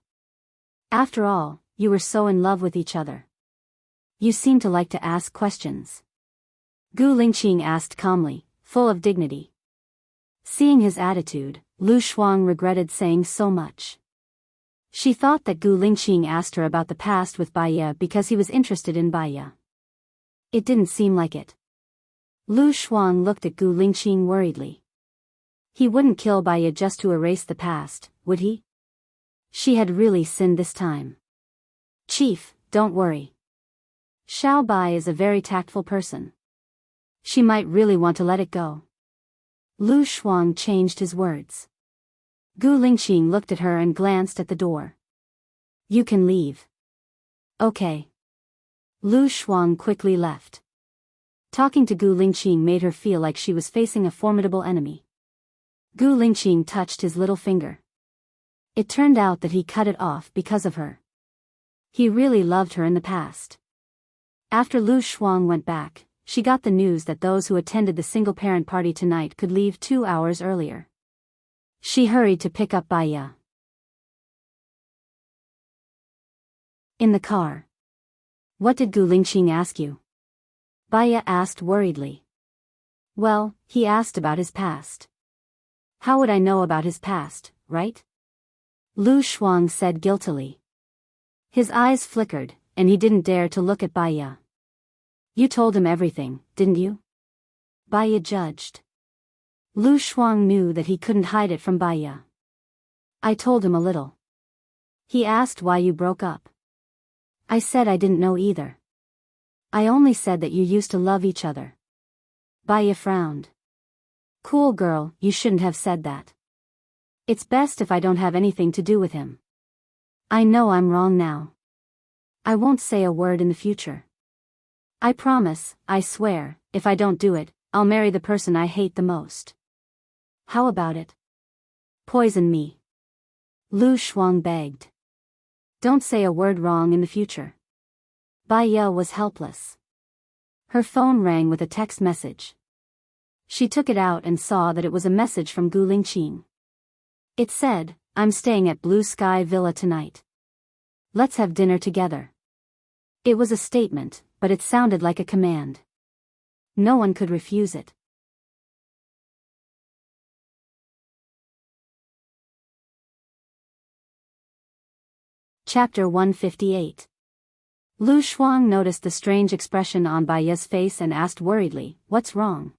After all, you were so in love with each other. You seem to like to ask questions. Gu Lingqing asked calmly, full of dignity. Seeing his attitude, Lu Shuang regretted saying so much. She thought that Gu Lingqing asked her about the past with Baya because he was interested in Baya. It didn't seem like it. Lu Shuang looked at Gu Lingqing worriedly. He wouldn't kill Baya just to erase the past, would he? She had really sinned this time. Chief, don't worry. Xiao Bai is a very tactful person. She might really want to let it go. Lu Shuang changed his words. Gu Lingqing looked at her and glanced at the door. You can leave. Okay. Lu Shuang quickly left. Talking to Gu Lingqing made her feel like she was facing a formidable enemy. Gu Lingqing touched his little finger. It turned out that he cut it off because of her. He really loved her in the past. After Lu Shuang went back, she got the news that those who attended the single-parent party tonight could leave 2 hours earlier. She hurried to pick up Baya. In the car. What did Gu Lingqing ask you? Baya asked worriedly. Well, he asked about his past. How would I know about his past, right? Lu Shuang said guiltily. His eyes flickered, and he didn't dare to look at Baiya. You told him everything, didn't you? Baiya judged. Lu Shuang knew that he couldn't hide it from Baiya. I told him a little. He asked why you broke up. I said I didn't know either. I only said that you used to love each other. Baiya frowned. Cool girl, you shouldn't have said that. It's best if I don't have anything to do with him. I know I'm wrong now. I won't say a word in the future. I promise, I swear, if I don't do it, I'll marry the person I hate the most. How about it? Poison me. Lu Shuang begged. Don't say a word wrong in the future. Baiya was helpless. Her phone rang with a text message. She took it out and saw that it was a message from Gu Lingqing. It said, I'm staying at Blue Sky Villa tonight. Let's have dinner together. It was a statement, but it sounded like a command. No one could refuse it. Chapter 158. Lu Shuang noticed the strange expression on Baiya's face and asked worriedly, what's wrong?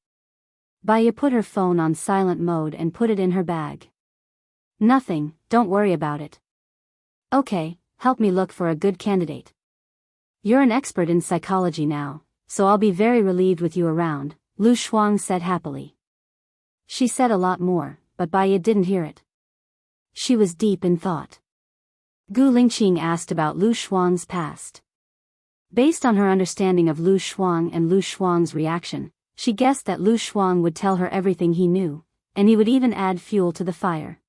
Baiya put her phone on silent mode and put it in her bag. Nothing, don't worry about it. Okay, help me look for a good candidate. You're an expert in psychology now, so I'll be very relieved with you around, Lu Shuang said happily. She said a lot more, but Baiya didn't hear it. She was deep in thought. Gu Lingqing asked about Lu Shuang's past. Based on her understanding of Lu Shuang and Lu Shuang's reaction, she guessed that Lu Shuang would tell her everything he knew, and he would even add fuel to the fire.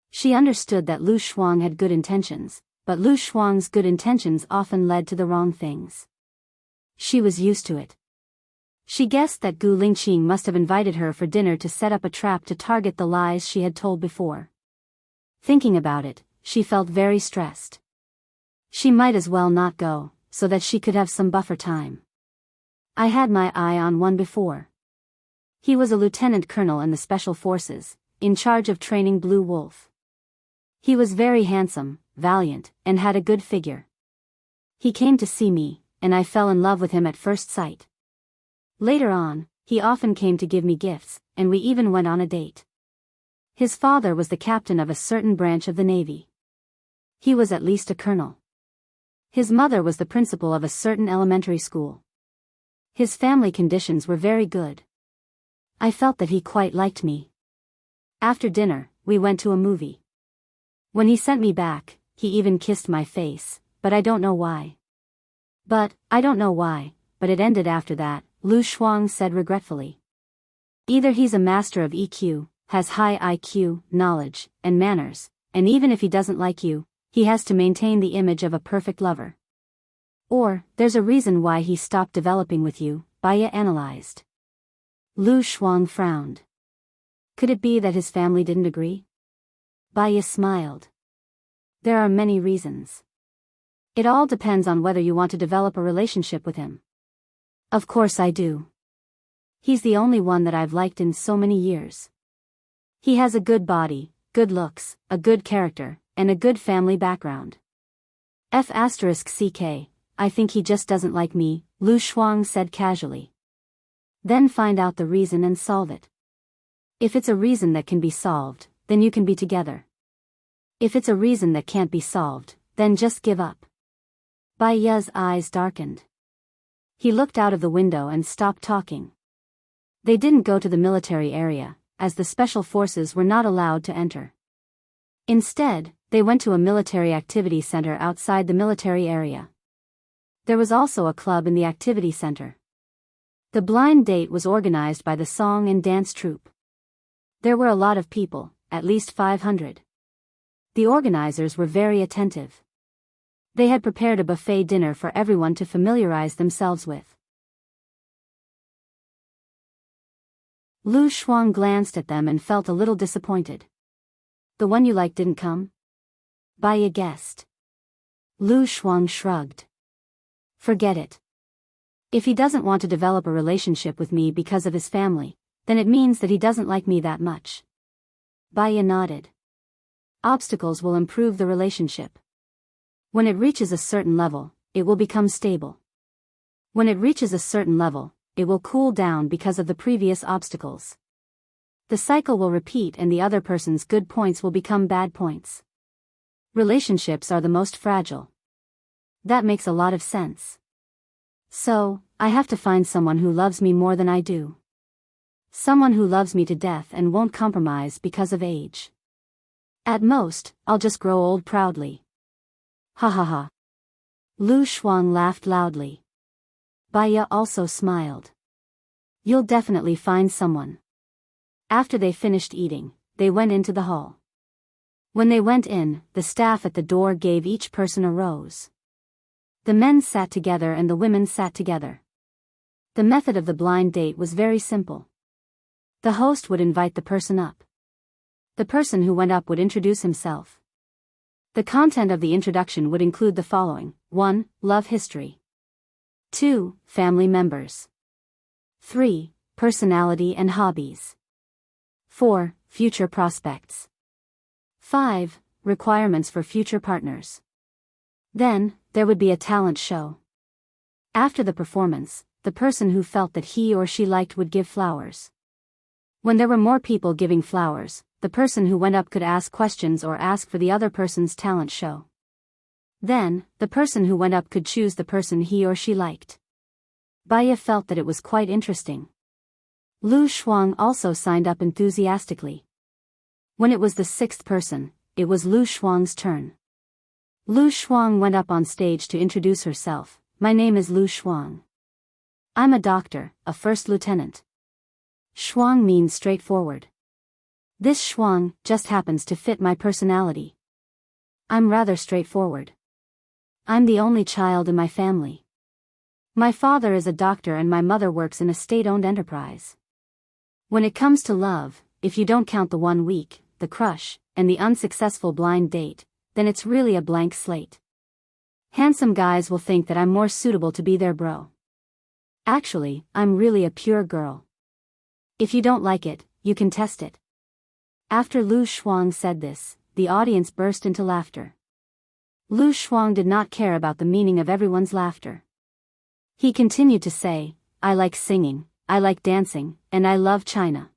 She understood that Lu Shuang had good intentions, but Lu Shuang's good intentions often led to the wrong things. She was used to it. She guessed that Gu Lingqing must have invited her for dinner to set up a trap to target the lies she had told before. Thinking about it, she felt very stressed. She might as well not go, so that she could have some buffer time. I had my eye on one before. He was a lieutenant colonel in the Special Forces, in charge of training Blue Wolf. He was very handsome, valiant, and had a good figure. He came to see me, and I fell in love with him at first sight. Later on, he often came to give me gifts, and we even went on a date. His father was the captain of a certain branch of the Navy. He was at least a colonel. His mother was the principal of a certain elementary school. His family conditions were very good. I felt that he quite liked me. After dinner, we went to a movie. When he sent me back, he even kissed my face, but I don't know why. But it ended after that, Lu Shuang said regretfully. Either he's a master of EQ, has high IQ, knowledge, and manners, and even if he doesn't like you, he has to maintain the image of a perfect lover. Or, there's a reason why he stopped developing with you, Baiya analyzed. Lu Shuang frowned. Could it be that his family didn't agree? Baiya smiled. There are many reasons. It all depends on whether you want to develop a relationship with him. Of course I do. He's the only one that I've liked in so many years. He has a good body, good looks, a good character, and a good family background. F***ck, I think he just doesn't like me, Lu Shuang said casually. Then find out the reason and solve it. If it's a reason that can be solved, then you can be together. If it's a reason that can't be solved, then just give up. Baiya's eyes darkened. He looked out of the window and stopped talking. They didn't go to the military area, as the special forces were not allowed to enter. Instead, they went to a military activity center outside the military area. There was also a club in the activity center. The blind date was organized by the song and dance troupe. There were a lot of people, at least 500. The organizers were very attentive. They had prepared a buffet dinner for everyone to familiarize themselves with. Lu Shuang glanced at them and felt a little disappointed. The one you liked didn't come? Baiya guessed. Lu Shuang shrugged. Forget it. If he doesn't want to develop a relationship with me because of his family, then it means that he doesn't like me that much. Baya nodded. Obstacles will improve the relationship. When it reaches a certain level, it will become stable. When it reaches a certain level, it will cool down because of the previous obstacles. The cycle will repeat and the other person's good points will become bad points. Relationships are the most fragile. That makes a lot of sense. So, I have to find someone who loves me more than I do. Someone who loves me to death and won't compromise because of age. At most, I'll just grow old proudly. Ha ha ha. Lu Shuang laughed loudly. Baya also smiled. You'll definitely find someone. After they finished eating, they went into the hall. When they went in, the staff at the door gave each person a rose. The men sat together and the women sat together. The method of the blind date was very simple. The host would invite the person up. The person who went up would introduce himself. The content of the introduction would include the following: 1. Love history. 2. Family members. 3. Personality and hobbies. 4. Future prospects. 5. Requirements for future partners. Then, there would be a talent show. After the performance, the person who felt that he or she liked would give flowers. When there were more people giving flowers, the person who went up could ask questions or ask for the other person's talent show. Then, the person who went up could choose the person he or she liked. Baya felt that it was quite interesting. Lu Shuang also signed up enthusiastically. When it was the sixth person, it was Lu Shuang's turn. Lu Shuang went up on stage to introduce herself. My name is Lu Shuang. I'm a doctor, a first lieutenant. Shuang means straightforward. This Shuang just happens to fit my personality. I'm rather straightforward. I'm the only child in my family. My father is a doctor and my mother works in a state-owned enterprise. When it comes to love, if you don't count the 1 week, the crush, and the unsuccessful blind date, then it's really a blank slate. Handsome guys will think that I'm more suitable to be their bro. Actually, I'm really a pure girl. If you don't like it, you can test it. After Lu Shuang said this, the audience burst into laughter. Lu Shuang did not care about the meaning of everyone's laughter. He continued to say, I like singing, I like dancing, and I love China.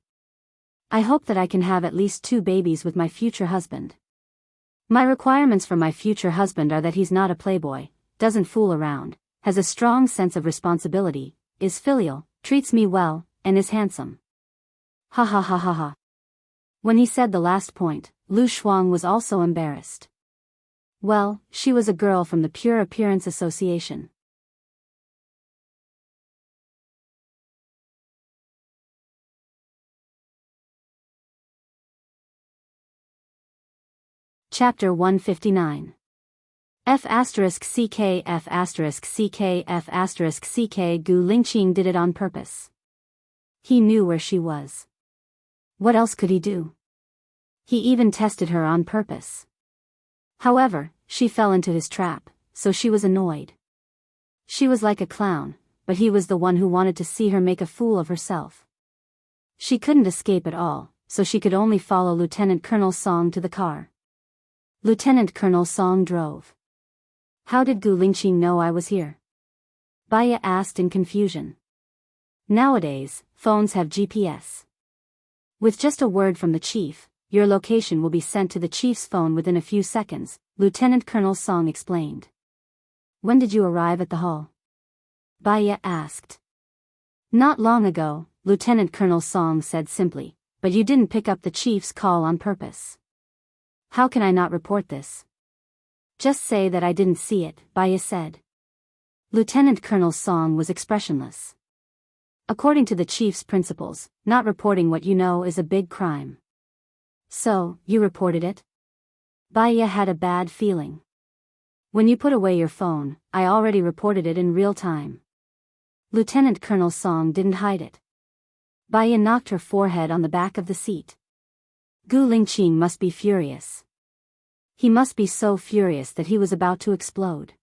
I hope that I can have at least 2 babies with my future husband. My requirements for my future husband are that he's not a playboy, doesn't fool around, has a strong sense of responsibility, is filial, treats me well, and is handsome. Ha ha ha ha ha. When he said the last point, Lu Shuang was also embarrassed. Well, she was a girl from the Pure Appearance Association. Chapter 159. F***ck Gu Lingqing did it on purpose. He knew where she was. What else could he do? He even tested her on purpose. However, she fell into his trap, so she was annoyed. She was like a clown, but he was the one who wanted to see her make a fool of herself. She couldn't escape at all, so she could only follow Lieutenant Colonel Song to the car. Lieutenant Colonel Song drove. How did Gu Lingqing know I was here? Baya asked in confusion. Nowadays, phones have GPS. With just a word from the chief, your location will be sent to the chief's phone within a few seconds, Lieutenant Colonel Song explained. When did you arrive at the hall? Baya asked. Not long ago, Lieutenant Colonel Song said simply, but you didn't pick up the chief's call on purpose. How can I not report this? Just say that I didn't see it, Baya said. Lieutenant Colonel Song was expressionless. According to the chief's principles, not reporting what you know is a big crime. So, you reported it? Baya had a bad feeling. When you put away your phone, I already reported it in real time. Lieutenant Colonel Song didn't hide it. Baya knocked her forehead on the back of the seat. Gu Lingqing must be furious. He must be so furious that he was about to explode.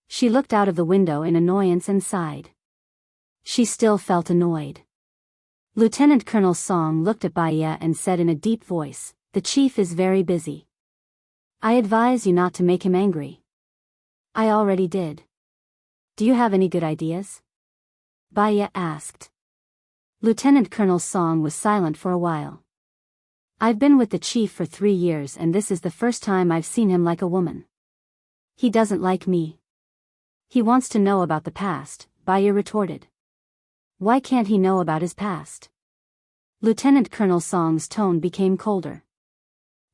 She looked out of the window in annoyance and sighed. She still felt annoyed. Lieutenant Colonel Song looked at Baya and said in a deep voice, "The chief is very busy. I advise you not to make him angry." "I already did. Do you have any good ideas?" Baya asked. Lieutenant Colonel Song was silent for a while. "I've been with the chief for 3 years and this is the first time I've seen him like a woman. He doesn't like me. He wants to know about the past," Baya retorted. "Why can't he know about his past?" Lieutenant Colonel Song's tone became colder.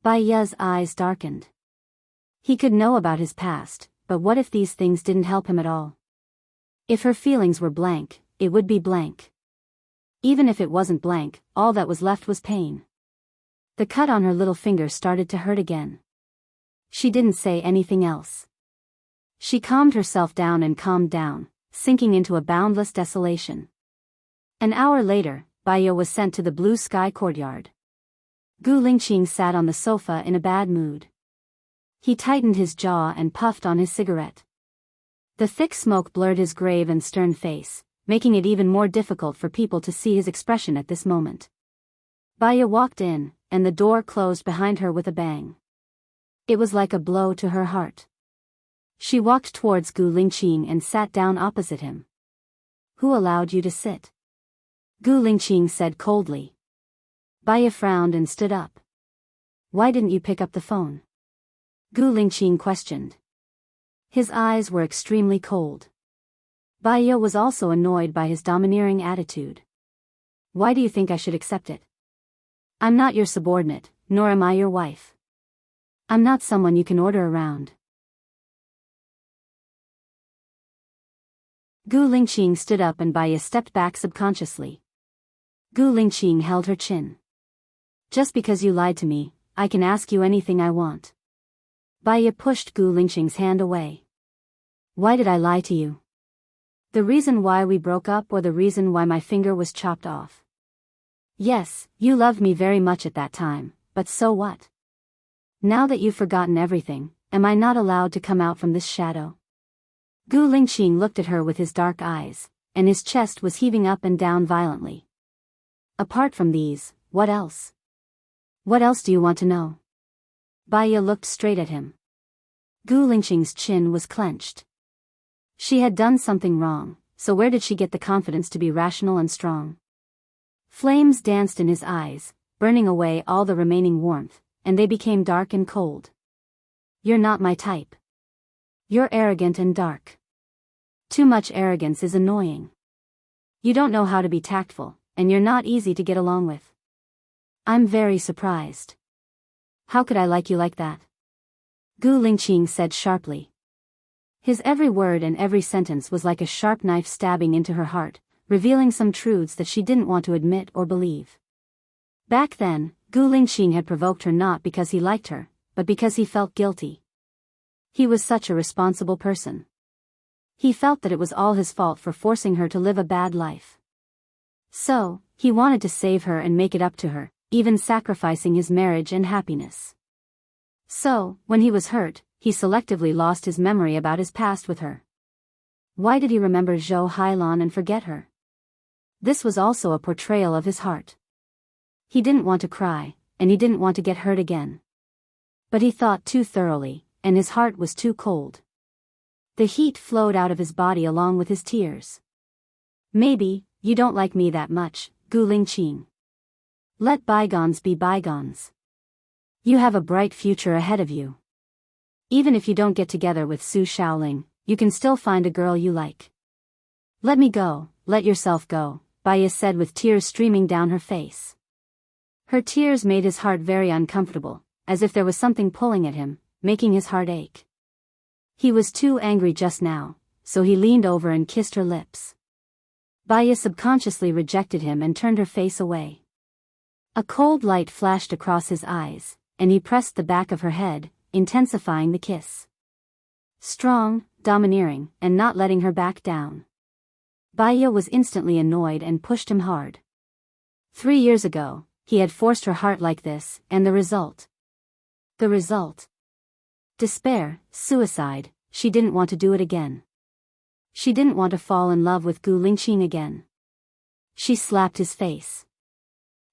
Baya's eyes darkened. He could know about his past, but what if these things didn't help him at all? If her feelings were blank, it would be blank. Even if it wasn't blank, all that was left was pain. The cut on her little finger started to hurt again. She didn't say anything else. She calmed herself down and calmed down, sinking into a boundless desolation. An hour later, Baya was sent to the blue sky courtyard. Gu Lingqing sat on the sofa in a bad mood. He tightened his jaw and puffed on his cigarette. The thick smoke blurred his grave and stern face, making it even more difficult for people to see his expression at this moment. Baya walked in, and the door closed behind her with a bang. It was like a blow to her heart. She walked towards Gu Lingqing and sat down opposite him. "Who allowed you to sit?" Gu Lingqing said coldly. Baya frowned and stood up. "Why didn't you pick up the phone?" Gu Lingqing questioned. His eyes were extremely cold. Baya was also annoyed by his domineering attitude. "Why do you think I should accept it? I'm not your subordinate, nor am I your wife. I'm not someone you can order around." Gu Lingqing stood up and Baya stepped back subconsciously. Gu Lingqing held her chin. "Just because you lied to me, I can ask you anything I want." Baya pushed Gu Lingqing's hand away. "Why did I lie to you? The reason why we broke up or the reason why my finger was chopped off? Yes, you loved me very much at that time, but so what? Now that you've forgotten everything, am I not allowed to come out from this shadow?" Gu Lingqing looked at her with his dark eyes, and his chest was heaving up and down violently. "Apart from these, what else? What else do you want to know?" Baya looked straight at him. Gu Lingqing's chin was clenched. She had done something wrong, so where did she get the confidence to be rational and strong? Flames danced in his eyes, burning away all the remaining warmth, and they became dark and cold. "You're not my type. You're arrogant and dark. Too much arrogance is annoying. You don't know how to be tactful, and you're not easy to get along with. I'm very surprised. How could I like you like that?" Gu Lingqing said sharply. His every word and every sentence was like a sharp knife stabbing into her heart, revealing some truths that she didn't want to admit or believe. Back then, Gu Lingqing had provoked her not because he liked her, but because he felt guilty. He was such a responsible person. He felt that it was all his fault for forcing her to live a bad life. So, he wanted to save her and make it up to her, even sacrificing his marriage and happiness. So, when he was hurt, he selectively lost his memory about his past with her. Why did he remember Zhou Hailan and forget her? This was also a portrayal of his heart. He didn't want to cry, and he didn't want to get hurt again. But he thought too thoroughly, and his heart was too cold. The heat flowed out of his body along with his tears. "Maybe, you don't like me that much, Gu Lingqing. Let bygones be bygones. You have a bright future ahead of you. Even if you don't get together with Su Shaoling, you can still find a girl you like. Let me go, let yourself go," Baya said with tears streaming down her face. Her tears made his heart very uncomfortable, as if there was something pulling at him, making his heart ache. He was too angry just now, so he leaned over and kissed her lips. Baya subconsciously rejected him and turned her face away. A cold light flashed across his eyes, and he pressed the back of her head, intensifying the kiss. Strong, domineering, and not letting her back down. Baya was instantly annoyed and pushed him hard. 3 years ago, he had forced her heart like this, and the result? The result? Despair, suicide. She didn't want to do it again. She didn't want to fall in love with Gu Lingqing again. She slapped his face.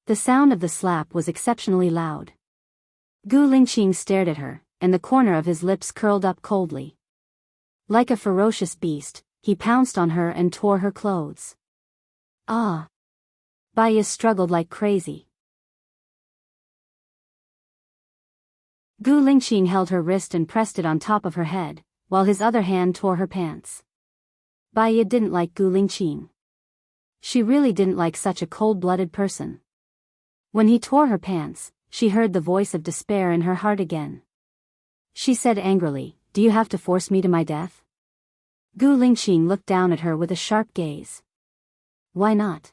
The sound of the slap was exceptionally loud. Gu Lingqing stared at her, and the corner of his lips curled up coldly. Like a ferocious beast, he pounced on her and tore her clothes. Ah! Baiya struggled like crazy. Gu Lingqing held her wrist and pressed it on top of her head, while his other hand tore her pants. Baiya didn't like Gu Lingqing. She really didn't like such a cold-blooded person. When he tore her pants, she heard the voice of despair in her heart again. She said angrily, "Do you have to force me to my death?" Gu Lingqing looked down at her with a sharp gaze. Why not?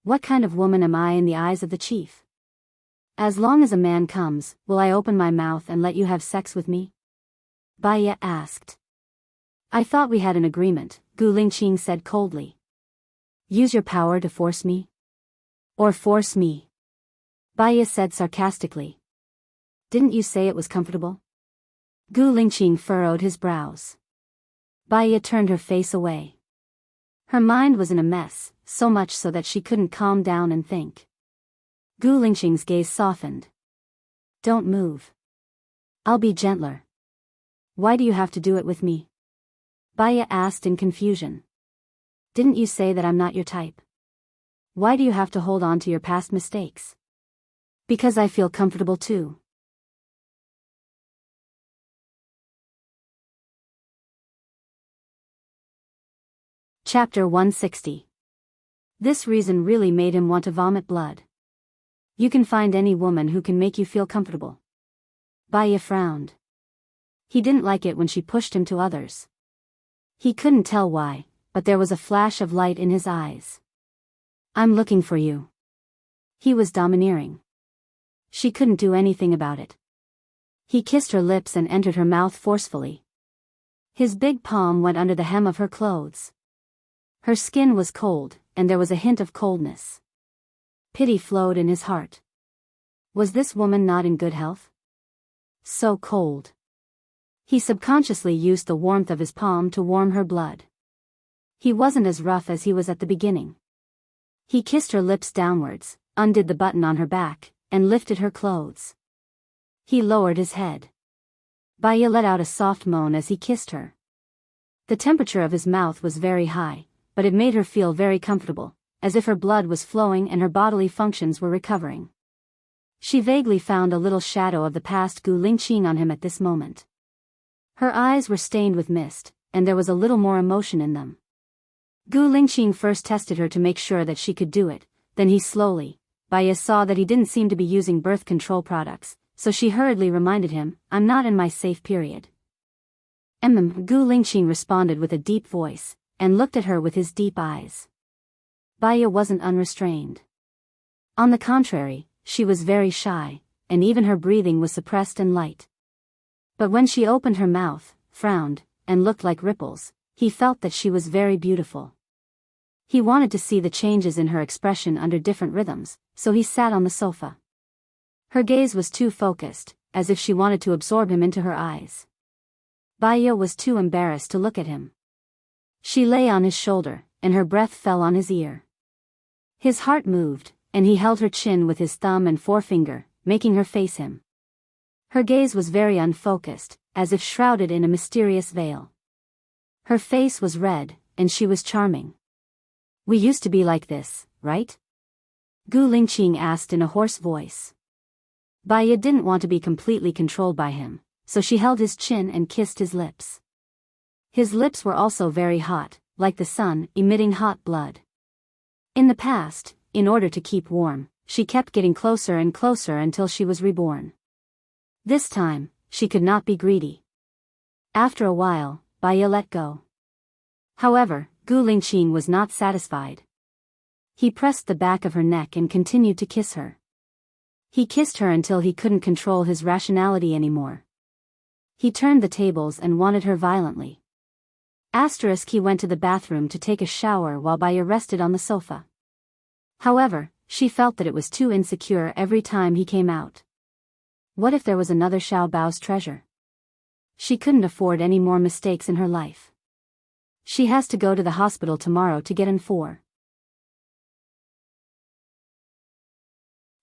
What kind of woman am I in the eyes of the chief? As long as a man comes, will I open my mouth and let you have sex with me? Baiya asked. I thought we had an agreement, Gu Lingqing said coldly. Use your power to force me? Or force me? Baiya said sarcastically. Didn't you say it was comfortable? Gu Lingqing furrowed his brows. Baiya turned her face away. Her mind was in a mess, so much so that she couldn't calm down and think. Gu Lingqing's gaze softened. Don't move. I'll be gentler. Why do you have to do it with me? Baiya asked in confusion. Didn't you say that I'm not your type? Why do you have to hold on to your past mistakes? Because I feel comfortable too. Chapter 160. This reason really made him want to vomit blood. You can find any woman who can make you feel comfortable. Baiya frowned. He didn't like it when she pushed him to others. He couldn't tell why, but there was a flash of light in his eyes. I'm looking for you. He was domineering. She couldn't do anything about it. He kissed her lips and entered her mouth forcefully. His big palm went under the hem of her clothes. Her skin was cold, and there was a hint of coldness. Pity flowed in his heart. Was this woman not in good health? So cold. He subconsciously used the warmth of his palm to warm her blood. He wasn't as rough as he was at the beginning. He kissed her lips downwards, undid the button on her back, and lifted her clothes. He lowered his head. Baiya let out a soft moan as he kissed her. The temperature of his mouth was very high, but it made her feel very comfortable, as if her blood was flowing and her bodily functions were recovering. She vaguely found a little shadow of the past Gu Lingqing on him at this moment. Her eyes were stained with mist, and there was a little more emotion in them. Gu Lingqing first tested her to make sure that she could do it, then he slowly. Baiya saw that he didn't seem to be using birth control products, so she hurriedly reminded him, I'm not in my safe period. Gu Lingqing responded with a deep voice, and looked at her with his deep eyes. Baiya wasn't unrestrained. On the contrary, she was very shy, and even her breathing was suppressed and light. But when she opened her mouth, frowned, and looked like ripples, he felt that she was very beautiful. He wanted to see the changes in her expression under different rhythms, so he sat on the sofa. Her gaze was too focused, as if she wanted to absorb him into her eyes. Baiya was too embarrassed to look at him. She lay on his shoulder, and her breath fell on his ear. His heart moved, and he held her chin with his thumb and forefinger, making her face him. Her gaze was very unfocused, as if shrouded in a mysterious veil. Her face was red, and she was charming. We used to be like this, right? Gu Lingqing asked in a hoarse voice. Baiya didn't want to be completely controlled by him, so she held his chin and kissed his lips. His lips were also very hot, like the sun, emitting hot blood. In the past, in order to keep warm, she kept getting closer and closer until she was reborn. This time, she could not be greedy. After a while, Baiya let go. However, Gu Lingqing was not satisfied. He pressed the back of her neck and continued to kiss her. He kissed her until he couldn't control his rationality anymore. He turned the tables and wanted her violently. He went to the bathroom to take a shower while Baiya rested on the sofa. However, she felt that it was too insecure every time he came out. What if there was another Xiao Bao's treasure? She couldn't afford any more mistakes in her life. She has to go to the hospital tomorrow to get in for.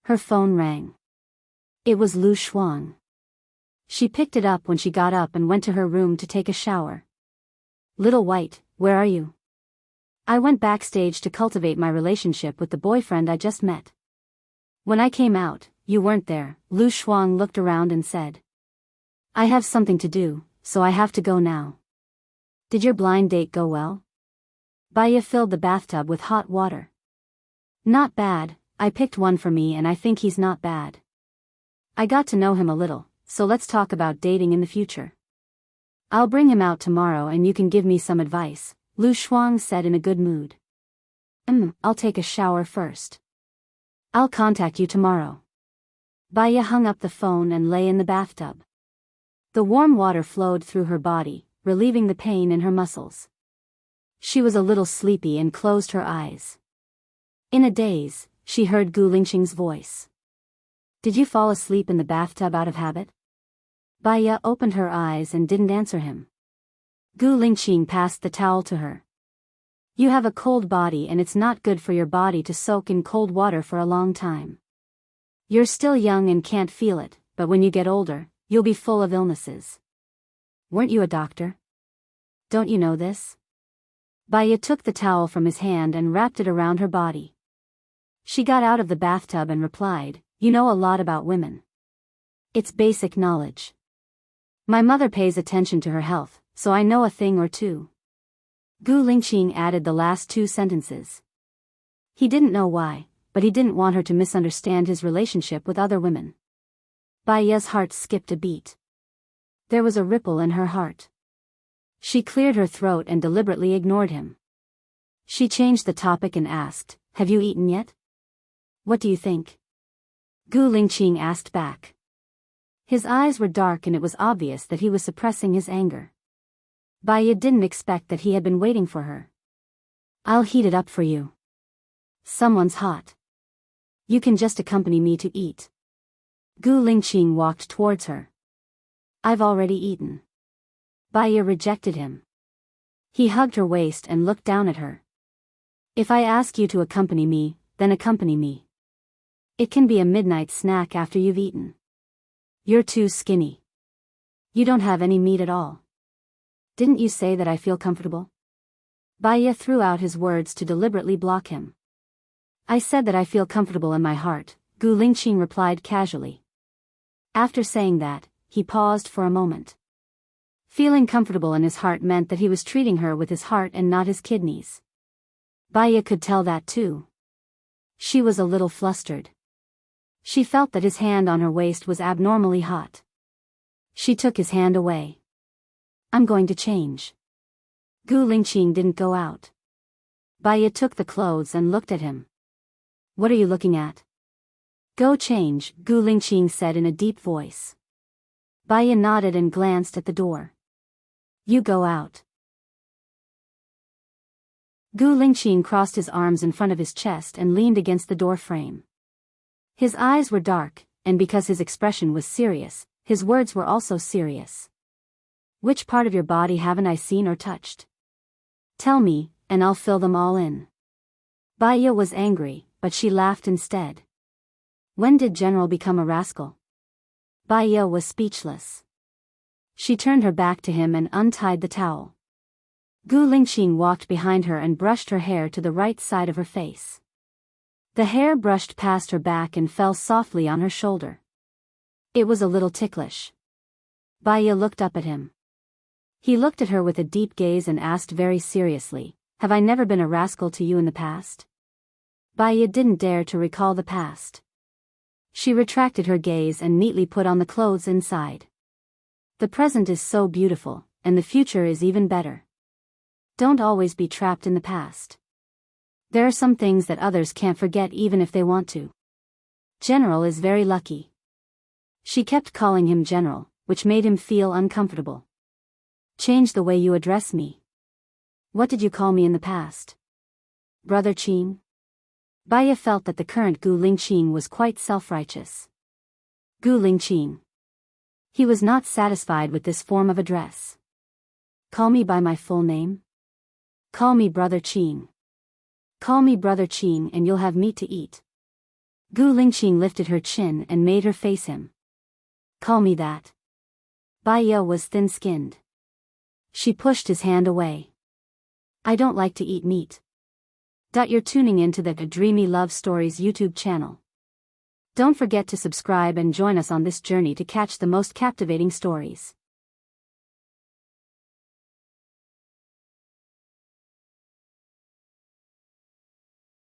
Her phone rang. It was Lu Shuang. She picked it up when she got up and went to her room to take a shower. Little White, where are you? I went backstage to cultivate my relationship with the boyfriend I just met. When I came out, you weren't there. Lu Shuang looked around and said. I have something to do, so I have to go now. Did your blind date go well? Baya filled the bathtub with hot water. Not bad, I picked one for me and I think he's not bad. I got to know him a little, so let's talk about dating in the future. I'll bring him out tomorrow and you can give me some advice, Lu Shuang said in a good mood. I'll take a shower first. I'll contact you tomorrow. Baya hung up the phone and lay in the bathtub. The warm water flowed through her body, relieving the pain in her muscles. She was a little sleepy and closed her eyes. In a daze, she heard Gu Lingqing's voice. Did you fall asleep in the bathtub out of habit? Baya opened her eyes and didn't answer him. Gu Lingqing passed the towel to her. You have a cold body and it's not good for your body to soak in cold water for a long time. You're still young and can't feel it, but when you get older, you'll be full of illnesses. Weren't you a doctor? Don't you know this? Baya took the towel from his hand and wrapped it around her body. She got out of the bathtub and replied, You know a lot about women. It's basic knowledge. My mother pays attention to her health, so I know a thing or two. Gu Lingqing added the last two sentences. He didn't know why, but he didn't want her to misunderstand his relationship with other women. Baya's heart skipped a beat. There was a ripple in her heart. She cleared her throat and deliberately ignored him. She changed the topic and asked, Have you eaten yet? What do you think? Gu Lingqing asked back. His eyes were dark and it was obvious that he was suppressing his anger. Baya didn't expect that he had been waiting for her. I'll heat it up for you. Someone's hot. You can just accompany me to eat. Gu Lingqing walked towards her. I've already eaten. Baya rejected him. He hugged her waist and looked down at her. If I ask you to accompany me, then accompany me. It can be a midnight snack after you've eaten. You're too skinny. You don't have any meat at all. Didn't you say that I feel comfortable? Baya threw out his words to deliberately block him. I said that I feel comfortable in my heart, Gu Lingqing replied casually. After saying that, he paused for a moment. Feeling comfortable in his heart meant that he was treating her with his heart and not his kidneys. Baya could tell that too. She was a little flustered. She felt that his hand on her waist was abnormally hot. She took his hand away. I'm going to change. Gu Lingqing didn't go out. Baya took the clothes and looked at him. What are you looking at? Go change, Gu Lingqing said in a deep voice. Baya nodded and glanced at the door. You go out. Gu Lingqing crossed his arms in front of his chest and leaned against the door frame. His eyes were dark, and because his expression was serious, his words were also serious. Which part of your body haven't I seen or touched? Tell me, and I'll fill them all in. Baya was angry, but she laughed instead. When did General become a rascal? Baya was speechless. She turned her back to him and untied the towel. Gu Lingqing walked behind her and brushed her hair to the right side of her face. The hair brushed past her back and fell softly on her shoulder. It was a little ticklish. Baya looked up at him. He looked at her with a deep gaze and asked very seriously, Have I never been a rascal to you in the past? Baya didn't dare to recall the past. She retracted her gaze and neatly put on the clothes inside. The present is so beautiful, and the future is even better. Don't always be trapped in the past. There are some things that others can't forget even if they want to. General is very lucky. She kept calling him General, which made him feel uncomfortable. Change the way you address me. What did you call me in the past? Brother Qing? Baya felt that the current Gu Lingqing was quite self-righteous. Gu Lingqing. He was not satisfied with this form of address. Call me by my full name? Call me Brother Qing. Call me Brother Qing and you'll have meat to eat. Gu Lingqing lifted her chin and made her face him. Call me that. Bai Ye was thin-skinned. She pushed his hand away. I don't like to eat meat. You're tuning into the Dreamy Love Stories YouTube channel. Don't forget to subscribe and join us on this journey to catch the most captivating stories.